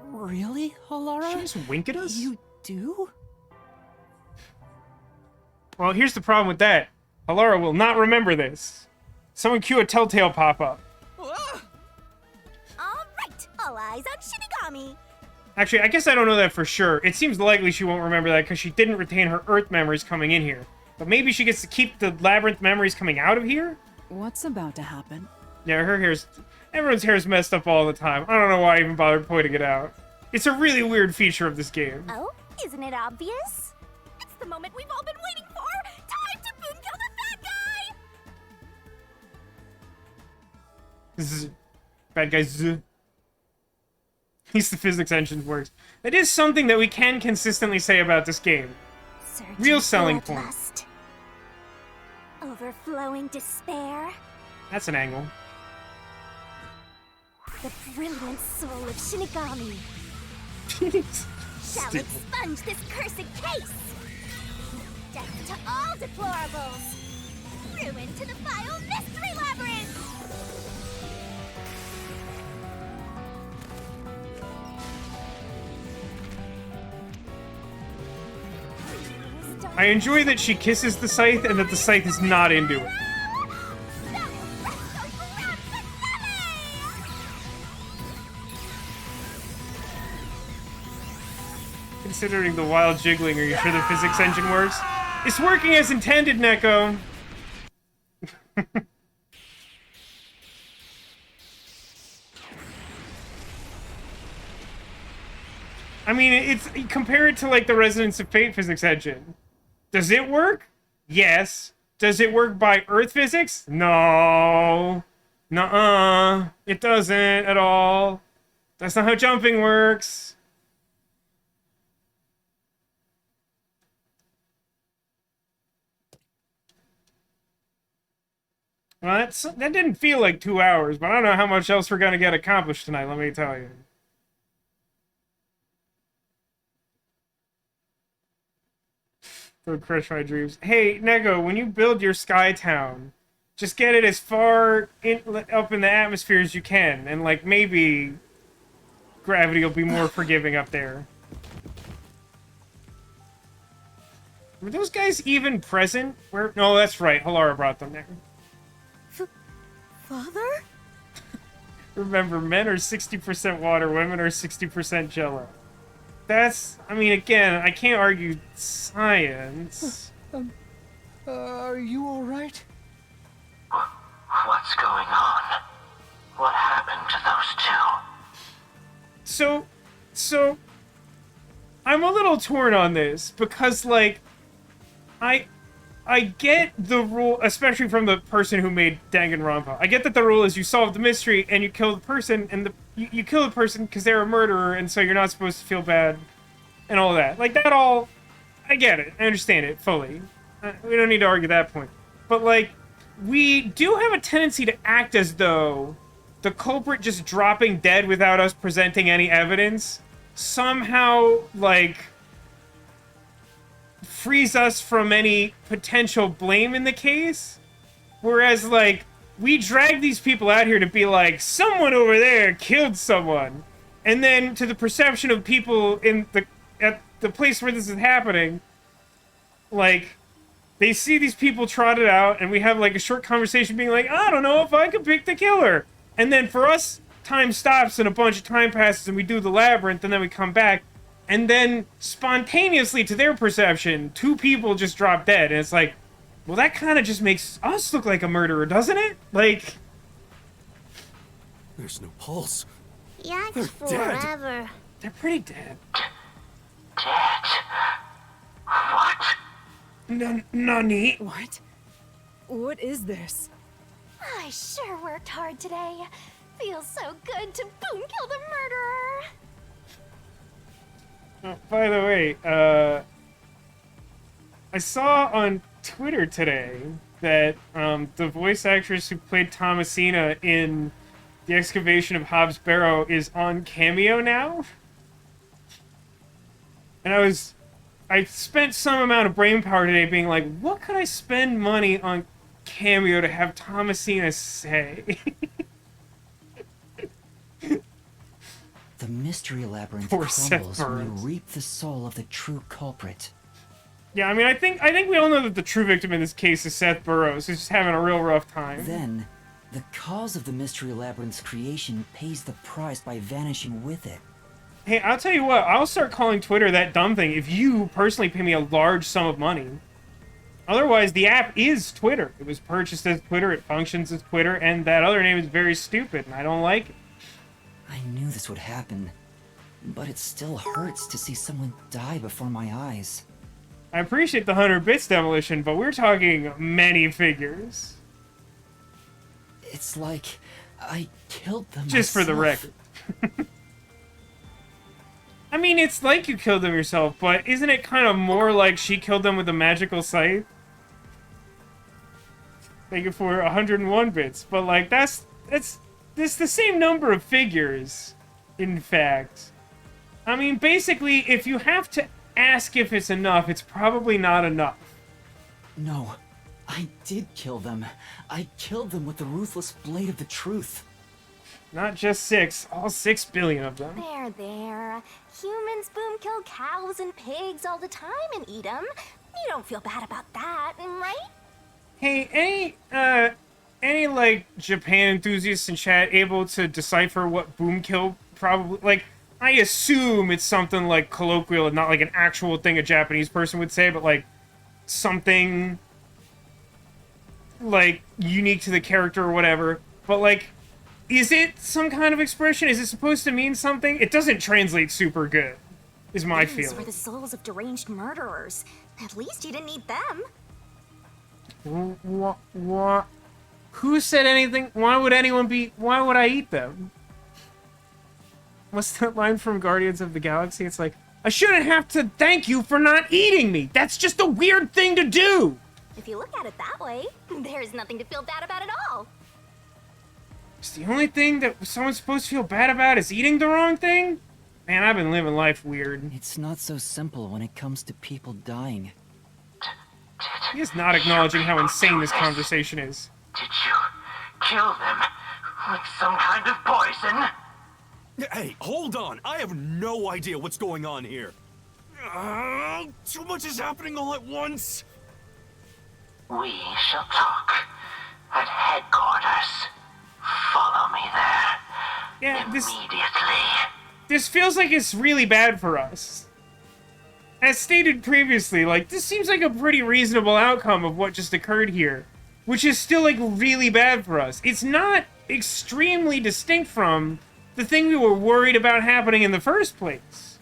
Really, Halara? She just wink at us? You do? Well, here's the problem with that. Halara will not remember this. Someone cue a telltale pop-up. All right, all eyes on Shinigami. Actually, I guess I don't know that for sure. It seems likely she won't remember that because she didn't retain her Earth memories coming in here. But maybe she gets to keep the Labyrinth memories coming out of here? What's about to happen? Yeah, her hair's... Everyone's hair's messed up all the time. I don't know why I even bothered pointing it out. It's a really weird feature of this game. Oh, isn't it obvious? It's the moment we've all been waiting for! Time to boom kill the bad guy! This is... Bad guy Z. At least the physics engine works. That is something that we can consistently say about this game. Surging Real selling point. bloodlust. Overflowing despair. That's an angle. The brilliant soul of Shinigami. Shall expunge this cursed case. Death to all deplorables. Ruin to the vile mystery labyrinth. I enjoy that she kisses the scythe and that the scythe is not into it. Considering the wild jiggling, are you sure the physics engine works? It's working as intended, Neko! I mean, it's compare it to like the Resonance of Fate physics engine. Does it work? Yes. Does it work by Earth physics? No. Nuh-uh. It doesn't at all. That's not how jumping works. Well, that didn't feel like 2 hours, but I don't know how much else we're gonna get accomplished tonight, let me tell you. Don't crush my dreams. Hey, Nego, when you build your Sky Town, just get it as far up in the atmosphere as you can, and like maybe gravity will be more forgiving up there. Were those guys even present? Where? No, that's right. Halara brought them there. Father? Remember, men are 60% water, women are 60% jello. That's, I mean, again, I can't argue science. Are you all right? What's going on? What happened to those two? So, I'm a little torn on this, because, like, I get the rule, especially from the person who made Danganronpa. I get that the rule is you solve the mystery and you kill the person, and you kill the person because they're a murderer, and so you're not supposed to feel bad, and all that. Like, that all... I get it. I understand it fully. We don't need to argue that point. But, like, we do have a tendency to act as though the culprit just dropping dead without us presenting any evidence somehow, like, frees us from any potential blame in the case. Whereas, like, we drag these people out here to be like, someone over there killed someone. And then to the perception of people at the place where this is happening, like, they see these people trotted out, and we have, like, a short conversation being like, I don't know if I could pick the killer. And then for us, time stops and a bunch of time passes and we do the labyrinth and then we come back. And then spontaneously, to their perception, 2 people just drop dead. And it's like, well, that kind of just makes us look like a murderer, doesn't it? Like... There's no pulse. Yeah, They're forever. They're pretty dead. Dead? What? Nani? What? What is this? I sure worked hard today. Feels so good to boom kill the murderer. Oh, by the way, I saw on Twitter today that the voice actress who played Thomasina in The Excavation of Hobbs' Barrow is on Cameo now. And I spent some amount of brain power today being like, what could I spend money on Cameo to have Thomasina say? The mystery labyrinth Poor Seth crumbles when you Burns. reap the soul of the true culprit. Yeah, I mean, I think we all know that the true victim in this case is Seth Burrows, who's just having a real rough time. Then, the cause of the mystery labyrinth's creation pays the price by vanishing with it. Hey, I'll tell you what, I'll start calling Twitter that dumb thing if you personally pay me a large sum of money. Otherwise, the app is Twitter. It was purchased as Twitter, it functions as Twitter, and that other name is very stupid, and I don't like it. I knew this would happen, but it still hurts to see someone die before my eyes. I appreciate the 100 bits demolition, but we're talking many figures. It's like I killed them Just for the myself. record. I mean, it's like you killed them yourself, but isn't it kind of more like she killed them with a magical scythe? Thank you for 101 bits, but like that's the same number of figures, in fact. I mean, basically, if you have to ask if it's enough, it's probably not enough. No, I did kill them. I killed them with the ruthless blade of the truth. Not just 6, all 6 billion of them. There. Humans boom kill cows and pigs all the time and eat them. You don't feel bad about that, right? Hey, any like Japan enthusiasts in chat able to decipher what boom kill probably, like, I assume it's something like colloquial and not like an actual thing a Japanese person would say, but like something like unique to the character or whatever. But like, is it some kind of expression? Is it supposed to mean something? It doesn't translate super good, is my These feeling. were the souls of deranged murderers. At least you didn't eat them. What? Who said anything? Why would I eat them? What's that line from Guardians of the Galaxy? It's like, I shouldn't have to thank you for not eating me. That's just a weird thing to do. If you look at it that way, there's nothing to feel bad about at all. It's the only thing that someone's supposed to feel bad about is eating the wrong thing? Man, I've been living life weird. It's not so simple when it comes to people dying. He is not acknowledging how insane this conversation is. Did you kill them with some kind of poison? Hey, hold on. I have no idea what's going on here. Too much is happening all at once. We shall talk at headquarters. Follow me there. Yeah, Immediately. This feels like it's really bad for us. As stated previously, like, this seems like a pretty reasonable outcome of what just occurred here. Which is still, like, really bad for us. It's not extremely distinct from the thing we were worried about happening in the first place.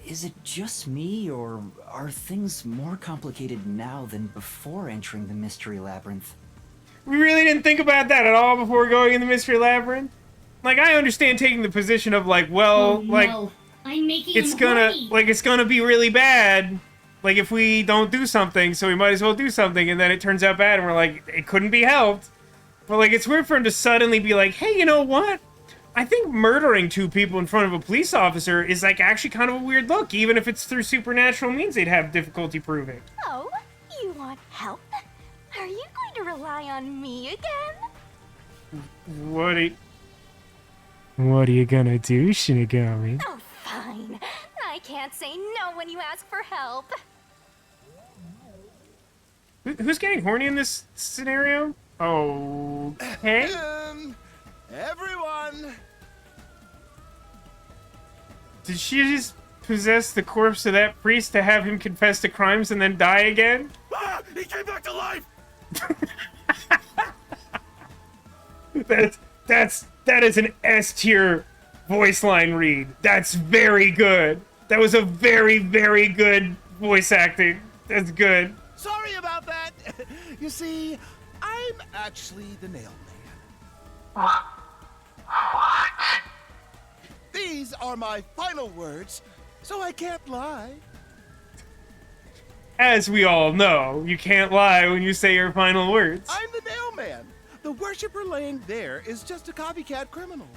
Is it just me, or are things more complicated now than before entering the mystery labyrinth? We really didn't think about that at all before going in the mystery labyrinth. Like, I understand taking the position of, like, well, I'm making it's gonna be really bad, Like, if we don't do something, so we might as well do something, and then it turns out bad, and we're like, it couldn't be helped. But, like, it's weird for him to suddenly be like, hey, you know what? I think murdering 2 people in front of a police officer is, like, actually kind of a weird look, even if it's through supernatural means they'd have difficulty proving. Oh, you want help? Are you going to rely on me again? What are you gonna do, Shinigami? Oh, fine. I can't say no when you ask for help. Who's getting horny in this scenario? Okay. Everyone! Did she just possess the corpse of that priest to have him confess to crimes and then die again? Ah! He came back to life! That is an S tier voice line read. That's very good. That was a very, very good voice acting. That's good. Sorry about that! You see, I'm actually the nail man. What? These are my final words, so I can't lie. As we all know, you can't lie when you say your final words. I'm the nail man. The worshiper laying there is just a copycat criminal.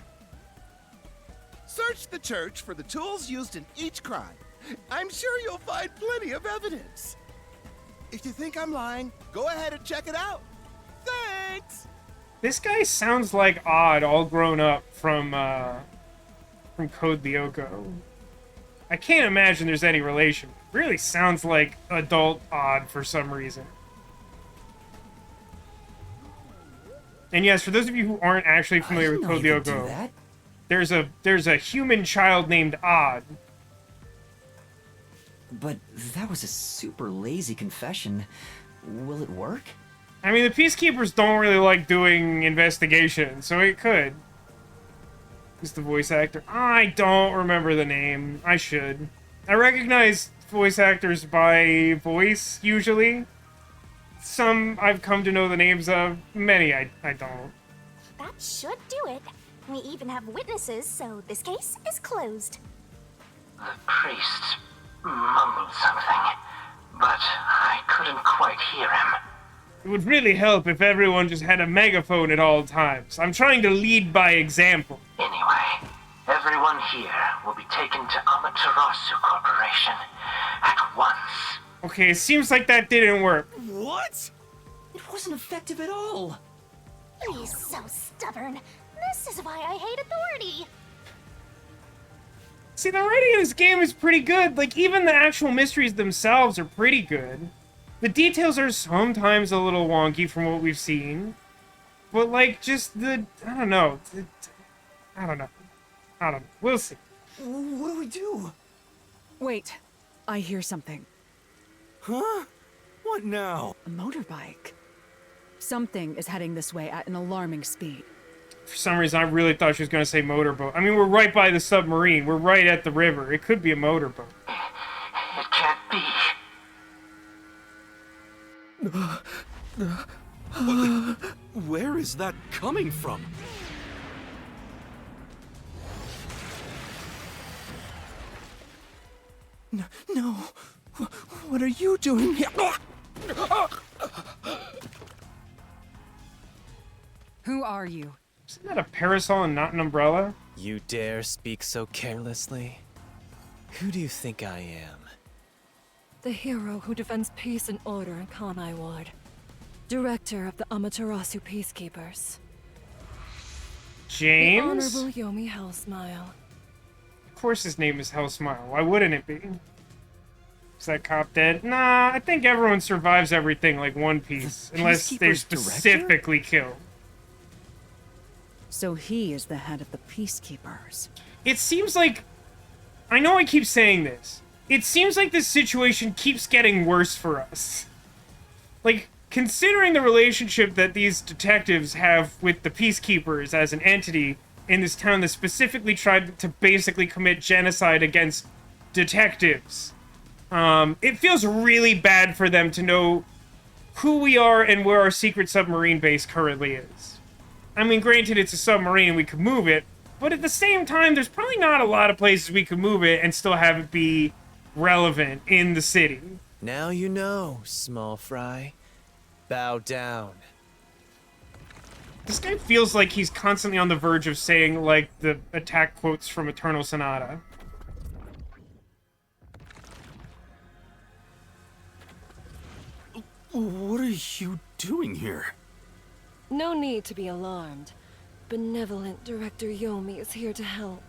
Search the church for the tools used in each crime. I'm sure you'll find plenty of evidence. If you think I'm lying, go ahead and check it out. Thanks! This guy sounds like Odd, all grown up from Code Lyoko. I can't imagine there's any relation. Really sounds like adult Odd for some reason. And yes, for those of you who aren't actually familiar with Code Lyoko, there's a human child named Odd. But that was a super lazy confession. Will it work? I mean, the Peacekeepers don't really like doing investigations, so it could. Who's the voice actor? I don't remember the name. I should. I recognize voice actors by voice, usually. Some I've come to know the names of. Many I don't. That should do it. We even have witnesses, so this case is closed. The priest mumbled something, but I couldn't quite hear him. It would really help if everyone just had a megaphone at all times. I'm trying to lead by example. Anyway, everyone here will be taken to Amaterasu Corporation at once. Okay, it seems like that didn't work. What? It wasn't effective at all. He's so stubborn. This is why I hate authority. See, the writing in this game is pretty good. Like, even the actual mysteries themselves are pretty good. The details are sometimes a little wonky from what we've seen. But, like, just the... I don't know. I don't know. We'll see. What do we do? Wait, I hear something. Huh? What now? A motorbike. Something is heading this way at an alarming speed. For some reason, I really thought she was going to say motorboat. I mean, we're right by the submarine. We're right at the river. It could be a motorboat. It can't be. Where is that coming from? No. What are you doing here? Who are you? Isn't that a parasol and not an umbrella? You dare speak so carelessly? Who do you think I am? The hero who defends peace and order in Kanai Ward. Director of the Amaterasu Peacekeepers. James? The Honorable Yomi Hellsmile. Of course his name is Hellsmile. Why wouldn't it be? Is that cop dead? Nah, I think everyone survives everything like One Piece. Unless they're specifically killed. So he is the head of the Peacekeepers. It seems like... I know I keep saying this. It seems like this situation keeps getting worse for us. Like, considering the relationship that these detectives have with the Peacekeepers as an entity in this town that specifically tried to basically commit genocide against detectives, it feels really bad for them to know who we are and where our secret submarine base currently is. I mean, granted, it's a submarine and we could move it, but at the same time, there's probably not a lot of places we could move it and still have it be relevant in the city. Now you know, small fry. Bow down. This guy feels like he's constantly on the verge of saying, like, the attack quotes from Eternal Sonata. What are you doing here? No need to be alarmed. Benevolent Director Yomi is here to help.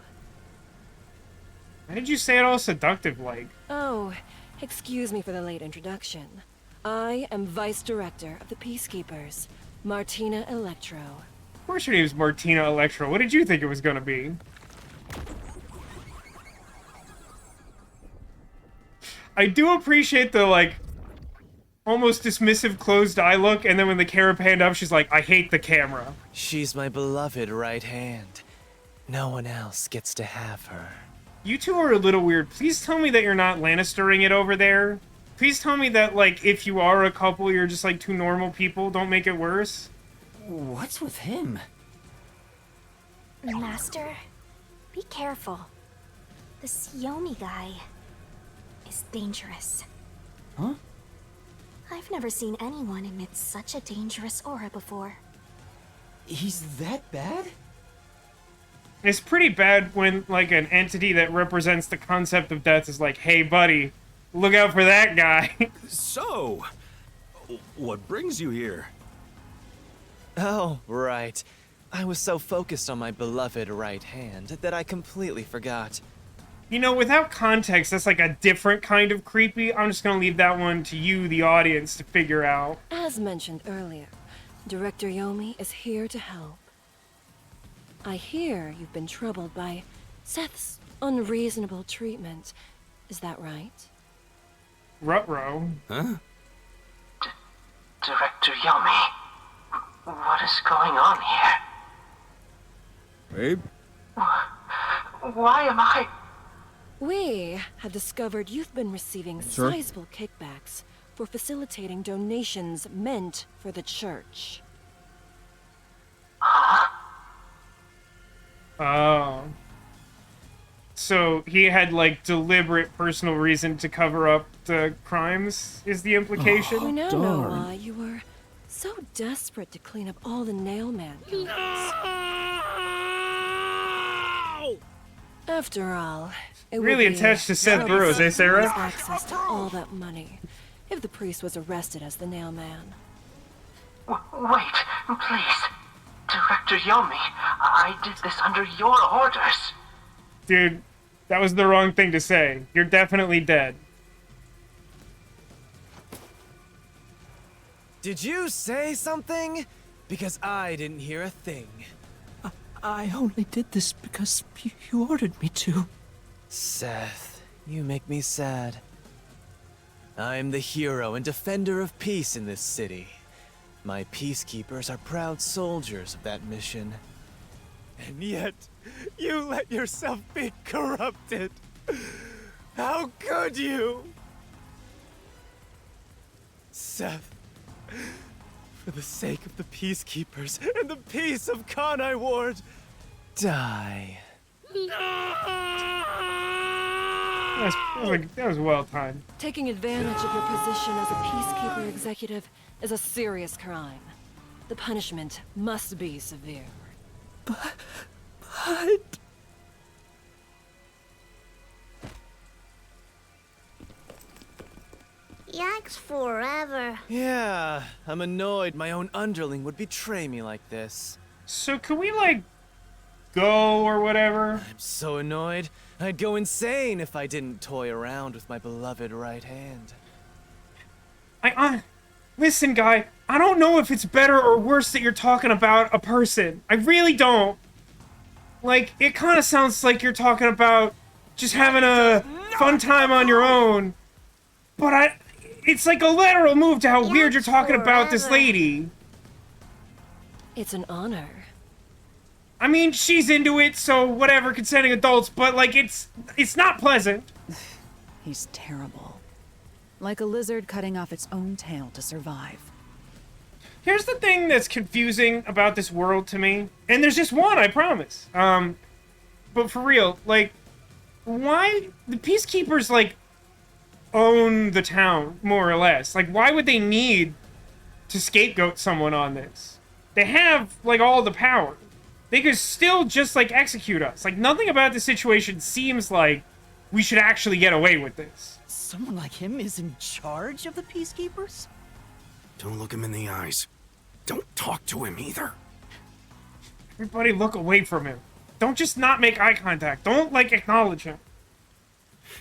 Why did you say it all seductive-like? Oh, excuse me for the late introduction. I am Vice Director of the Peacekeepers, Martina Electro. Of course your name's Martina Electro. What did you think it was gonna be? I do appreciate the, like, almost dismissive closed eye look, and then when the camera panned up, she's like, I hate the camera. She's my beloved right hand. No one else gets to have her. You two are a little weird. Please tell me that you're not Lannistering it over there. Please tell me that, like, if you are a couple, you're just, like, two normal people. Don't make it worse. What's with him? Master, be careful. This Yomi guy is dangerous. Huh? I've never seen anyone emit such a dangerous aura before. He's that bad? It's pretty bad when, like, an entity that represents the concept of death is like, hey, buddy, look out for that guy. So, what brings you here? Oh, right. I was so focused on my beloved right hand that I completely forgot. You know, without context, that's like a different kind of creepy. I'm just gonna leave that one to you, the audience, to figure out. As mentioned earlier, Director Yomi is here to help. I hear you've been troubled by Seth's unreasonable treatment. Is that right? Ruh-roh. Huh? Director Yomi, what is going on here? Babe? Why am I... We have discovered you've been receiving sizable kickbacks for facilitating donations meant for the church. Oh. So he had, like, deliberate personal reason to cover up the crimes, is the implication? We now know why you were so desperate to clean up all the nailman codes. After all, it would Really be attached to Seth Burroughs, eh, Sarah? access to all that money if the priest was arrested as the nailman. Wait, please. Director Yomi, I did this under your orders. Dude, that was the wrong thing to say. You're definitely dead. Did you say something? Because I didn't hear a thing. I only did this because you ordered me to. Seth, you make me sad. I'm the hero and defender of peace in this city. My peacekeepers are proud soldiers of that mission. And yet, you let yourself be corrupted. How could you? Seth, for the sake of the peacekeepers and the peace of Kanai Ward, die. That was well timed. Taking advantage of your position as a peacekeeper executive is a serious crime. The punishment must be severe. But... Yikes forever. Yeah, I'm annoyed my own underling would betray me like this. So can we, like, go or whatever? I'm so annoyed. I'd go insane if I didn't toy around with my beloved right hand. Listen, guy, I don't know if it's better or worse that you're talking about a person. I really don't. Like, it kind of sounds like you're talking about just having a fun time on your own. But it's like a lateral move to how weird you're talking about this lady. It's an honor. I mean, she's into it, so whatever, consenting adults, but, like, it's not pleasant. He's terrible. Like a lizard cutting off its own tail to survive. Here's the thing that's confusing about this world to me, and there's just one, I promise. But for real, like, why the Peacekeepers, like, own the town, more or less. Like, why would they need to scapegoat someone on this? They have, like, all the power. They could still just, like, execute us. Like, nothing about the situation seems like we should actually get away with this. Someone like him is in charge of the Peacekeepers? Don't look him in the eyes. Don't talk to him either. Everybody look away from him. Don't just not make eye contact. Don't, like, acknowledge him.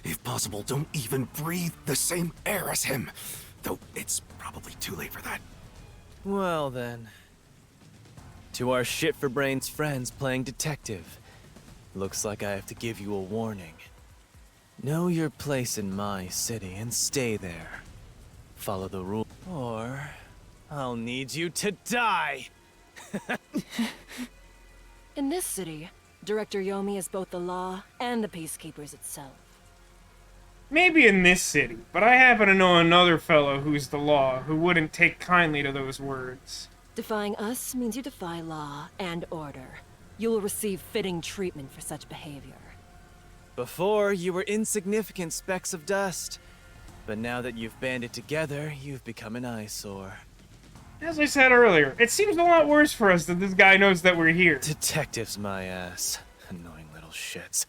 If possible, don't even breathe the same air as him. Though it's probably too late for that. Well then. To our shit-for-brains friends playing detective. Looks like I have to give you a warning. Know your place in my city and stay there. Follow the rule, or I'll need you to die! In this city, Director Yomi is both the law and the Peacekeepers itself. Maybe in this city, but I happen to know another fellow who's the law, who wouldn't take kindly to those words. Defying us means you defy law and order. You will receive fitting treatment for such behavior. Before, you were insignificant specks of dust. But now that you've banded together, you've become an eyesore. As I said earlier, it seems a lot worse for us that this guy knows that we're here. Detectives, my ass. Annoying little shits.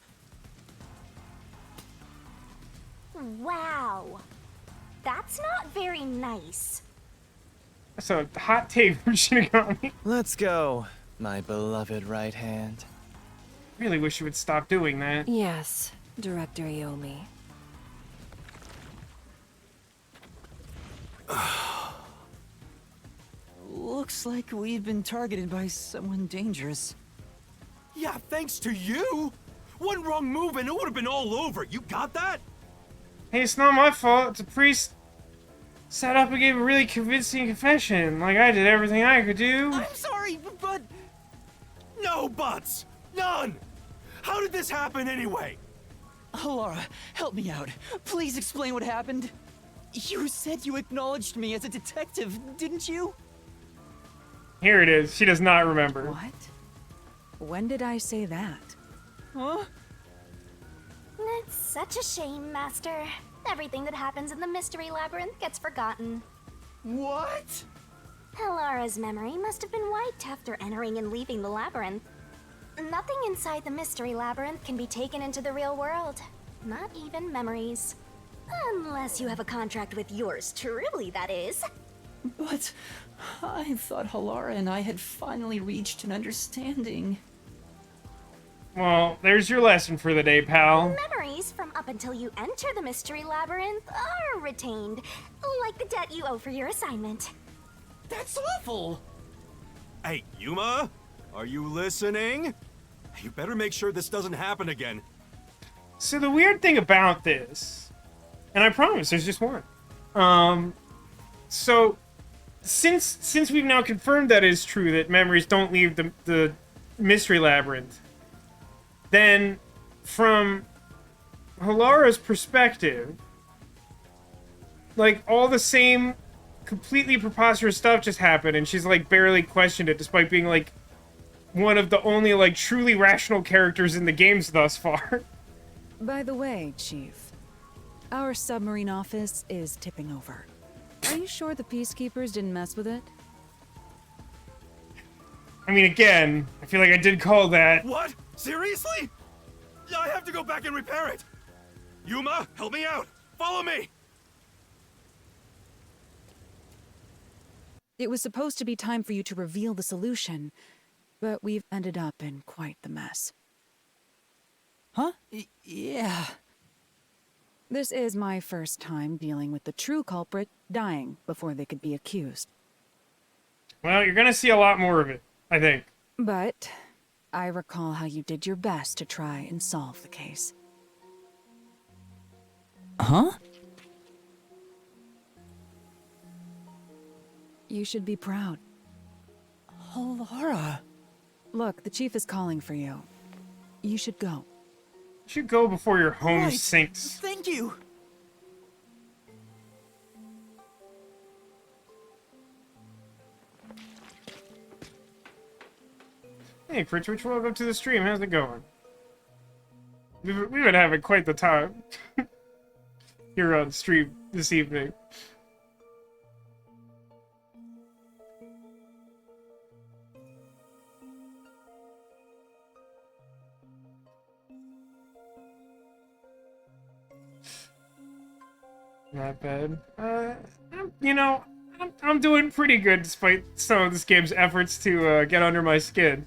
Wow. That's not very nice. That's a hot take from Shinigami. Let's go, my beloved right hand. Really wish you would stop doing that. Yes, Director Yomi. Looks like we've been targeted by someone dangerous. Yeah, thanks to you. One wrong move and it would have been all over. You got that? Hey, it's not my fault. It's a priest sat up and gave a really convincing confession. Like, I did everything I could do. I'm sorry, but... No buts! None! How did this happen anyway? Laura, help me out. Please explain what happened. You said you acknowledged me as a detective, didn't you? Here it is. She does not remember. What? When did I say that? Huh? It's such a shame, Master. Everything that happens in the Mystery Labyrinth gets forgotten. What? Helara's memory must have been wiped after entering and leaving the labyrinth. Nothing inside the Mystery Labyrinth can be taken into the real world. Not even memories. Unless you have a contract with yours truly, that is. But I thought Halara and I had finally reached an understanding. Well, there's your lesson for the day, pal. Memories from up until you enter the Mystery Labyrinth are retained, like the debt you owe for your assignment. That's awful! Hey, Yuma? Are you listening? You better make sure this doesn't happen again. So the weird thing about this, and I promise there's just one. So since we've now confirmed that is true, that memories don't leave the Mystery Labyrinth, then from Halara's perspective, like, all the same completely preposterous stuff just happened, and she's, like, barely questioned it, despite being, like, one of the only, like, truly rational characters in the games thus far. By the way, Chief, our submarine office is tipping over. Are you sure the Peacekeepers didn't mess with it? I mean, again, I feel like I did call that. What? Seriously? I have to go back and repair it. Yuma, help me out. Follow me. It was supposed to be time for you to reveal the solution, but we've ended up in quite the mess. Huh? Yeah. This is my first time dealing with the true culprit dying before they could be accused. Well, you're gonna see a lot more of it, I think. But I recall how you did your best to try and solve the case. Huh? You should be proud. Halara. Look, the chief is calling for you. You should go. You should go before your home Right. sinks. Thank you. Hey, Pritchard, welcome to the stream. How's it going? We've been having quite the time. here on stream this evening. Not bad. You know, I'm doing pretty good despite some of this game's efforts to get under my skin.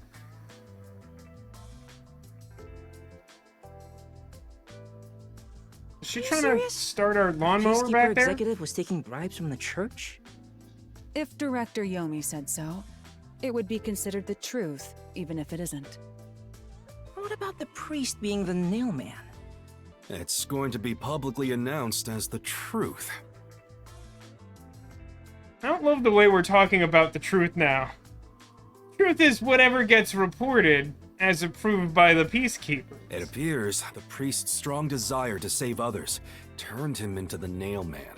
Is she trying to start our lawnmower back there? Executive was taking bribes from the church? If Director Yomi said so, it would be considered the truth, even if it isn't. What about the priest being the nail man? It's going to be publicly announced as the truth. I don't love the way we're talking about the truth now. Truth is whatever gets reported, as approved by the Peacekeeper. It appears the priest's strong desire to save others turned him into the nail man.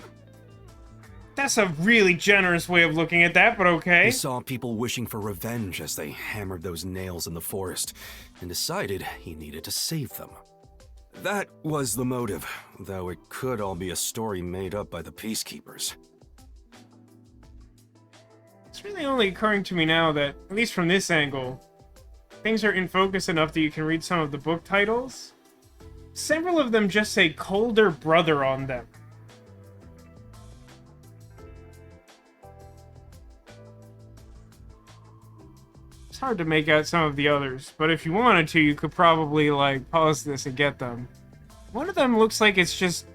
That's a really generous way of looking at that, but okay. He saw people wishing for revenge as they hammered those nails in the forest, and decided he needed to save them. That was the motive, though it could all be a story made up by the Peacekeepers. It's really only occurring to me now that, at least from this angle, things are in focus enough that you can read some of the book titles. Several of them just say Colder Brother on them. It's hard to make out some of the others, but if you wanted to, you could probably, like, pause this and get them. One of them looks like it's just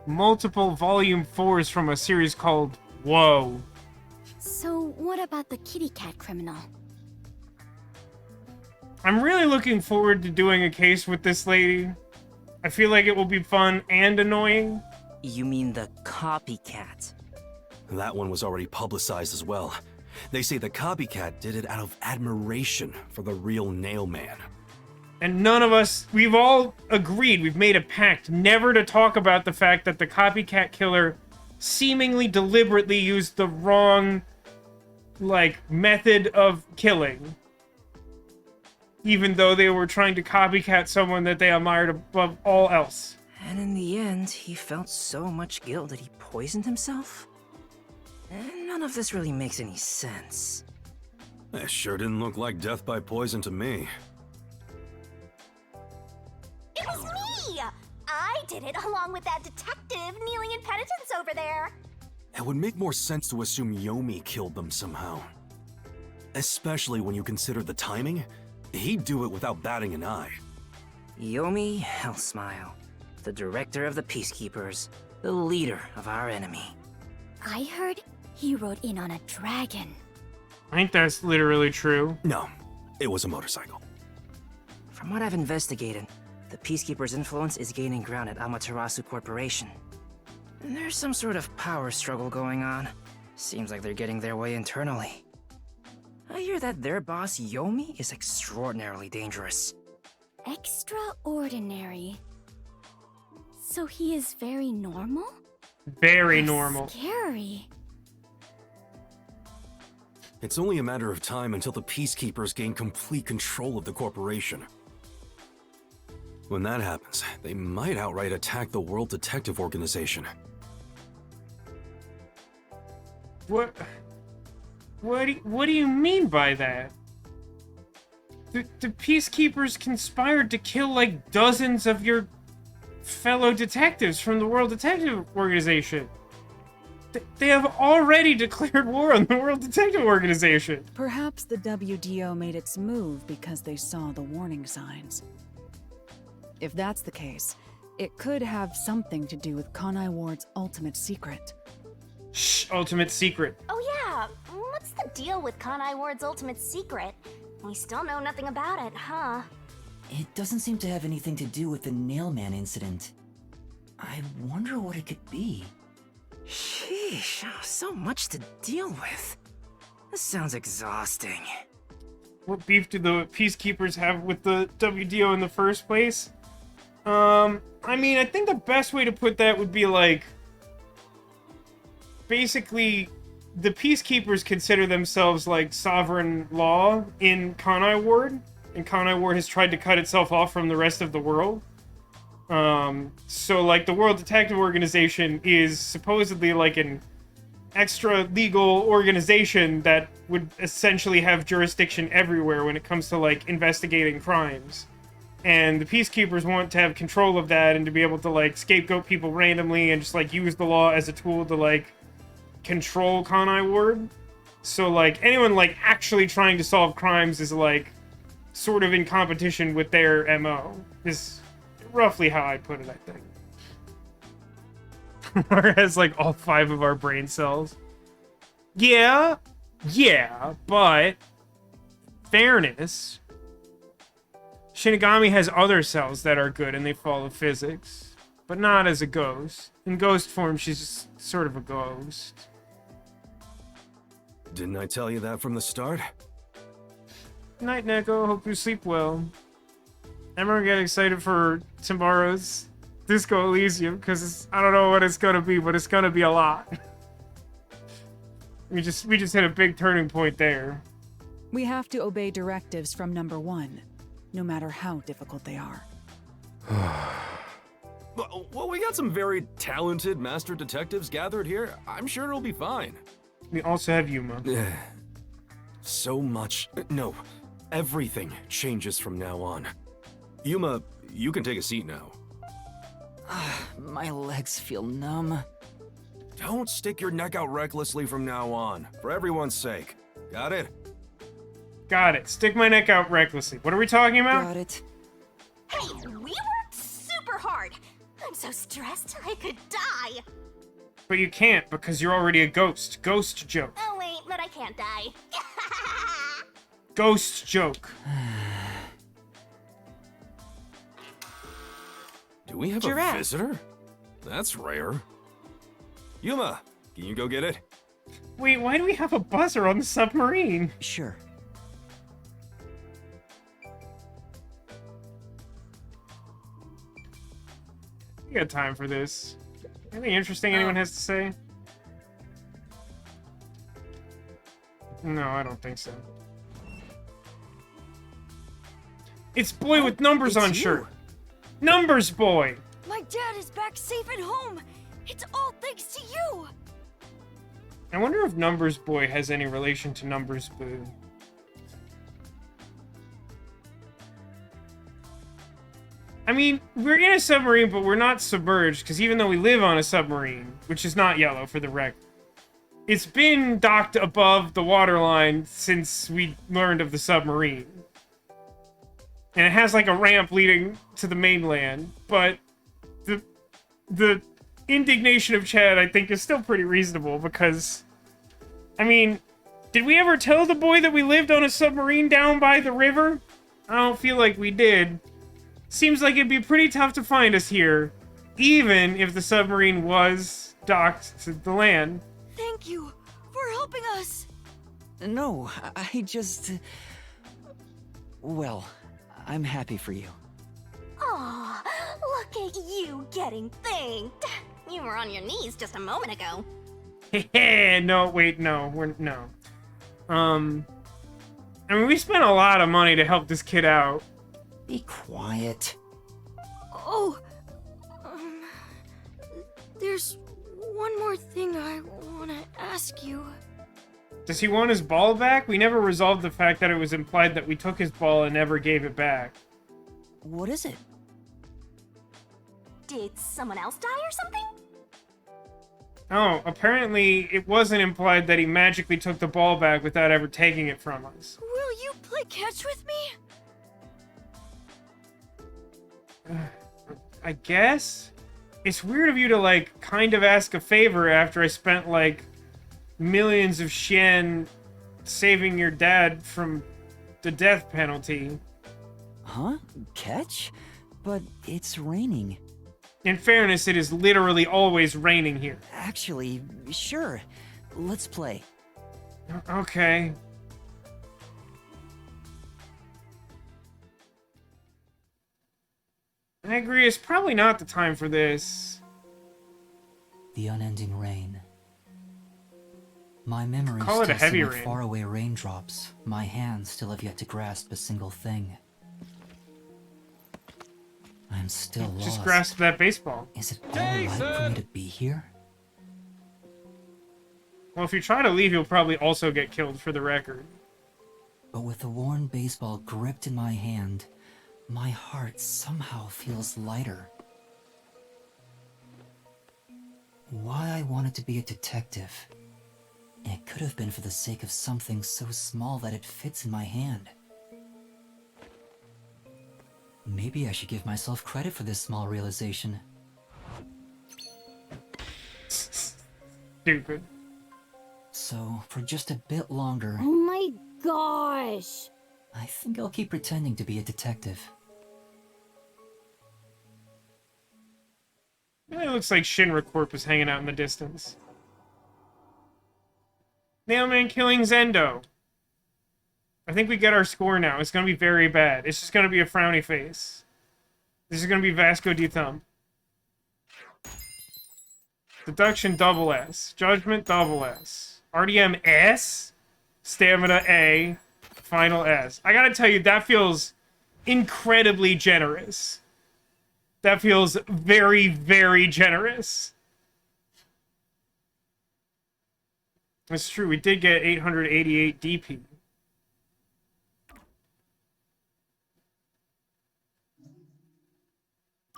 multiple volume 4s from a series called Whoa. So, what about the kitty cat criminal? I'm really looking forward to doing a case with this lady. I feel like it will be fun and annoying. You mean the copycat? That one was already publicized as well. They say the copycat did it out of admiration for the real nail man. And none of us, we've all agreed, we've made a pact never to talk about the fact that the copycat killer seemingly deliberately used the wrong, like, method of killing. Even though they were trying to copycat someone that they admired above all else. And in the end, he felt so much guilt that he poisoned himself? None of this really makes any sense. It sure didn't look like death by poison to me. It was me! I did it along with that detective kneeling in penitence over there. It would make more sense to assume Yomi killed them somehow. Especially when you consider the timing. He'd do it without batting an eye. Yomi Hellsmile, the director of the Peacekeepers, the leader of our enemy. I heard he rode in on a dragon. I think that's literally true. No, it was a motorcycle. From what I've investigated, the Peacekeepers' influence is gaining ground at Amaterasu Corporation. And there's some sort of power struggle going on. Seems like they're getting their way internally. I hear that their boss, Yomi, is extraordinarily dangerous. Extraordinary? So he is very normal? Very normal. Scary. It's only a matter of time until the Peacekeepers gain complete control of the corporation. When that happens, they might outright attack the World Detective Organization. What do you mean by that? The Peacekeepers conspired to kill like dozens of your fellow detectives from the World Detective Organization. They have already declared war on the World Detective Organization. Perhaps the WDO made its move because they saw the warning signs. If that's the case, it could have something to do with Kanai Ward's ultimate secret. Shh, ultimate secret. Oh yeah, what's the deal with Kanai Ward's ultimate secret? We still know nothing about it, huh? It doesn't seem to have anything to do with the Nailman incident. I wonder what it could be. Sheesh, so much to deal with. This sounds exhausting. What beef do the Peacekeepers have with the WDO in the first place? I mean, I think the best way to put that would be like... Basically, the Peacekeepers consider themselves like sovereign law in Kanai Ward, and Kanai Ward has tried to cut itself off from the rest of the world. So, like, the World Detective Organization is supposedly, like, an extra-legal organization that would essentially have jurisdiction everywhere when it comes to, like, investigating crimes. And the Peacekeepers want to have control of that and to be able to, like, scapegoat people randomly and just, like, use the law as a tool to, like, control Conai Ward. So, like, anyone, like, actually trying to solve crimes is, like, sort of in competition with their MO. Is roughly how I put it, I think. Whereas, like, all 5 of our brain cells. Yeah, but fairness. Shinigami has other cells that are good and they follow physics, but not as a ghost. In ghost form, she's just sort of a ghost. Didn't I tell you that from the start? Night, Neko. Hope you sleep well. I'm gonna get excited for tomorrow's Disco Elysium because I don't know what it's gonna be, but it's gonna be a lot. we just hit a big turning point there. We have to obey directives from number 1, no matter how difficult they are. Well, we got some very talented master detectives gathered here. I'm sure it'll be fine. We also have Yuma. So much. No, everything changes from now on. Yuma, you can take a seat now. My legs feel numb. Don't stick your neck out recklessly from now on, for everyone's sake. Got it? Got it. Stick my neck out recklessly. What are we talking about? Got it. Hey, we worked super hard. I'm so stressed I could die. But you can't because you're already a ghost. Ghost joke. Oh wait, but I can't die. Ghost joke. Do we have Giraffe. a visitor? That's rare. Yuma, can you go get it? Wait, why do we have a buzzer on the submarine? Sure. You got time for this. Anything interesting anyone has to say? No, I don't think so. It's boy with numbers on shirt. Numbers boy! My dad is back safe at home. It's all thanks to you. I wonder if Numbers Boy has any relation to Numbers Boo. I mean, we're in a submarine, but we're not submerged, because even though we live on a submarine, which is not yellow for the record, it's been docked above the waterline since we learned of the submarine. And it has like a ramp leading to the mainland, but the indignation of Chad, I think, is still pretty reasonable, because, I mean, did we ever tell the boy that we lived on a submarine down by the river? I don't feel like we did. Seems like it'd be pretty tough to find us here, even if the submarine was docked to the land. Thank you for helping us. No, I just... Well, I'm happy for you. Aw, look at you getting thanked. You were on your knees just a moment ago. No, wait, no, no. I mean, we spent a lot of money to help this kid out. Be quiet. Oh, there's one more thing I want to ask you. Does he want his ball back? We never resolved the fact that it was implied that we took his ball and never gave it back. What is it? Did someone else die or something? Oh, apparently it wasn't implied that he magically took the ball back without ever taking it from us. Will you play catch with me? I guess? It's weird of you to, like, kind of ask a favor after I spent, like, millions of Shen saving your dad from the death penalty. Huh? Catch? But it's raining. In fairness, it is literally always raining here. Actually, sure. Let's play. Okay. I agree, it's probably not the time for this. The unending rain. My memories Call it a still heavy seem like rain. faraway raindrops. My hands still have yet to grasp a single thing. I'm still lost. Just grasp that baseball. Is it all right for me to be here? Well, if you try to leave, you'll probably also get killed, for the record. But with the worn baseball gripped in my hand, my heart somehow feels lighter. Why I wanted to be a detective? It could have been for the sake of something so small that it fits in my hand. Maybe I should give myself credit for this small realization. Stupid. So, for just a bit longer... Oh my gosh! I think I'll keep pretending to be a detective. It looks like Shinra Corp is hanging out in the distance. Nailman killing Zendo. I think we get our score now. It's gonna be very bad. It's just gonna be a frowny face. This is gonna be Vasco D Thumb. Deduction double S. Judgment double S. RDM S. Stamina A. Final S. I gotta tell you, that feels incredibly generous. That feels very, very generous. That's true, we did get 888 DP.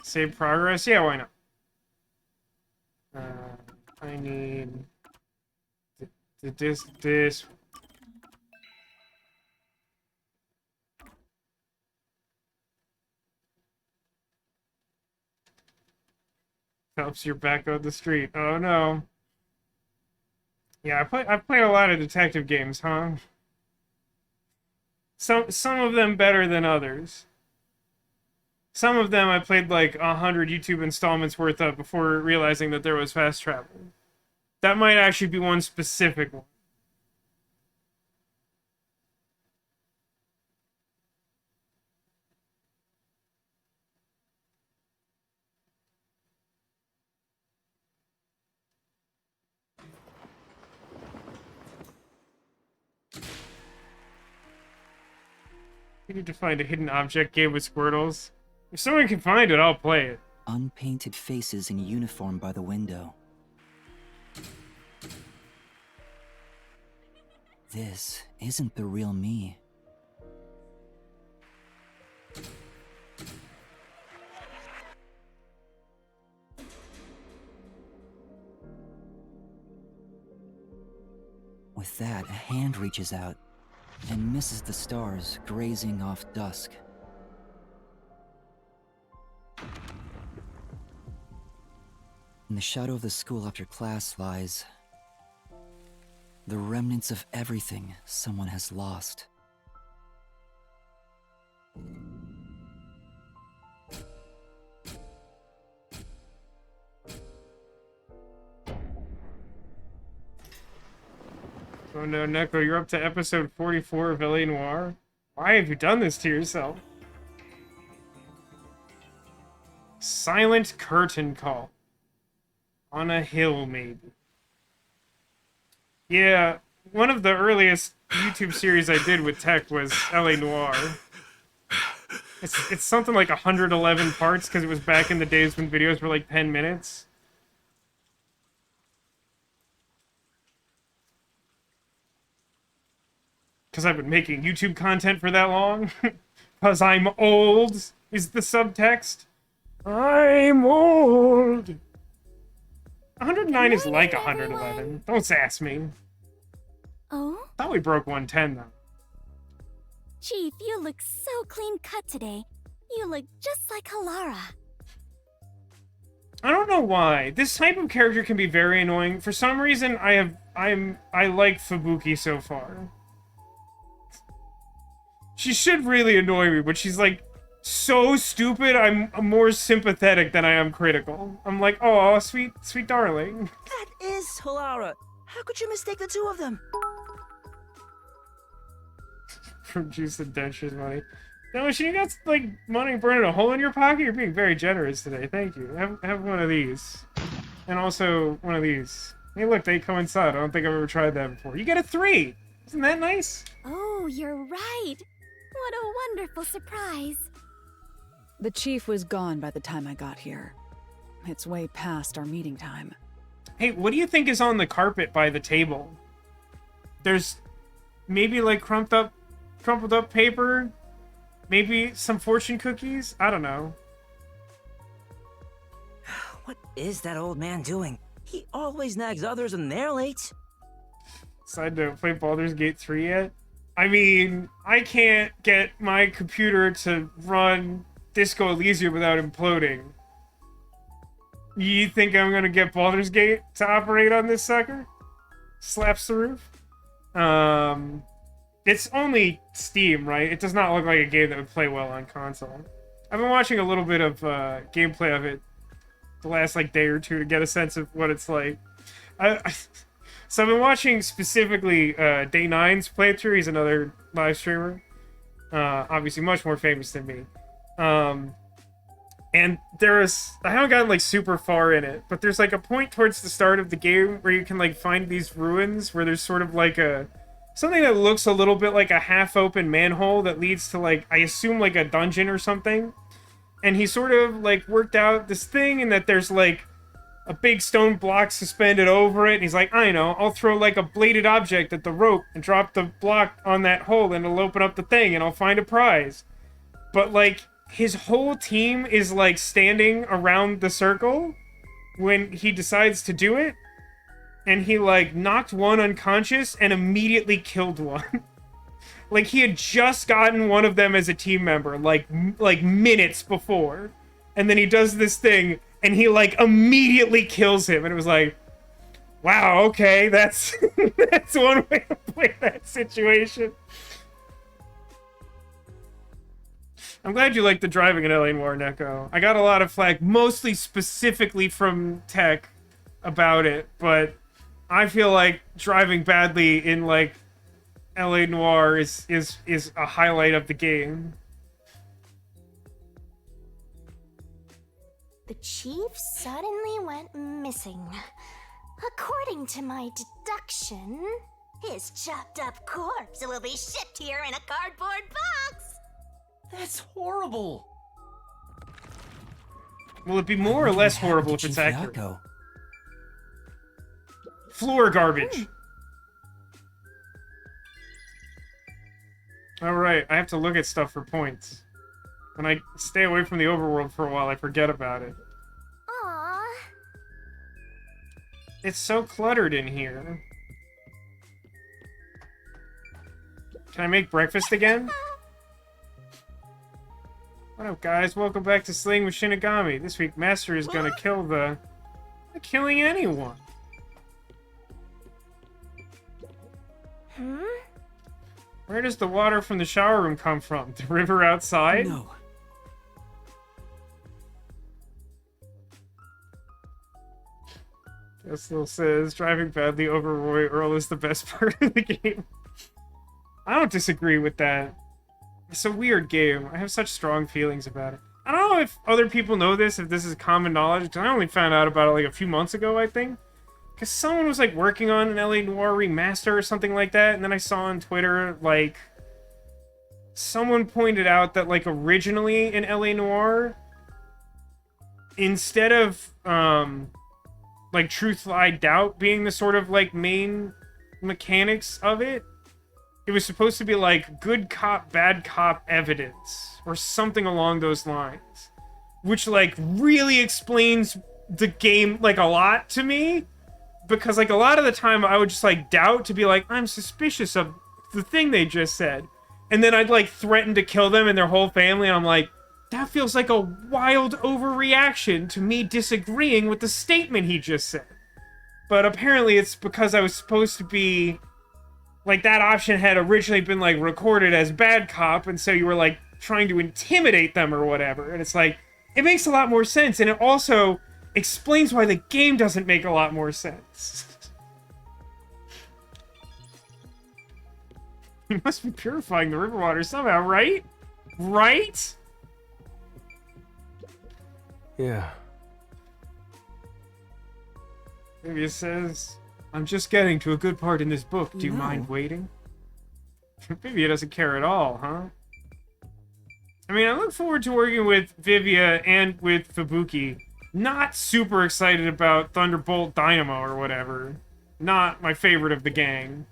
Save progress? Yeah, why not? I need... this... Helps you're back on the street. Oh no. Yeah, I've played a lot of detective games, huh? Some of them better than others. Some of them I played like 100 YouTube installments worth of before realizing that there was fast travel. That might actually be one specific one. We need to find a hidden object game with Squirtles. If someone can find it, I'll play it. Unpainted faces in uniform by the window. This isn't the real me. With that, a hand reaches out and misses the stars grazing off dusk. In the shadow of the school after class lies the remnants of everything someone has lost. Oh no, Neko, you're up to episode 44 of L.A. Noire? Why have you done this to yourself? Silent curtain call. On a hill, maybe. Yeah, one of the earliest YouTube series I did with tech was L.A. Noire. It's something like 111 parts, because it was back in the days when videos were like 10 minutes. Because I've been making YouTube content for that long. Because I'm old, is the subtext. I'm old. 109 is like 111. Don't sass me. Oh? Thought we broke 110, though. Chief, you look so clean cut today. You look just like Halara. I don't know why. This type of character can be very annoying. For some reason, I like Fubuki so far. She should really annoy me, but she's like so stupid. I'm more sympathetic than I am critical. I'm like, oh, sweet darling. That is Halara. How could you mistake the two of them? From juice and dentures money. No, you got like money burning a hole in your pocket. You're being very generous today. Thank you. Have one of these, and also one of these. Hey, look, they coincide. I don't think I've ever tried that before. You get a 3. Isn't that nice? Oh, you're right. What a wonderful surprise. The chief was gone by the time I got here. It's way past our meeting time. Hey, what do you think is on the carpet by the table? There's maybe like crumpled up paper, maybe some fortune cookies. I don't know. What is that old man doing? He always nags others when they're late. Decided to play Baldur's Gate 3 yet? I mean, I can't get my computer to run Disco Elysium without imploding. You think I'm gonna get Baldur's Gate to operate on this sucker? Slaps the roof? It's only Steam, right? It does not look like a game that would play well on console. I've been watching a little bit of gameplay of it the last like day or two to get a sense of what it's like. So I've been watching specifically Day 9's playthrough. He's another live streamer. Obviously much more famous than me. And I haven't gotten like super far in it, but there's like a point towards the start of the game where you can like find these ruins where there's sort of like something that looks a little bit like a half-open manhole that leads to like, I assume like a dungeon or something. And he sort of like worked out this thing and that there's like a big stone block suspended over it. And he's like, I know, I'll throw like a bladed object at the rope and drop the block on that hole and it'll open up the thing and I'll find a prize. But like, his whole team is like standing around the circle when he decides to do it. And he like knocked one unconscious and immediately killed one. Like he had just gotten one of them as a team member, like minutes before. And then he does this thing and he like immediately kills him. And it was like, wow, okay, that's that's one way to play that situation. I'm glad you like the driving in LA Noire, Neko. I got a lot of flack, mostly specifically from tech about it, but I feel like driving badly in like LA Noire is a highlight of the game. The chief suddenly went missing. According to my deduction, his chopped up corpse will be shipped here in a cardboard box. That's horrible. Will it be more or less horrible if it's accurate? Floor garbage. Alright, I have to look at stuff for points. When I stay away from the overworld for a while, I forget about it. Aww. It's so cluttered in here. Can I make breakfast again? What up, guys? Welcome back to Slaying with Shinigami. This week, Master is gonna kill the... Not killing anyone. Hmm? Where does the water from the shower room come from? The river outside? No. Estel says, driving badly over Roy Earl is the best part of the game. I don't disagree with that. It's a weird game. I have such strong feelings about it. I don't know if other people know this, if this is common knowledge, because I only found out about it like a few months ago, I think. Because someone was like working on an LA Noire remaster or something like that, and then I saw on Twitter, like, someone pointed out that, like, originally in LA Noire, instead of, like, Truth, Lie, Doubt being the sort of, like, main mechanics of it, it was supposed to be, like, good cop, bad cop evidence, or something along those lines. Which, like, really explains the game, like, a lot to me. Because, like, a lot of the time I would just, like, doubt to be like, I'm suspicious of the thing they just said. And then I'd, like, threaten to kill them and their whole family, and I'm like, that feels like a wild overreaction to me disagreeing with the statement he just said. But apparently it's because I was supposed to be... Like, that option had originally been, like, recorded as bad cop, and so you were, like, trying to intimidate them or whatever. And it's like, it makes a lot more sense, and it also explains why the game doesn't make a lot more sense. You must be purifying the river water somehow, right? Right? Yeah. Maybe it says, I'm just getting to a good part in this book. Do you No. mind waiting? Maybe he doesn't care at all, huh? I mean, I look forward to working with Vivia and with Fubuki. Not super excited about Thunderbolt Dynamo or whatever. Not my favorite of the gang.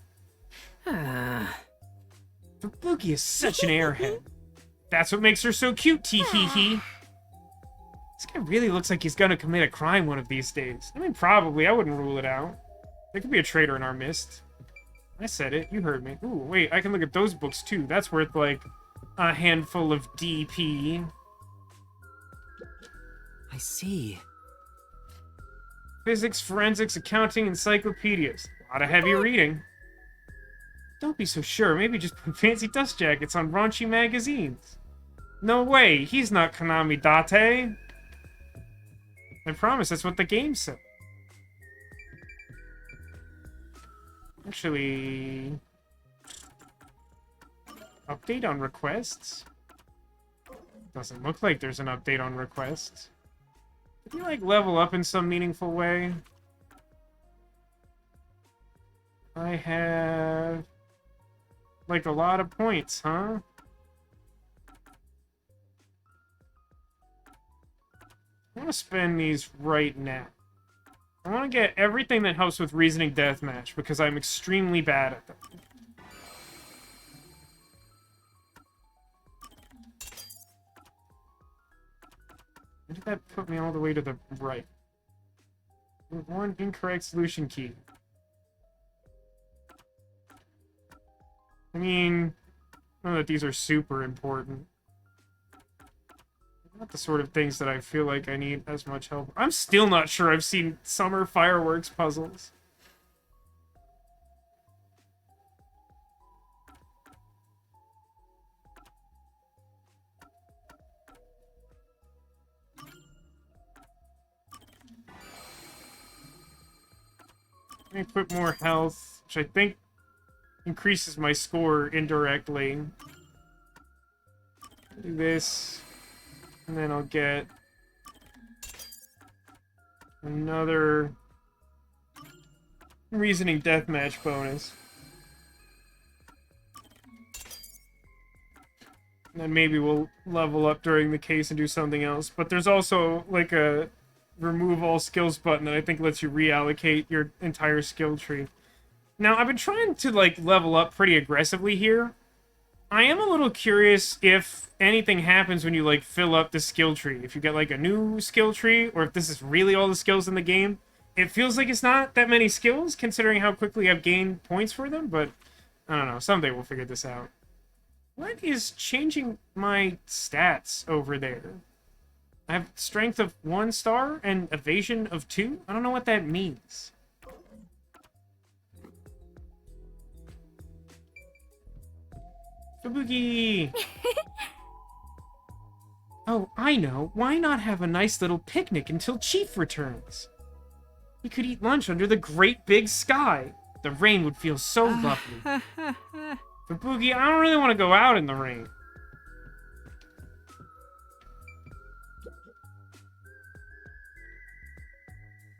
Fubuki is such an airhead. That's what makes her so cute, tee-hee-hee. This guy really looks like he's gonna commit a crime one of these days. I mean, probably. I wouldn't rule it out. There could be a traitor in our midst. I said it. You heard me. Ooh, wait. I can look at those books, too. That's worth, like, a handful of DP. I see. Physics, forensics, accounting, encyclopedias. A lot of heavy reading. Don't be so sure. Maybe just put fancy dust jackets on raunchy magazines. No way. He's not Konami Date. I promise that's what the game said. Actually... Update on requests? Doesn't look like there's an update on requests. Did you, like, level up in some meaningful way? I have... like, a lot of points, huh? I want to spend these right now. I want to get everything that helps with Reasoning Deathmatch, because I'm extremely bad at them. Where did that put me all the way to the right? One incorrect solution key. I mean, I know that these are super important. Not the sort of things that I feel like I need as much help. I'm still not sure I've seen summer fireworks puzzles. Let me put more health, which I think increases my score indirectly. Do this. And then I'll get another Reasoning Deathmatch bonus. And then maybe we'll level up during the case and do something else. But there's also like a remove all skills button that I think lets you reallocate your entire skill tree. Now, I've been trying to like level up pretty aggressively here. I am a little curious if anything happens when you, like, fill up the skill tree. If you get, like, a new skill tree, or if this is really all the skills in the game. It feels like it's not that many skills, considering how quickly I've gained points for them, but I don't know. Someday we'll figure this out. What is changing my stats over there? I have strength of 1 star and evasion of 2? I don't know what that means. Fubuki! Oh, I know. Why not have a nice little picnic until Chief returns? We could eat lunch under the great big sky. The rain would feel so lovely. Fubuki, I don't really want to go out in the rain.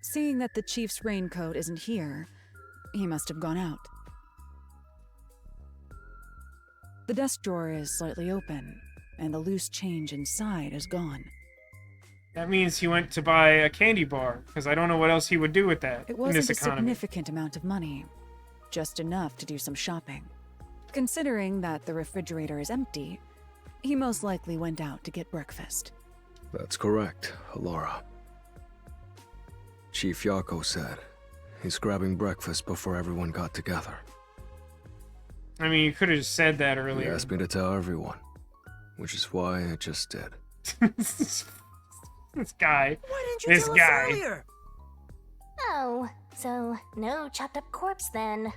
Seeing that the Chief's raincoat isn't here, he must have gone out. The desk drawer is slightly open, and the loose change inside is gone. That means he went to buy a candy bar, because I don't know what else he would do with that It in wasn't this a economy. significant amount of money, just enough to do some shopping. Considering that the refrigerator is empty, he most likely went out to get breakfast. That's correct, Laura. Chief Yako said he's grabbing breakfast before everyone got together. I mean, you could have just said that He earlier. asked me to tell everyone, which is why I just did. This guy. Why didn't you This tell guy. us earlier? Oh, so no chopped up corpse then.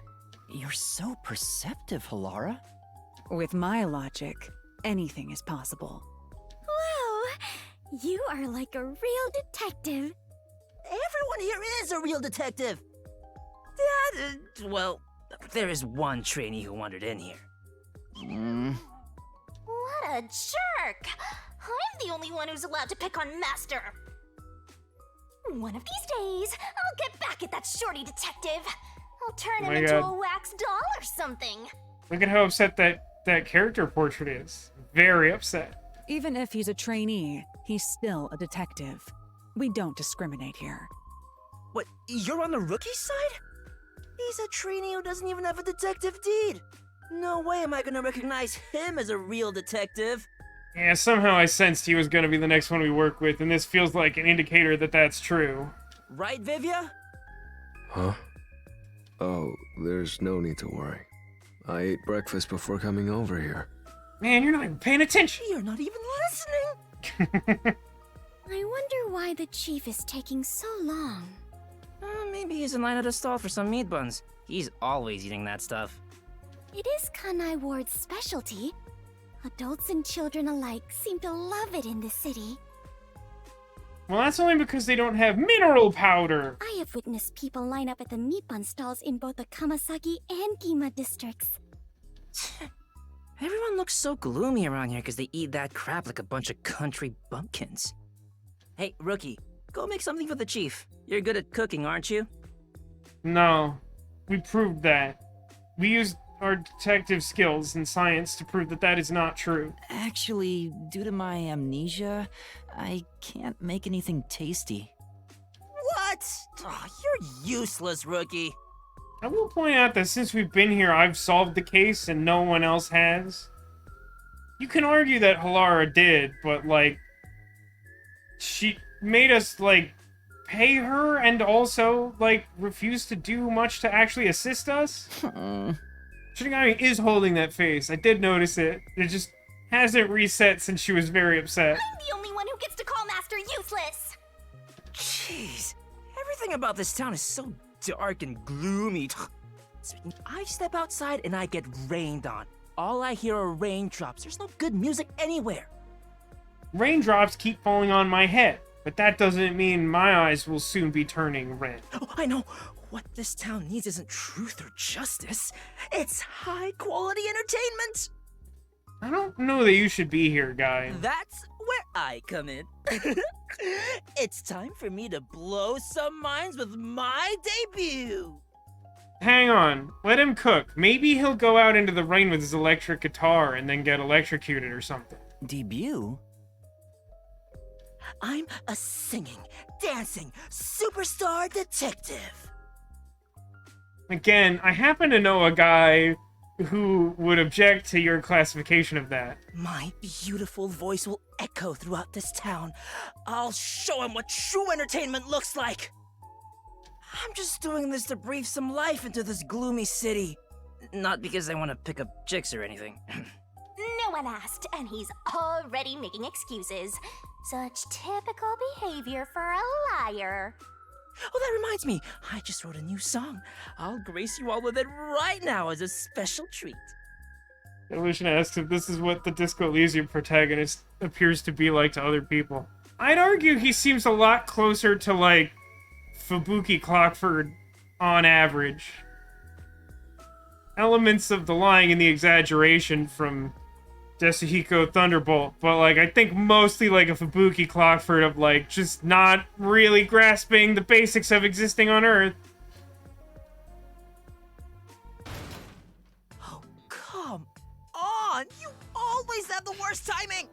You're so perceptive, Halara. With my logic, anything is possible. Whoa! You are like a real detective. Everyone here is a real detective. Well, there is one trainee who wandered in here. What a jerk! I'm the only one who's allowed to pick on Master. One of these days, I'll get back at that shorty detective. I'll turn Oh him my into God. a wax doll or something. Look at how upset that character portrait is. Very upset. Even if he's a trainee, he's still a detective. We don't discriminate here. What, you're on the rookie side? He's a trainee who doesn't even have a detective deed. No way am I gonna recognize him as a real detective. Yeah, somehow I sensed he was gonna be the next one we work with, and this feels like an indicator that that's true. Right, Vivia? Huh? Oh, there's no need to worry. I ate breakfast before coming over here. Man, you're not even paying attention! You're not even listening! I wonder why the chief is taking so long. Maybe he's in line at a stall for some meat buns. He's always eating that stuff. It is Kanai Ward's specialty. Adults and children alike seem to love it in the city. Well, that's only because they don't have mineral powder! I have witnessed people line up at the meat bun stalls in both the Kamasaki and Gima districts. Everyone looks so gloomy around here because they eat that crap like a bunch of country bumpkins. Hey, rookie, go make something for the chief. You're good at cooking, aren't you? No. We proved that. We used our detective skills and science to prove that that is not true. Actually, due to my amnesia, I can't make anything tasty. What? Oh, you're useless, rookie. I will point out that since we've been here, I've solved the case and no one else has. You can argue that Halara did, but, like, she made us, like, pay her and also, refuse to do much to actually assist us? Shinigami is holding that face. I did notice it. It just hasn't reset since she was very upset. I'm the only one who gets to call Master useless! Jeez, everything about this town is so dark and gloomy. I step outside and I get rained on. All I hear are raindrops. There's no good music anywhere. Raindrops keep falling on my head, but that doesn't mean my eyes will soon be turning red. Oh, I know. What this town needs isn't truth or justice. It's high-quality entertainment. I don't know that you should be here, guy. That's where I come in. It's time for me to blow some minds with my debut. Hang on. Let him cook. Maybe he'll go out into the rain with his electric guitar and then get electrocuted or something. Debut? I'm a singing, dancing, superstar detective. Again, I happen to know a guy who would object to your classification of that. My beautiful voice will echo throughout this town. I'll show him what true entertainment looks like. I'm just doing this to breathe some life into this gloomy city. Not because I want to pick up chicks or anything. No one asked, and he's already making excuses. Such typical behavior for a liar. Oh, that reminds me. I just wrote a new song. I'll grace you all with it right now as a special treat. Evolution asks if this is what the Disco Elysium protagonist appears to be like to other people. I'd argue he seems a lot closer to, like, Fubuki Clockford on average. Elements of the lying and the exaggeration from Yasuhiko Thunderbolt, but, like, I think mostly like a Fubuki Clockford of, like, just not really grasping the basics of existing on Earth. Oh, come on! You always have the worst timing!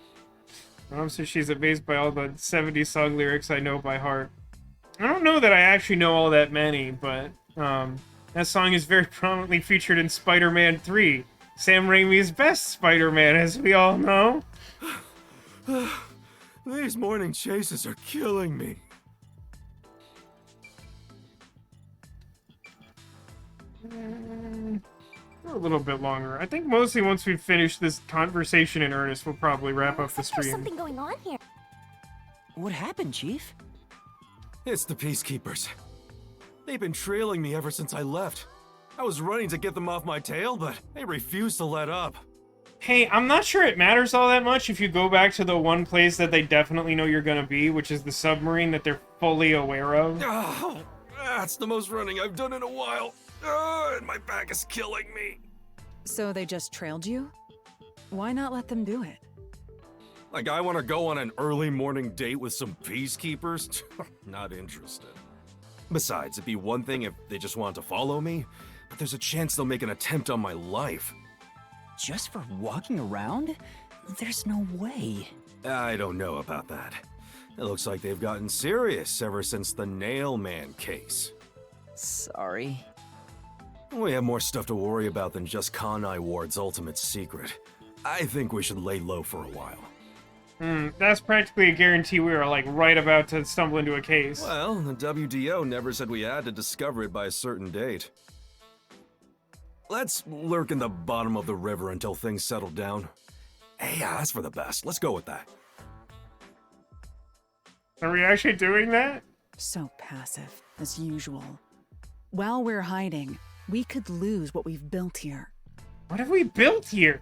So she's amazed by all the 70s song lyrics I know by heart. I don't know that I actually know all that many, but, that song is very prominently featured in Spider-Man 3. Sam Raimi's best Spider-Man, as we all know. These morning chases are killing me. For a little bit longer. I think mostly once we finish this conversation in earnest, we'll probably wrap up the There's stream. something going on here. What happened, Chief? It's the Peacekeepers. They've been trailing me ever since I left. I was running to get them off my tail, but they refused to let up. Hey, I'm not sure it matters all that much if you go back to the one place that they definitely know you're gonna be, which is the submarine that they're fully aware of. Oh, that's the most running I've done in a while. And my back is killing me. So they just trailed you? Why not let them do it? Like I want to go on an early morning date with some peacekeepers? Not interested. Besides, it'd be one thing if they just wanted to follow me, but there's a chance they'll make an attempt on my life. Just for walking around? There's no way. I don't know about that. It looks like they've gotten serious ever since the Nail Man case. Sorry. We have more stuff to worry about than just Kanai Ward's ultimate secret. I think we should lay low for a while. That's practically a guarantee we are, like, right about to stumble into a case. Well, the WDO never said we had to discover it by a certain date. Let's lurk in the bottom of the river until things settle down. Hey, yeah, that's for the best. Let's go with that. Are we actually doing that? So passive, as usual. While we're hiding, we could lose what we've built here. What have we built here?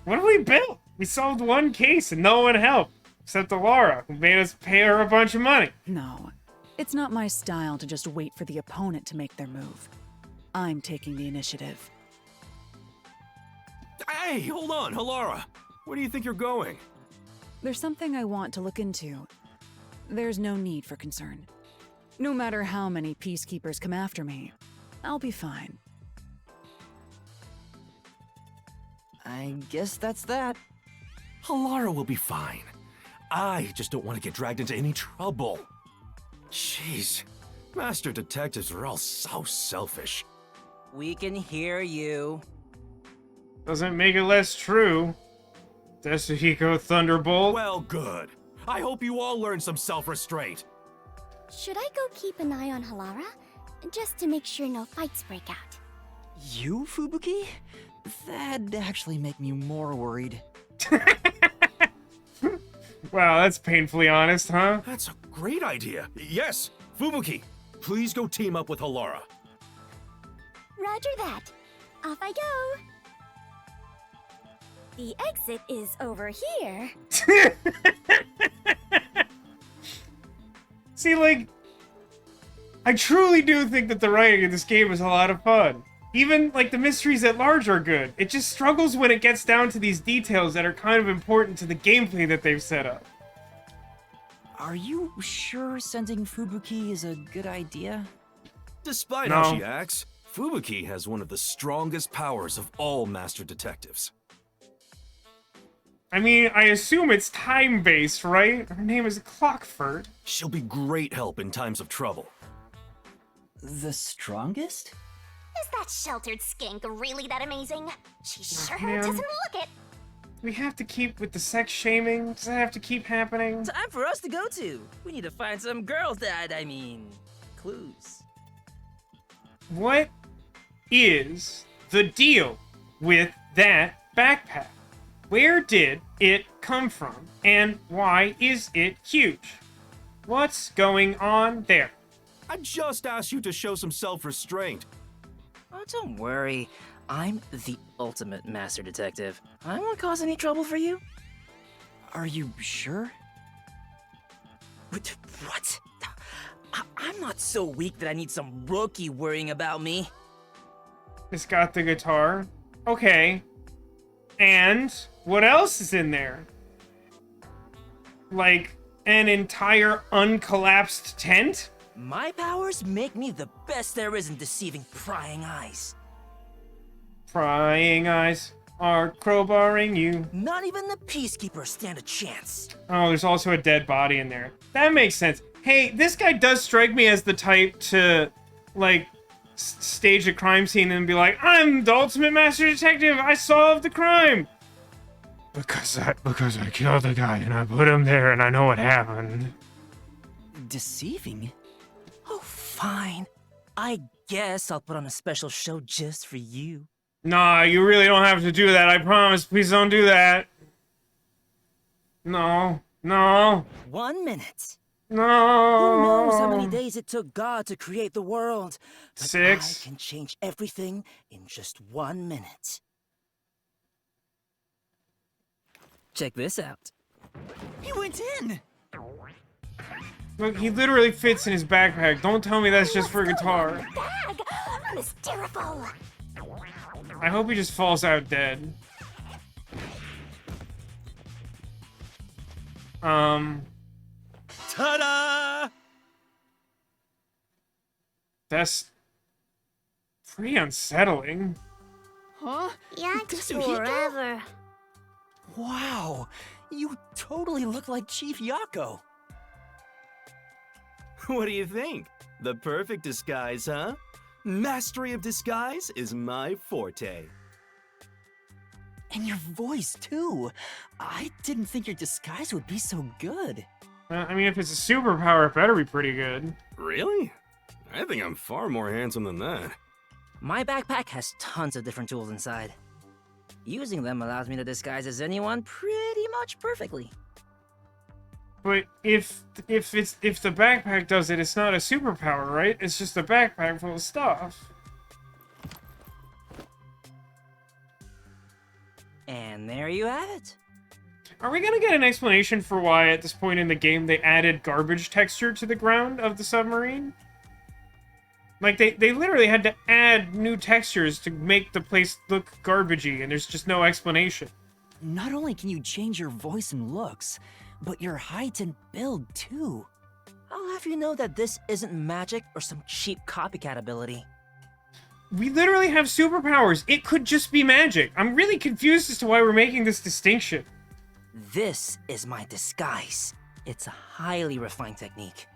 What have we built? We solved one case and no one helped. Except Alara, who made us pay her a bunch of money. No, it's not my style to just wait for the opponent to make their move. I'm taking the initiative. Hey, hold on, Alara. Where do you think you're going? There's something I want to look into. There's no need for concern. No matter how many peacekeepers come after me, I'll be fine. I guess that's that. Alara will be fine. I just don't want to get dragged into any trouble. Jeez, master detectives are all so selfish. We can hear you. Doesn't make it less true. Tetsuhiko Thunderbolt. Well, good. I hope you all learn some self-restraint. Should I go keep an eye on Halara? Just to make sure no fights break out. You, Fubuki? That'd actually make me more worried. Wow, that's painfully honest, huh? That's a great idea. Yes, Fubuki, please go team up with Halara. Roger that. Off I go. The exit is over here. See, like, I truly do think that the writing in this game is a lot of fun. Even, like, the mysteries at large are good. It just struggles when it gets down to these details that are kind of important to the gameplay that they've set up. Are you sure sending Fubuki is a good idea? Despite how she acts, Fubuki has one of the strongest powers of all master detectives. I mean, I assume it's time-based, right? Her name is Clockford. She'll be great help in times of trouble. The strongest? Is that sheltered skink really that amazing? She sure man. doesn't look it. We have to keep with the sex shaming. Does that have to keep happening? Time for us to go to. We need to find some girls that, clues. What is the deal with that backpack? Where did it come from? And why is it huge? What's going on there? I just asked you to show some self-restraint. Oh, don't worry. I'm the ultimate master detective. I won't cause any trouble for you. Are you sure? What? I'm not so weak that I need some rookie worrying about me. It's got the guitar. Okay. And what else is in there? Like, an entire uncollapsed tent? My powers make me the best there is in deceiving prying eyes. Prying eyes are crowbarring you. Not even the peacekeepers stand a chance. Oh, there's also a dead body in there. That makes sense. Hey, this guy does strike me as the type to, like, stage a crime scene and be like, I'm the ultimate master detective, I solved the crime! Because I killed the guy and I put him there and I know what happened. Deceiving? Oh, fine. I guess I'll put on a special show just for you. Nah, you really don't have to do that, I promise. Please don't do that. No. No. 1 minute. No. Who knows how many days it took God to create the world? But 6. I can change everything in just 1 minute. Check this out. He went in! Look, he literally fits in his backpack. Don't tell me that's just for a guitar. Bag! Mysteriful! I hope he just falls out dead. Ta-da! That's pretty unsettling. Huh? Yikes Tetsuhiko? forever. Wow, you totally look like Chief Yako. What do you think? The perfect disguise, huh? Mastery of disguise is my forte. And your voice, too. I didn't think your disguise would be so good. I mean, if it's a superpower, it better be pretty good. Really? I think I'm far more handsome than that. My backpack has tons of different tools inside. Using them allows me to disguise as anyone pretty much perfectly. But if the backpack does it, it's not a superpower, right? It's just a backpack full of stuff. And there you have it. Are we gonna get an explanation for why, at this point in the game, they added garbage texture to the ground of the submarine? Like, they literally had to add new textures to make the place look garbagey, and there's just no explanation. Not only can you change your voice and looks, but your height and build, too. I'll have you know that this isn't magic or some cheap copycat ability. We literally have superpowers. It could just be magic. I'm really confused as to why we're making this distinction. This is my disguise. It's a highly refined technique.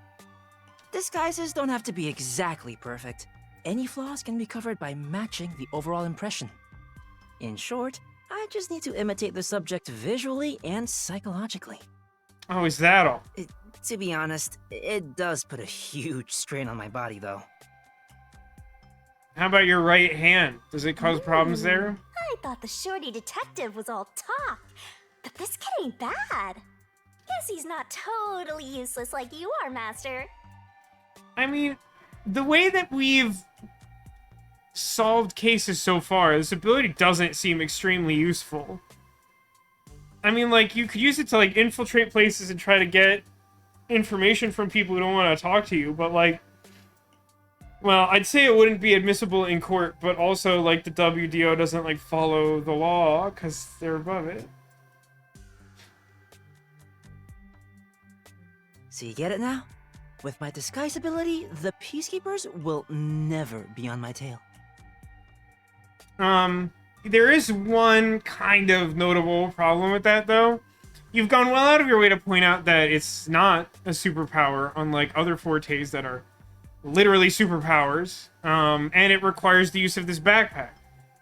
Disguises don't have to be exactly perfect. Any flaws can be covered by matching the overall impression. In short, I just need to imitate the subject visually and psychologically. Oh, is that all? To be honest, it does put a huge strain on my body, though. How about your right hand? Does it cause problems there? I thought the shorty detective was all talk, but this kid ain't bad. Guess he's not totally useless like you are, Master. I mean, the way that we've solved cases so far, this ability doesn't seem extremely useful. I mean, like, you could use it to, like, infiltrate places and try to get information from people who don't want to talk to you, but, like, well, I'd say it wouldn't be admissible in court, but also, like, the WDO doesn't, like, follow the law, because they're above it. So you get it now? With my disguise ability, the Peacekeepers will never be on my tail. There is one kind of notable problem with that, though. You've gone well out of your way to point out that it's not a superpower, unlike other fortes that are literally superpowers, and it requires the use of this backpack.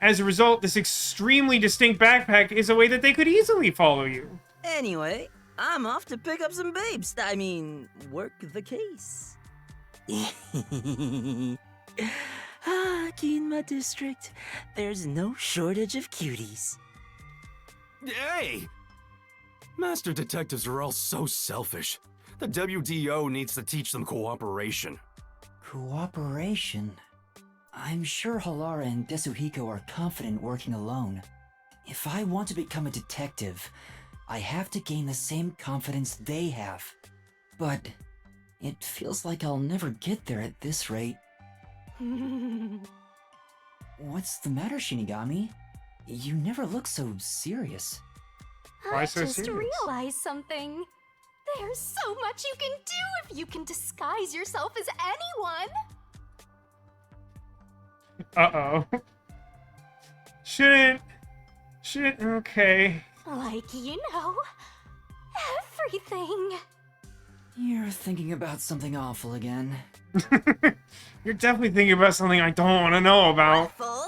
As a result, this extremely distinct backpack is a way that they could easily follow you. Anyway, I'm off to pick up some babes. I mean, work the case. In my district, there's no shortage of cuties. Hey! Master detectives are all so selfish. The WDO needs to teach them cooperation. Cooperation? I'm sure Halara and Desuhiko are confident working alone. If I want to become a detective, I have to gain the same confidence they have. But it feels like I'll never get there at this rate. What's the matter, Shinigami? You never look so serious. Why so I just serious? realized something. There's so much you can do if you can disguise yourself as anyone. Uh-oh. Shouldn't, okay. Like, you know, everything. You're thinking about something awful again. You're definitely thinking about something I don't want to know about. Awful?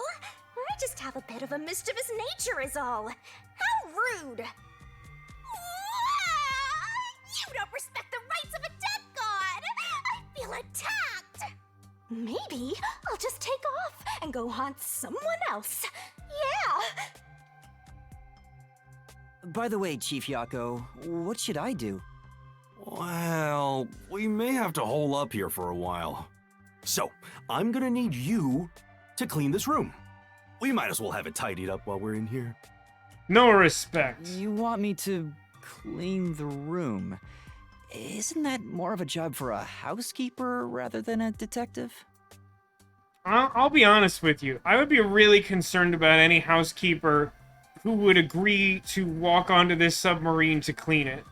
I just have a bit of a mischievous nature is all. How rude. You don't respect the rights of a dead god. I feel attacked. Maybe I'll just take off and go haunt someone else. Yeah. By the way, Chief Yako, what should I do? Well, we may have to hole up here for a while. So, I'm gonna need you to clean this room. We might as well have it tidied up while we're in here. No respect. You want me to clean the room? Isn't that more of a job for a housekeeper rather than a detective? I'll be honest with you. I would be really concerned about any housekeeper who would agree to walk onto this submarine to clean it.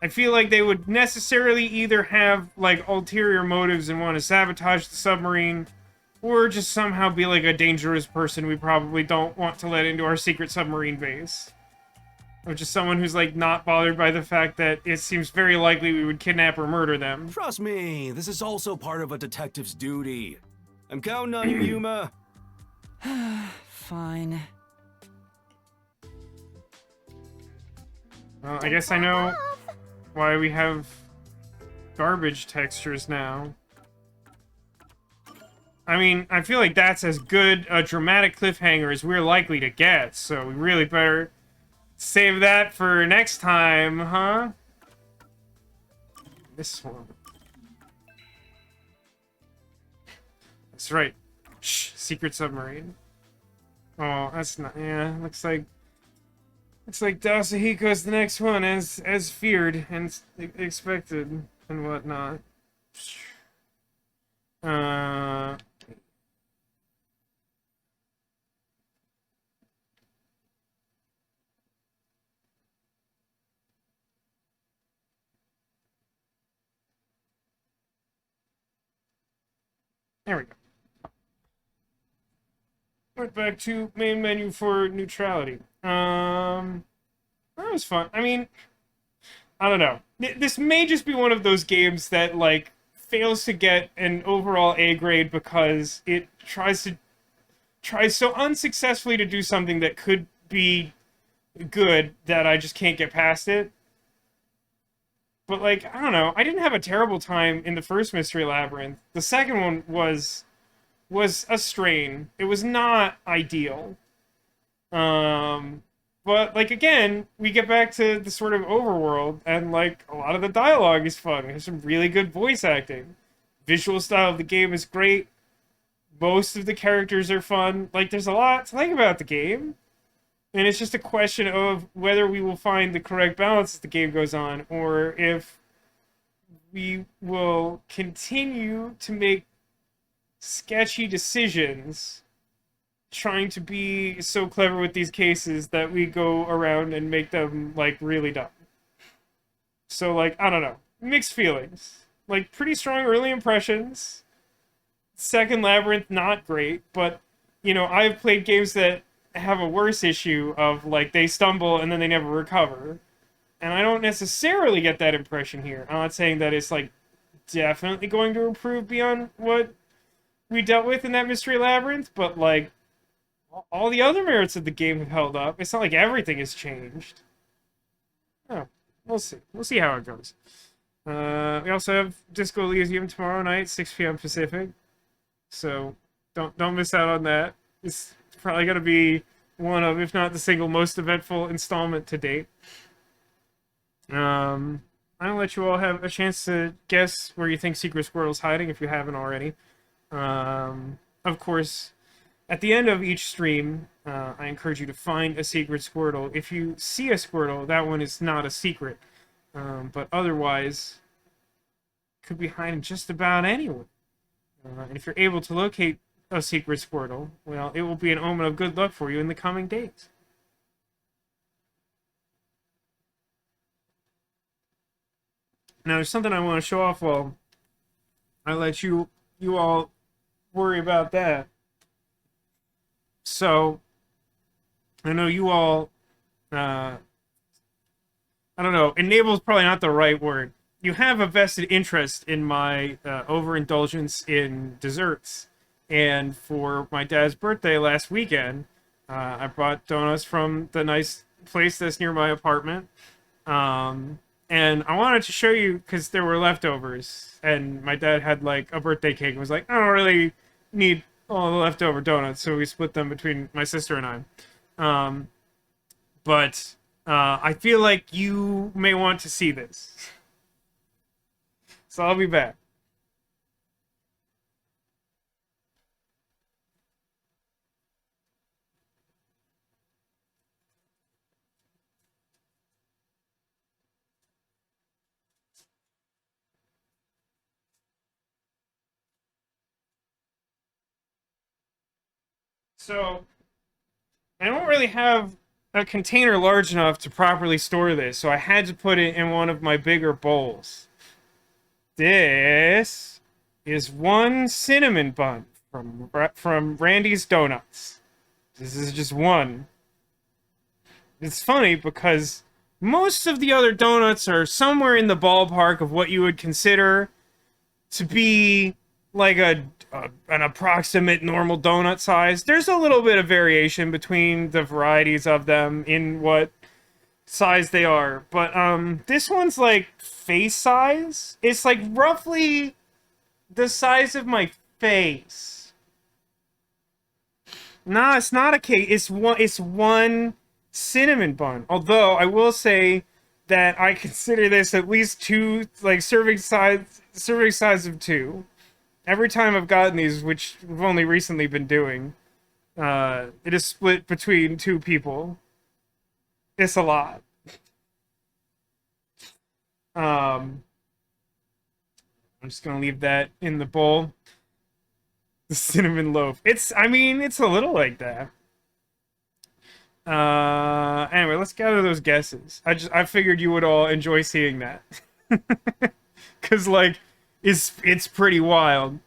I feel like they would necessarily either have, like, ulterior motives and want to sabotage the submarine, or just somehow be, like, a dangerous person we probably don't want to let into our secret submarine base. Or just someone who's, like, not bothered by the fact that it seems very likely we would kidnap or murder them. Trust me, this is also part of a detective's duty. I'm counting on you, Yuma. Fine. Well, I guess I know why we have garbage textures now. I mean, I feel like that's as good a dramatic cliffhanger as we're likely to get, so we really better save that for next time, huh? This one. That's right. Shh, secret submarine. Oh, that's not, yeah, looks like Dosahiko's the next one, as feared and expected and whatnot. There we go. Went back to main menu for neutrality. That was fun. I mean, I don't know. This may just be one of those games that, like, fails to get an overall A grade because it tries so unsuccessfully to do something that could be good that I just can't get past it. But, like, I don't know. I didn't have a terrible time in the first Mystery Labyrinth. The second one was a strain. It was not ideal. But, like, again, we get back to the sort of overworld, and, like, a lot of the dialogue is fun. We have some really good voice acting. Visual style of the game is great. Most of the characters are fun. Like, there's a lot to like about the game. And it's just a question of whether we will find the correct balance as the game goes on, or if we will continue to make sketchy decisions trying to be so clever with these cases that we go around and make them, like, really dumb. So, like, I don't know. Mixed feelings. Like, pretty strong early impressions. Second Labyrinth, not great, but, you know, I've played games that have a worse issue of, like, they stumble and then they never recover. And I don't necessarily get that impression here. I'm not saying that it's, like, definitely going to improve beyond what we dealt with in that Mystery Labyrinth, but, like, all the other merits of the game have held up. It's not like everything has changed. Oh, we'll see. We'll see how it goes. We also have Disco Elysium tomorrow night, 6 p.m. Pacific. So don't miss out on that. It's probably going to be one of, if not the single most eventful installment to date. I'll let you all have a chance to guess where you think Secret Squirtle's hiding if you haven't already. Of course, at the end of each stream, I encourage you to find a secret Squirtle. If you see a Squirtle, that one is not a secret. But otherwise, could be hiding just about anywhere. And if you're able to locate a secret Squirtle, well, it will be an omen of good luck for you in the coming days. Now, there's something I want to show off while I let you all worry about that. So, I know you all, I don't know, enable is probably not the right word. You have a vested interest in my overindulgence in desserts. And for my dad's birthday last weekend, I brought donuts from the nice place that's near my apartment. And I wanted to show you because there were leftovers. And my dad had, like, a birthday cake and was like, I don't really need all the leftover donuts. So we split them between my sister and I. But I feel like you may want to see this. So I'll be back. So, I don't really have a container large enough to properly store this, so I had to put it in one of my bigger bowls. This is one cinnamon bun from Randy's Donuts. This is just one. it's funny because most of the other donuts are somewhere in the ballpark of what you would consider to be like an approximate normal donut size. There's a little bit of variation between the varieties of them in what size they are, but this one's like face size. It's like roughly the size of my face. Nah, it's not a cake. It's one cinnamon bun. Although I will say that I consider this at least two, like serving size of two. Every time I've gotten these, which we've only recently been doing, it is split between two people. It's a lot. I'm just gonna leave that in the bowl. The cinnamon loaf. I mean, it's a little like that. Anyway, let's gather those guesses. I figured you would all enjoy seeing that. Cause like, it's pretty wild.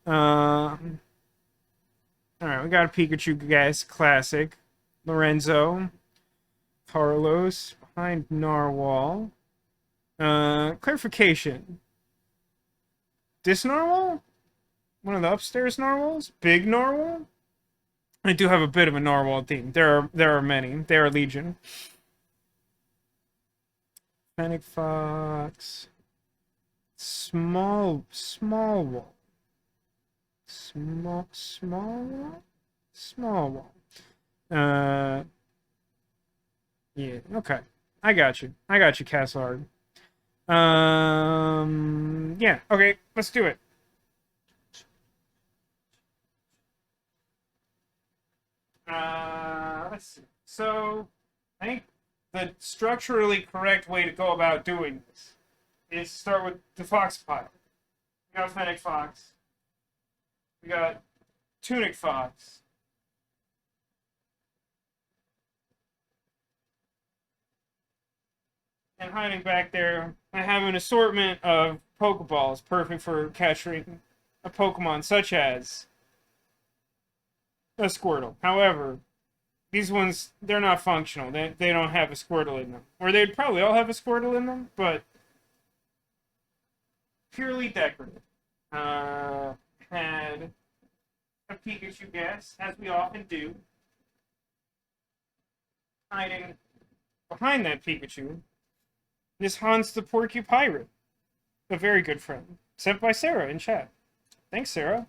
Alright, we got a Pikachu guess, classic. Lorenzo. Carlos, behind Narwhal. Clarification. This Narwhal? One of the upstairs Narwhals? Big Narwhal? I do have a bit of a Narwhal theme. There are many. There are legion. Fennec Fox. Small wall. Small wall. Yeah, okay. I got you, Castlard. Yeah, okay, let's do it. Let's see. So, I think the structurally correct way to go about doing this is start with the fox pile. We got Fennec Fox. We got Tunic Fox. And hiding back there, I have an assortment of Pokeballs, perfect for catching a Pokemon such as a Squirtle. However, these ones, they're not functional. They don't have a Squirtle in them. Or they'd probably all have a Squirtle in them, but purely decorative. Had a Pikachu guess, as we often do. Hiding behind that Pikachu is Hans the Porcupirate, a very good friend, sent by Sarah in chat. Thanks, Sarah.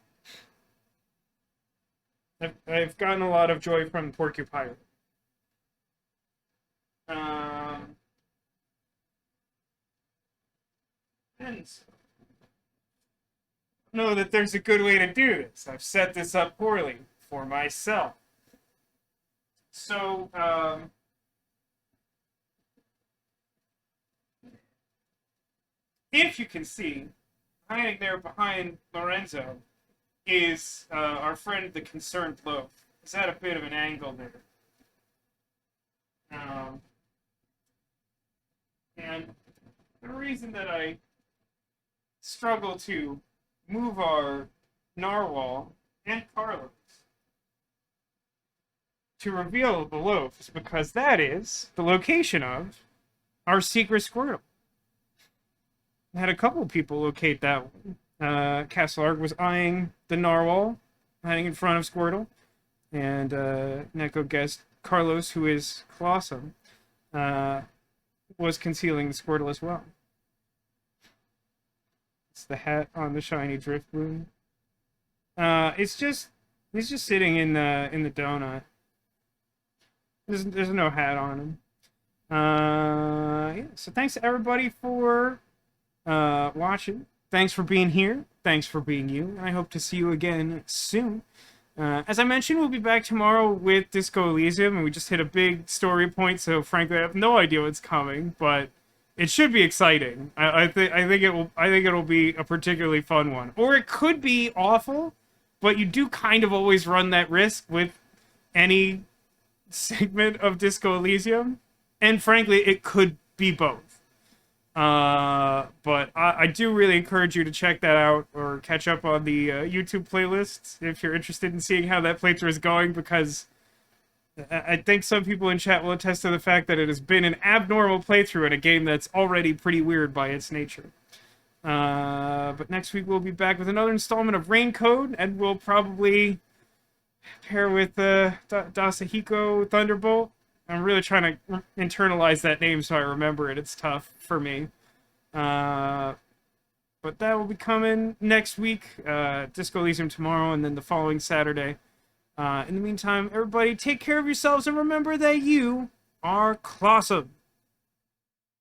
I've gotten a lot of joy from Porcupirate. And know that there's a good way to do this. I've set this up poorly for myself. So, if you can see, hiding there behind Lorenzo is our friend the Concerned Loaf. He's at a bit of an angle there. And the reason that I struggle to move our Narwhal and Carlos to reveal the loaf is because that is the location of our secret Squirtle. I had a couple of people locate that one. Castlarg was eyeing the Narwhal, hiding in front of Squirtle, and Neko guessed Carlos, who is Colossum, was concealing the Squirtle as well. It's the hat on the shiny Driftloon. He's just sitting in the donut. There's no hat on him. Yeah, so thanks to everybody for watching. Thanks for being here. Thanks for being you. I hope to see you again soon. As I mentioned, we'll be back tomorrow with Disco Elysium, and we just hit a big story point, so frankly I have no idea what's coming, but it should be exciting. I think it'll be a particularly fun one. Or it could be awful, but you do kind of always run that risk with any segment of Disco Elysium. And frankly, it could be both. But I do really encourage you to check that out or catch up on the YouTube playlists if you're interested in seeing how that playthrough is going, because I think some people in chat will attest to the fact that it has been an abnormal playthrough in a game that's already pretty weird by its nature. But next week we'll be back with another installment of Rain Code, and we'll probably pair with Dasahiko Thunderbolt. I'm really trying to internalize that name so I remember it. It's tough for me. But that will be coming next week. Disco Elysium tomorrow, and then the following Saturday. In the meantime, everybody, take care of yourselves and remember that you are clawsome.